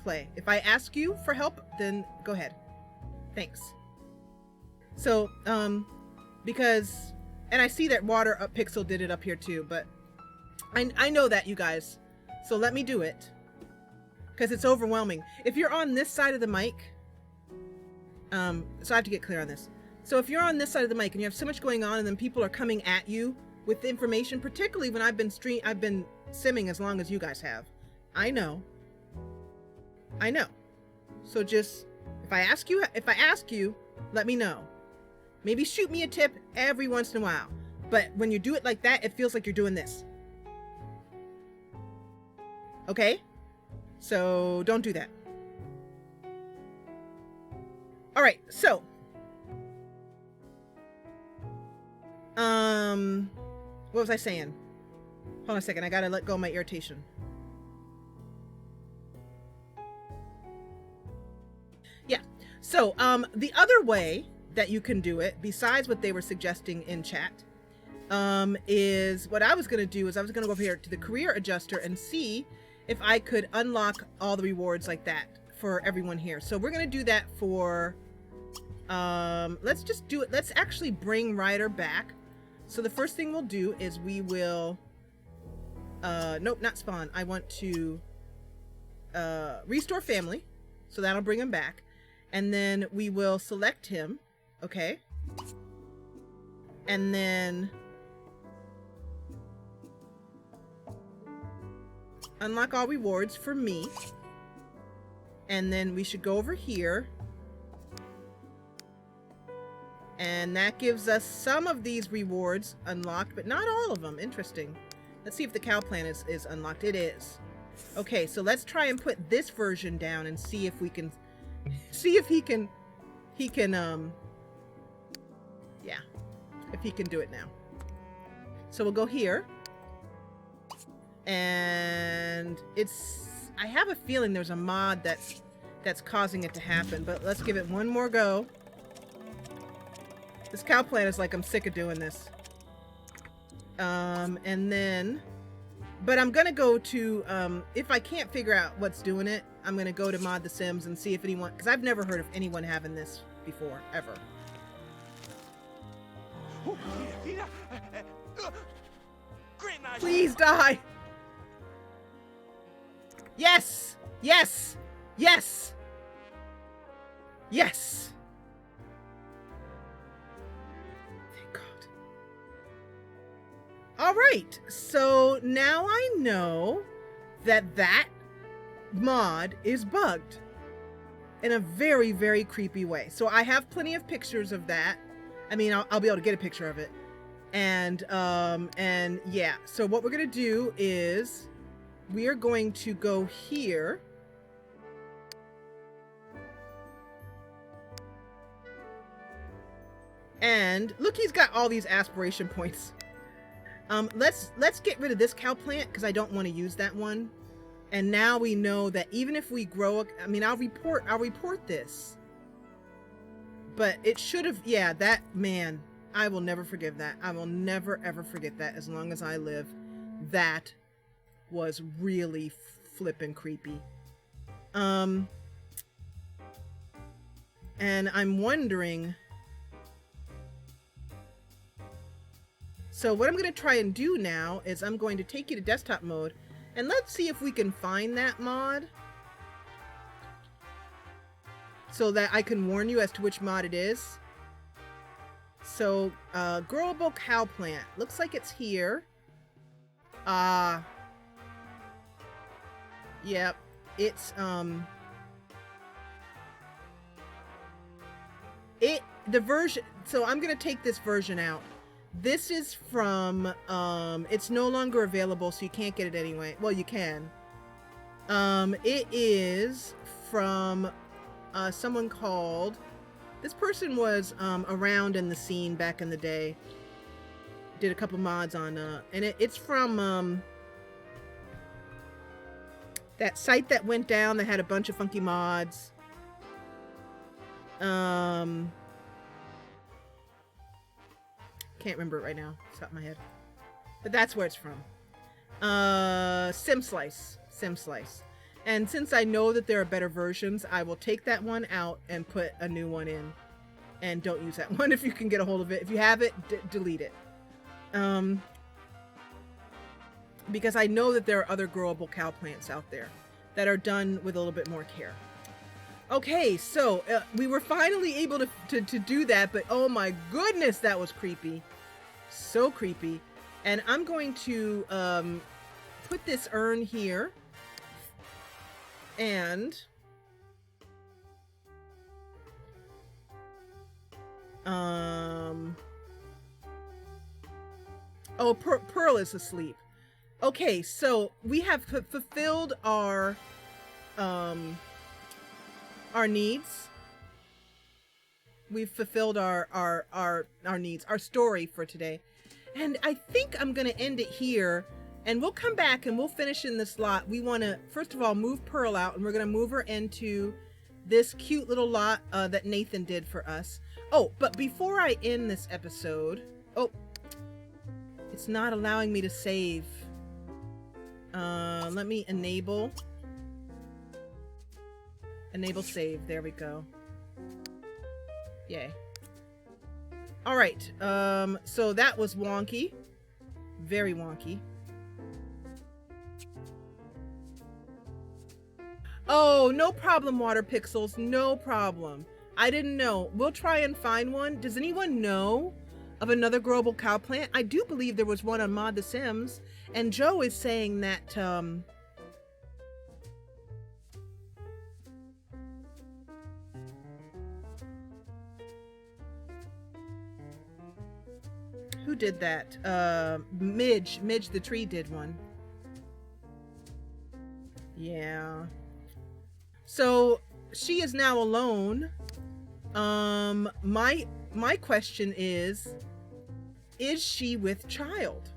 play. If I ask you for help, then go ahead. Thanks. So because, and I see that Water Up Pixel did it up here too, but I know that, you guys. So let me do it because it's overwhelming. If you're on this side of the mic, so I have to get clear on this. So if you're on this side of the mic and you have so much going on and then people are coming at you with information, particularly when I've been simming as long as you guys have. I know. So just, if I ask you, let me know. Maybe shoot me a tip every once in a while. But when you do it like that, it feels like you're doing this. Okay? So don't do that. All right, so what was I saying? Hold on a second, I gotta let go of my irritation. Yeah, so the other way that you can do it, besides what they were suggesting in chat, is what I was gonna do is I was gonna go over here to the career adjuster and see if I could unlock all the rewards like that for everyone here. So we're gonna do that for, let's just do it. Let's actually bring Ryder back. So the first thing we'll do is we will, nope, not spawn. I want to restore family. So that'll bring him back. And then we will select him. Okay. And then unlock all rewards for me. And then we should go over here. And that gives us some of these rewards unlocked, but not all of them. Interesting. Let's see if the cow plan is unlocked. It is. Okay, so let's try and put this version down and see if we can, see if he can yeah, if he can do it now. So we'll go here. And I have a feeling there's a mod that's causing it to happen, but let's give it one more go. This cow plan is like, I'm sick of doing this. And then, but I'm gonna go to, if I can't figure out what's doing it, I'm gonna go to Mod the Sims and see if anyone, because I've never heard of anyone having this before, ever. Please die! Yes! Yes! Yes! Yes! Thank God. Alright, so now I know that mod is bugged in a very, very creepy way. So I have plenty of pictures of that. I mean, I'll be able to get a picture of it. And yeah, so what we're gonna do is we are going to go here. And look, he's got all these aspiration points. Let's get rid of this cow plant because I don't want to use that one. And now we know that even if we grow, I mean, I'll report this. But it should have, yeah, that, man, I will never forgive that. I will never, ever forget that as long as I live. That was really flippin' creepy. And I'm wondering, so what I'm going to try and do now is I'm going to take you to desktop mode and let's see if we can find that mod. so that I can warn you as to which mod it is. So, growable cow plant. Looks like it's here. Yep. It's, the version, so I'm gonna take this version out. This is from, it's no longer available, so you can't get it anyway. Well, you can. It is from, someone called, this person was, around in the scene back in the day. Did a couple mods on, and it's from, that site that went down that had a bunch of funky mods. Can't remember it right now. It's top of my head. But that's where it's from. Slice. And since I know that there are better versions, I will take that one out and put a new one in. And don't use that one if you can get a hold of it. If you have it, delete it. Because I know that there are other growable cow plants out there that are done with a little bit more care. Okay, so we were finally able to do that, but oh my goodness, that was creepy. So creepy. And I'm going to put this urn here. And oh, Pearl is asleep. Okay, so we have fulfilled our needs. We've fulfilled our needs, our story for today. And I think I'm going to end it here, and we'll come back and we'll finish in this lot. We want to, first of all, move Pearl out, and we're going to move her into this cute little lot that Nathan did for us. Oh, but before I end this episode, oh, it's not allowing me to save. Let me enable save. There we go. Yay. All right. So that was wonky. Very wonky. Oh, no problem, Water Pixels. No problem. I didn't know. We'll try and find one. Does anyone know of another growable cow plant? I do believe there was one on Mod The Sims, and Joe is saying that who did that? Midge the tree did one. Yeah. So she is now alone. My question is she with child?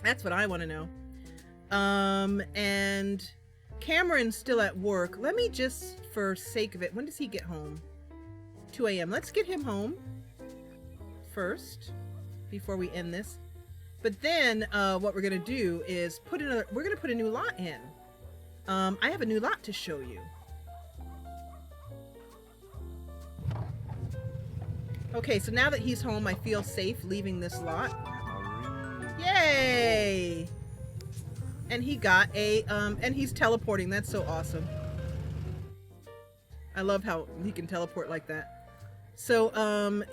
That's what I want to know. And Cameron's still at work. Let me just, for sake of it, when does he get home? 2 a.m. Let's get him home first before we end this. But then what we're gonna do is we're gonna put a new lot in. I have a new lot to show you. Okay, so now that he's home, I feel safe leaving this lot. Yay! And he got a, and he's teleporting. That's so awesome. I love how he can teleport like that. So,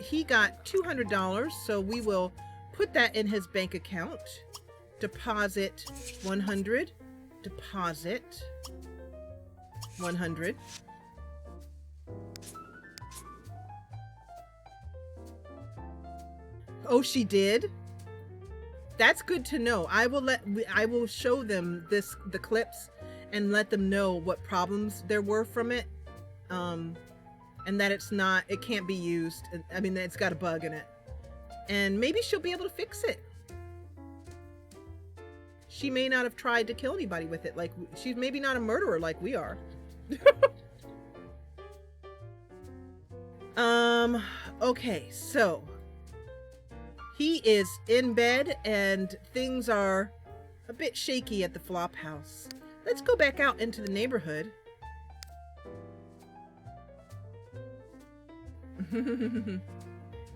he got $200, so we will put that in his bank account. Deposit 100. Deposit 100. Oh, she did? That's good to know. I will show them the clips and let them know what problems there were from it. And that it can't be used. I mean, it's got a bug in it. And maybe she'll be able to fix it. She may not have tried to kill anybody with it. Like, she's maybe not a murderer like we are. Okay, so he is in bed and things are a bit shaky at the Flophouse. Let's go back out into the neighborhood.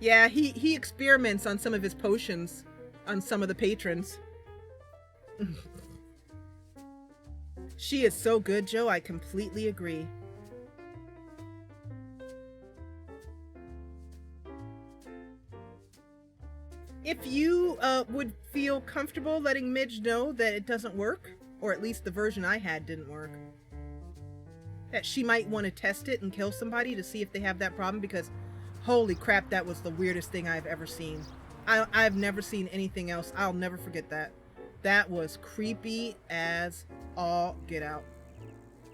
Yeah, he experiments on some of his potions on some of the patrons. She is so good, Joe. I completely agree. would feel comfortable letting Midge know that it doesn't work, or at least the version I had didn't work. That she might want to test it and kill somebody to see if they have that problem, because holy crap, that was the weirdest thing I've ever seen. I've never seen anything else. I'll never forget that. That was creepy as all get out.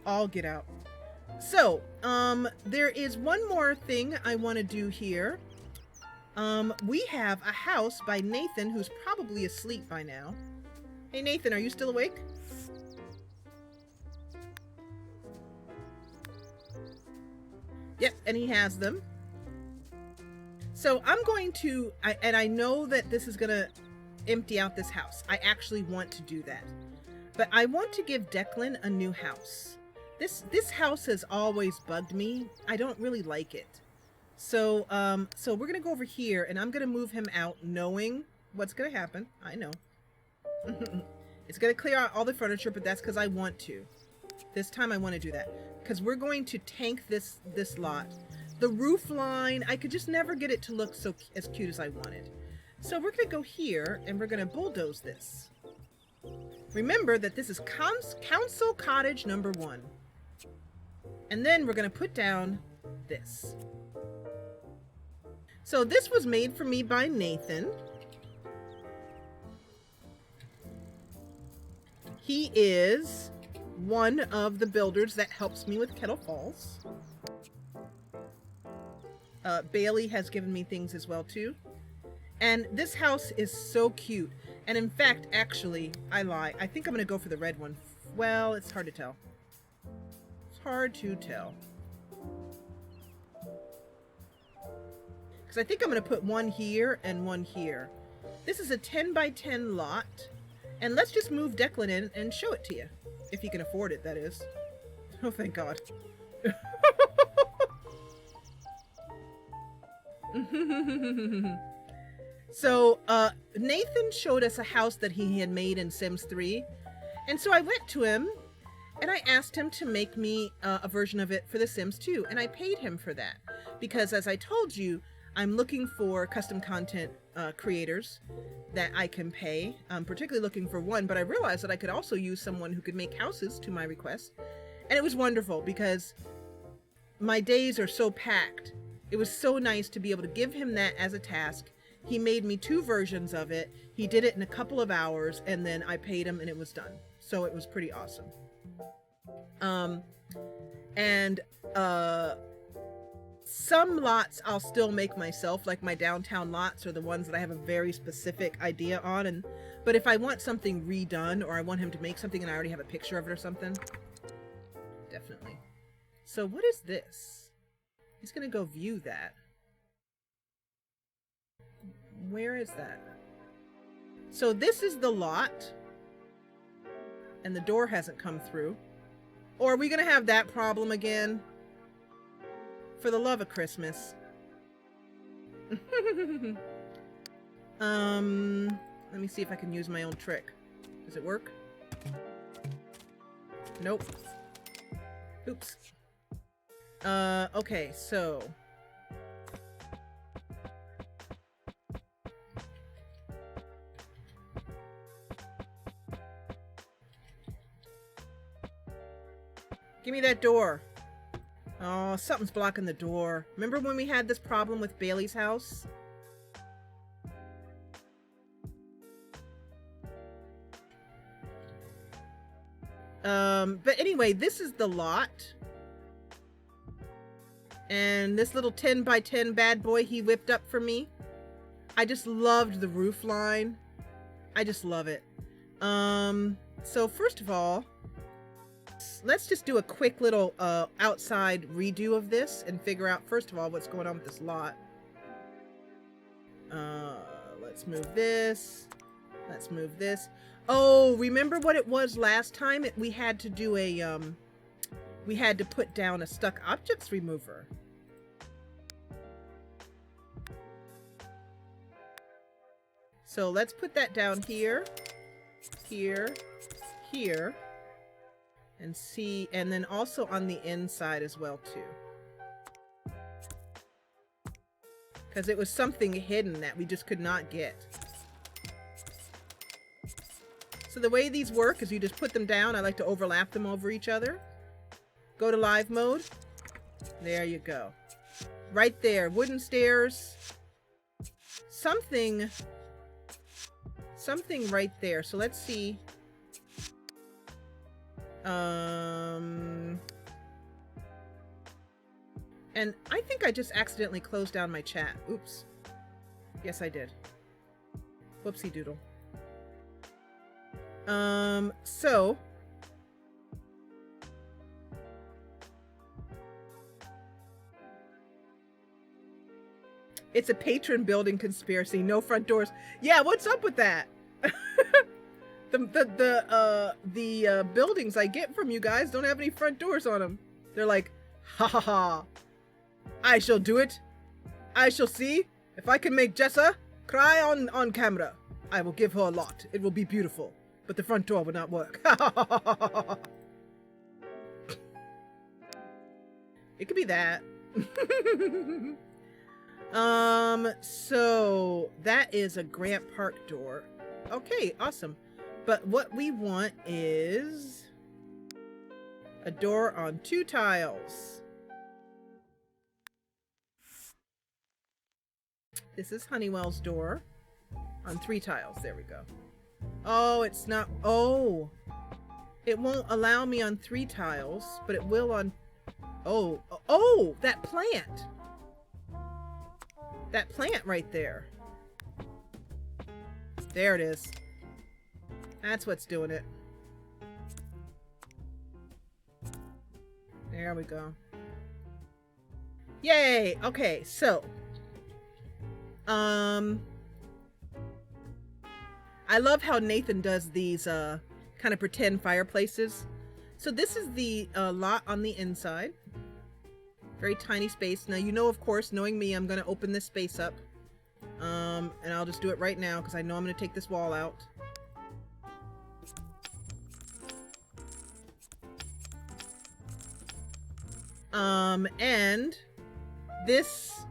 All get out. So, there is one more thing I want to do here. We have a house by Nathan, who's probably asleep by now. Hey Nathan, are you still awake? Yep, and he has them. So I'm going to, and I know that this is going to empty out this house. I actually want to do that. But I want to give Declan a new house. This house has always bugged me. I don't really like it. So we're going to go over here, and I'm going to move him out knowing what's going to happen. I know. It's going to clear out all the furniture, but that's because I want to. This time I want to do that. Because we're going to tank this lot. The roof line, I could just never get it to look as cute as I wanted. So we're going to go here, and we're going to bulldoze this. Remember that this is Council Cottage number 1. And then we're going to put down this. So this was made for me by Nathan. He is one of the builders that helps me with Kettle Falls. Bailey has given me things as well too. And this house is so cute. And in fact, actually, I lie. I think I'm going to go for the red one. Well, it's hard to tell. It's hard to tell. Because I think I'm going to put one here and one here. This is a 10 by 10 lot. And let's just move Declan in and show it to you. If you can afford it, that is. Oh, thank God. So, Nathan showed us a house that he had made in Sims 3. And so I went to him and I asked him to make me a version of it for The Sims 2. And I paid him for that. Because as I told you, I'm looking for custom content creators that I can pay. I'm particularly looking for one, but I realized that I could also use someone who could make houses to my request. And it was wonderful because my days are so packed. It was so nice to be able to give him that as a task. He made me 2 versions of it. He did it in a couple of hours, and then I paid him and it was done. So it was pretty awesome. Some lots I'll still make myself, like my downtown lots are the ones that I have a very specific idea on. But if I want something redone, or I want him to make something and I already have a picture of it or something, definitely. So what is this? He's gonna go view that. Where is that? So this is the lot. And the door hasn't come through. Or are we gonna have that problem again? For the love of Christmas. Let me see if I can use my own trick. Does it work? Nope. Oops. Okay, so give me that door. Oh, something's blocking the door. Remember when we had this problem with Bailey's house? But anyway, this is the lot. And this little 10 by 10 bad boy he whipped up for me. I just loved the roof line. I just love it. So first of all, let's just do a quick little outside redo of this and figure out first of all what's going on with this lot. Let's move this. Let's move this. Oh, remember what it was last time? We had to do a we had to put down a stuck objects remover. So let's put that down here, here, here, and see, and then also on the inside as well too. Because it was something hidden that we just could not get. So the way these work is you just put them down. I like to overlap them over each other. Go to live mode. There you go. Right there. Wooden stairs. Something right there. So let's see. And I think I just accidentally closed down my chat. Oops. Yes, I did. Whoopsie doodle. So it's a patron building conspiracy. No front doors. Yeah, what's up with that? the buildings I get from you guys don't have any front doors on them. They're like, ha ha ha. I shall do it. I shall see if I can make Jessa cry on camera. I will give her a lot. It will be beautiful. But the front door will not work. It could be that. So that is a Grant Park door. Okay, awesome. But what we want is a door on 2 tiles. This is Honeywell's door on 3 tiles. There we go. Oh, it's not. Oh, it won't allow me on 3 tiles, but it will on. Oh, that plant. That plant right there. There it is. That's what's doing it. There we go. Yay! Okay, so I love how Nathan does these kind of pretend fireplaces. So this is the lot on the inside. Very tiny space. Now, you know, of course, knowing me, I'm going to open this space up. And I'll just do it right now because I know I'm going to take this wall out. And this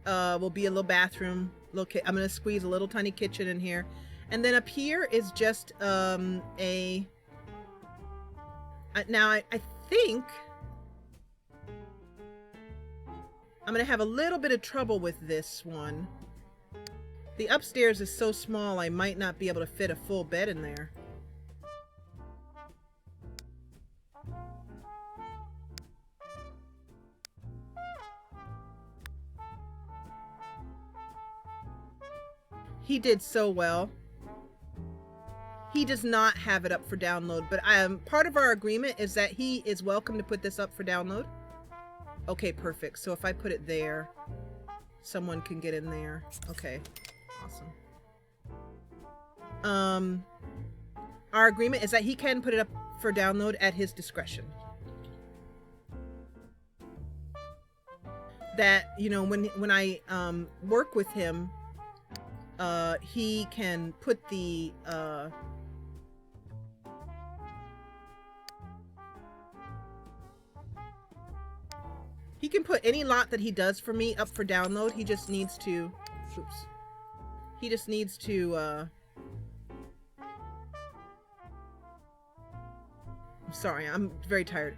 will be a little bathroom. I'm going to squeeze a little tiny kitchen in here. And then up here is just now I think I'm going to have a little bit of trouble with this one. The upstairs is so small I might not be able to fit a full bed in there. He did so well. He does not have it up for download, but part of our agreement is that he is welcome to put this up for download. Okay, perfect. So if I put it there, someone can get in there. Okay, awesome. Our agreement is that he can put it up for download at his discretion. That, you know, when I work with him, he can put the he can put any lot that he does for me up for download. He just needs to he just needs to I'm sorry, I'm very tired.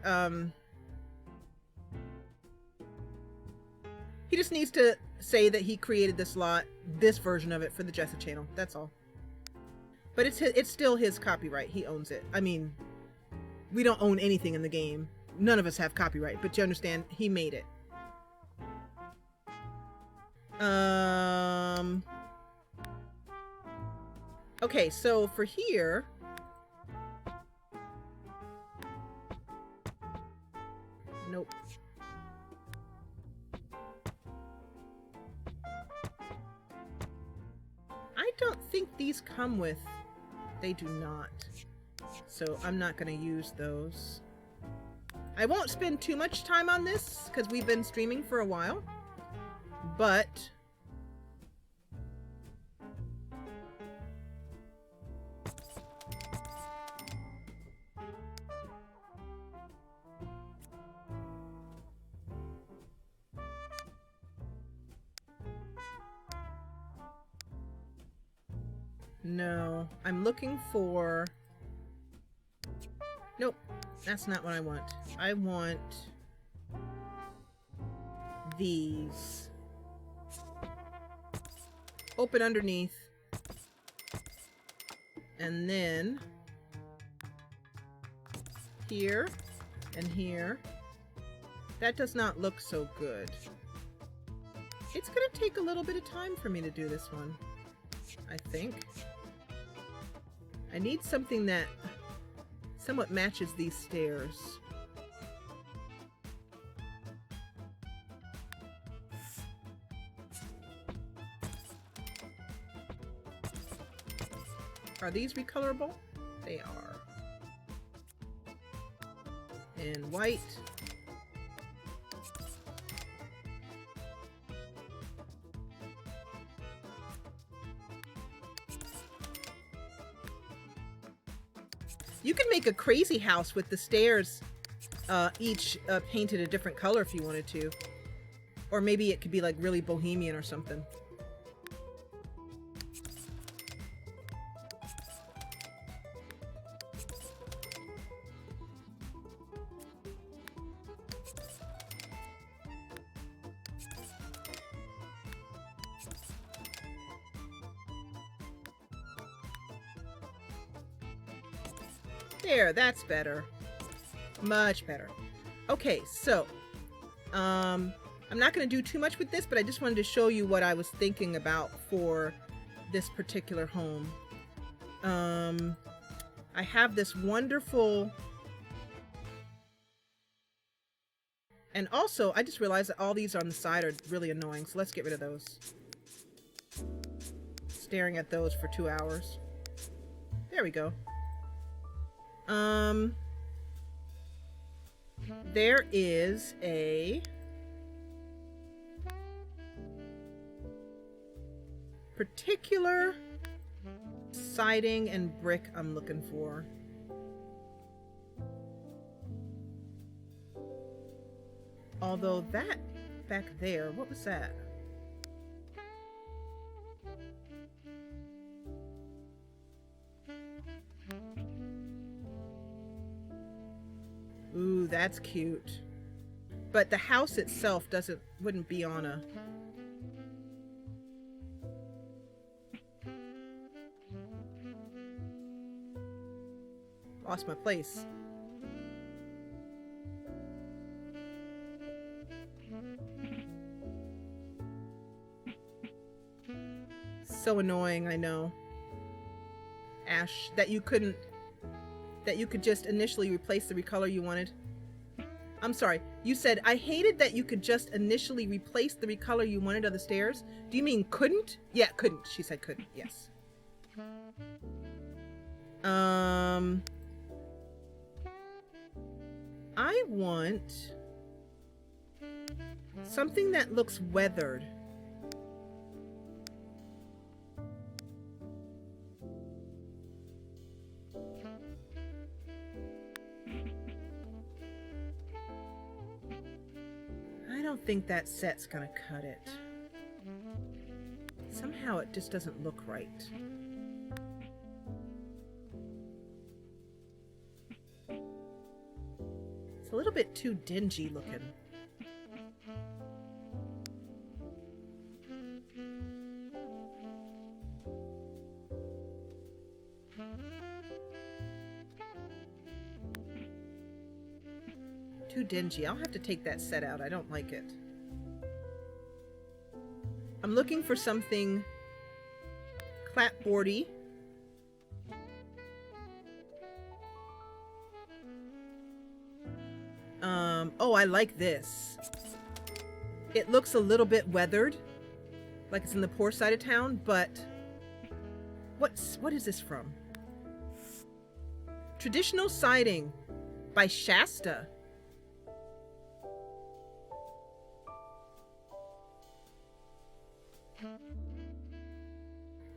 He just needs to say that he created this lot, this version of it for the Jessa channel. That's all. But it's still his copyright. He owns it. I mean, we don't own anything in the game. None of us have copyright, but you understand, he made it. Okay, so for here, nope. I don't think these come with, they do not. So I'm not going to use those. I won't spend too much time on this because we've been streaming for a while, but No, I'm looking for... Nope, that's not what I want. I want these. Open underneath. And then here and here. That does not look so good. It's gonna take a little bit of time for me to do this one, I think. I need something that somewhat matches these stairs. Are these recolorable? They are. And white. You can make a crazy house with the stairs each painted a different color if you wanted to. Or maybe it could be like really bohemian or something. There, that's better. Much better. Okay, so I'm not going to do too much with this, but I just wanted to show you what I was thinking about for this particular home. I have this wonderful... And also, I just realized that all these on the side are really annoying, so let's get rid of those. Staring at those for 2 hours. There we go. There is a particular siding and brick I'm looking for. Although that back there, what was that? Ooh, that's cute. But the house itself wouldn't be on a... Lost my place. So annoying, I know. Ash, that you could just initially replace the recolor you wanted. I'm sorry, you said, I hated that you could just initially replace the recolor you wanted on the stairs. Do you mean couldn't? Yeah, couldn't. She said couldn't, yes. I want something that looks weathered. I don't think that set's gonna cut it. Somehow it just doesn't look right. It's a little bit too dingy looking. Too dingy. I'll have to take that set out. I don't like it. I'm looking for something clapboardy. Oh, I like this. It looks a little bit weathered, like it's in the poor side of town, but what is this from? Traditional Siding by Shasta.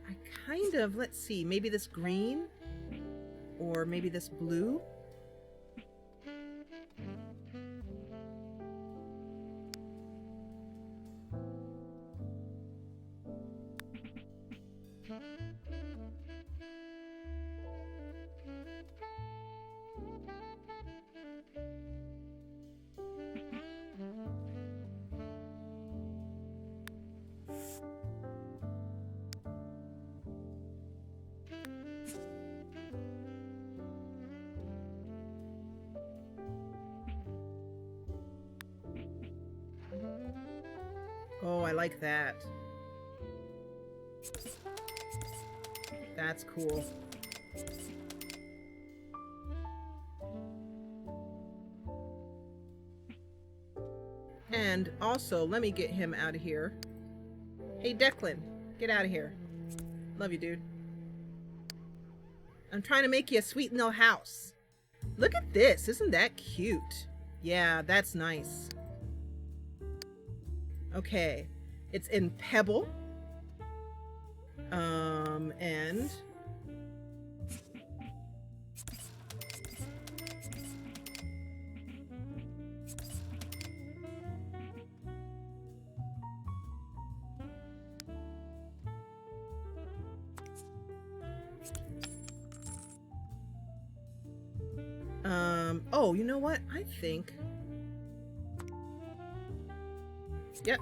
I kind of, let's see, maybe this green or maybe this blue. I like that. That's cool. And also, let me get him out of here. Hey, Declan, get out of here. Love you, dude. I'm trying to make you a sweet little house. Look at this. Isn't that cute? Yeah, that's nice. Okay. It's in Pebble. And... oh, you know what? I think... Yep.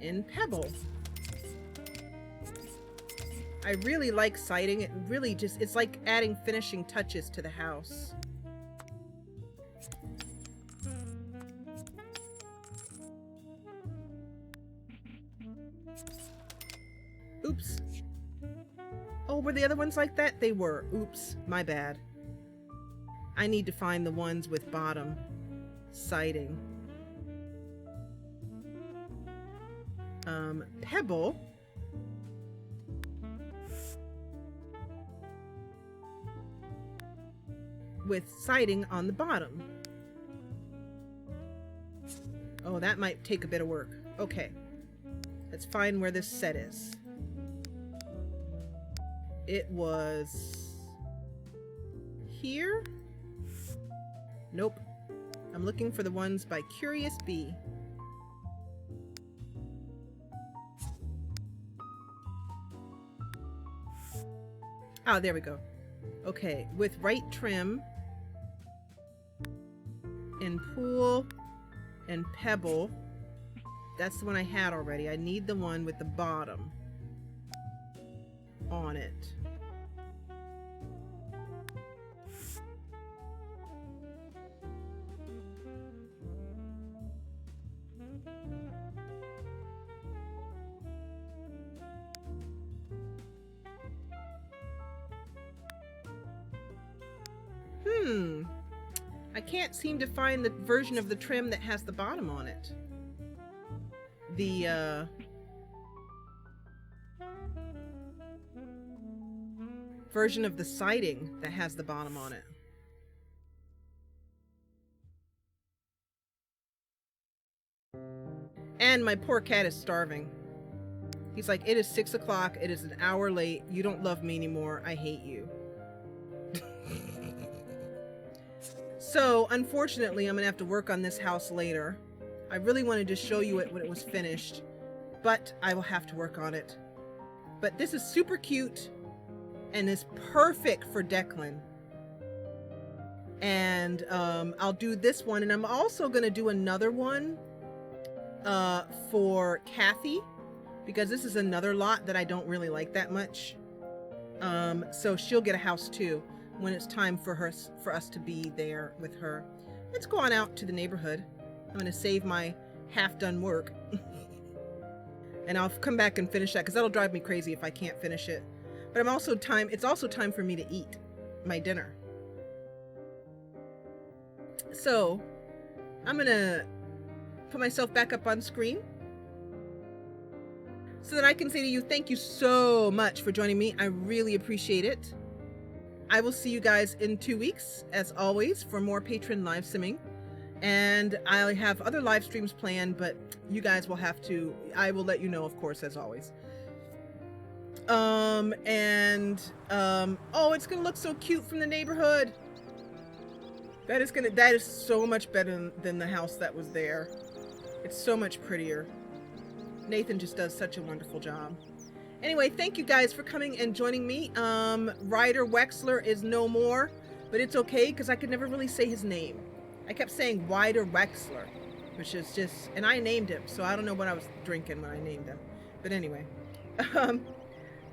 In Pebble. I really like siding. It really just, it's like adding finishing touches to the house. Oops. Oh, were the other ones like that? They were. Oops, my bad. I need to find the ones with bottom siding. Pebble. With siding on the bottom. Oh, that might take a bit of work. Okay. Let's find where this set is. It was here? Nope. I'm looking for the ones by Curious Bee. Oh, there we go. Okay, with right trim in Pool and Pebble. That's the one I had already. I need the one with the bottom on it. I can't seem to find the version of the trim that has the bottom on it. The version of the siding that has the bottom on it. And my poor cat is starving. He's like, it is 6 o'clock. It is an hour late. You don't love me anymore. I hate you. So, unfortunately, I'm going to have to work on this house later. I really wanted to show you it when it was finished, but I will have to work on it. But this is super cute and is perfect for Declan. And I'll do this one, and I'm also going to do another one for Kathy, because this is another lot that I don't really like that much. So she'll get a house too when it's time for us to be there with her. Let's go on out to the neighborhood. I'm going to save my half-done work. And I'll come back and finish that, because that'll drive me crazy if I can't finish it. But it's also time for me to eat my dinner. So I'm going to put myself back up on screen so that I can say to you, thank you so much for joining me. I really appreciate it. I will see you guys in 2 weeks, as always, for more patron live simming. And I'll have other live streams planned, but you guys will have to, I will let you know, of course, as always. Oh, it's gonna look so cute from the neighborhood. That is so much better than the house that was there. It's so much prettier. Nathan just does such a wonderful job. Anyway, thank you guys for coming and joining me. Ryder Wexler is no more, but it's okay because I could never really say his name. I kept saying Ryder Wexler, which is just, and I named him, so I don't know what I was drinking when I named him. But anyway, let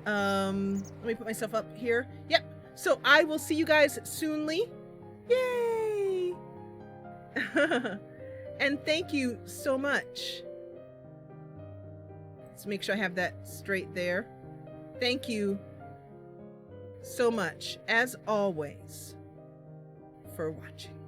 me put myself up here. Yep. So I will see you guys soonly. Yay! And thank you so much. Let's make sure I have that straight there. Thank you so much, as always, for watching.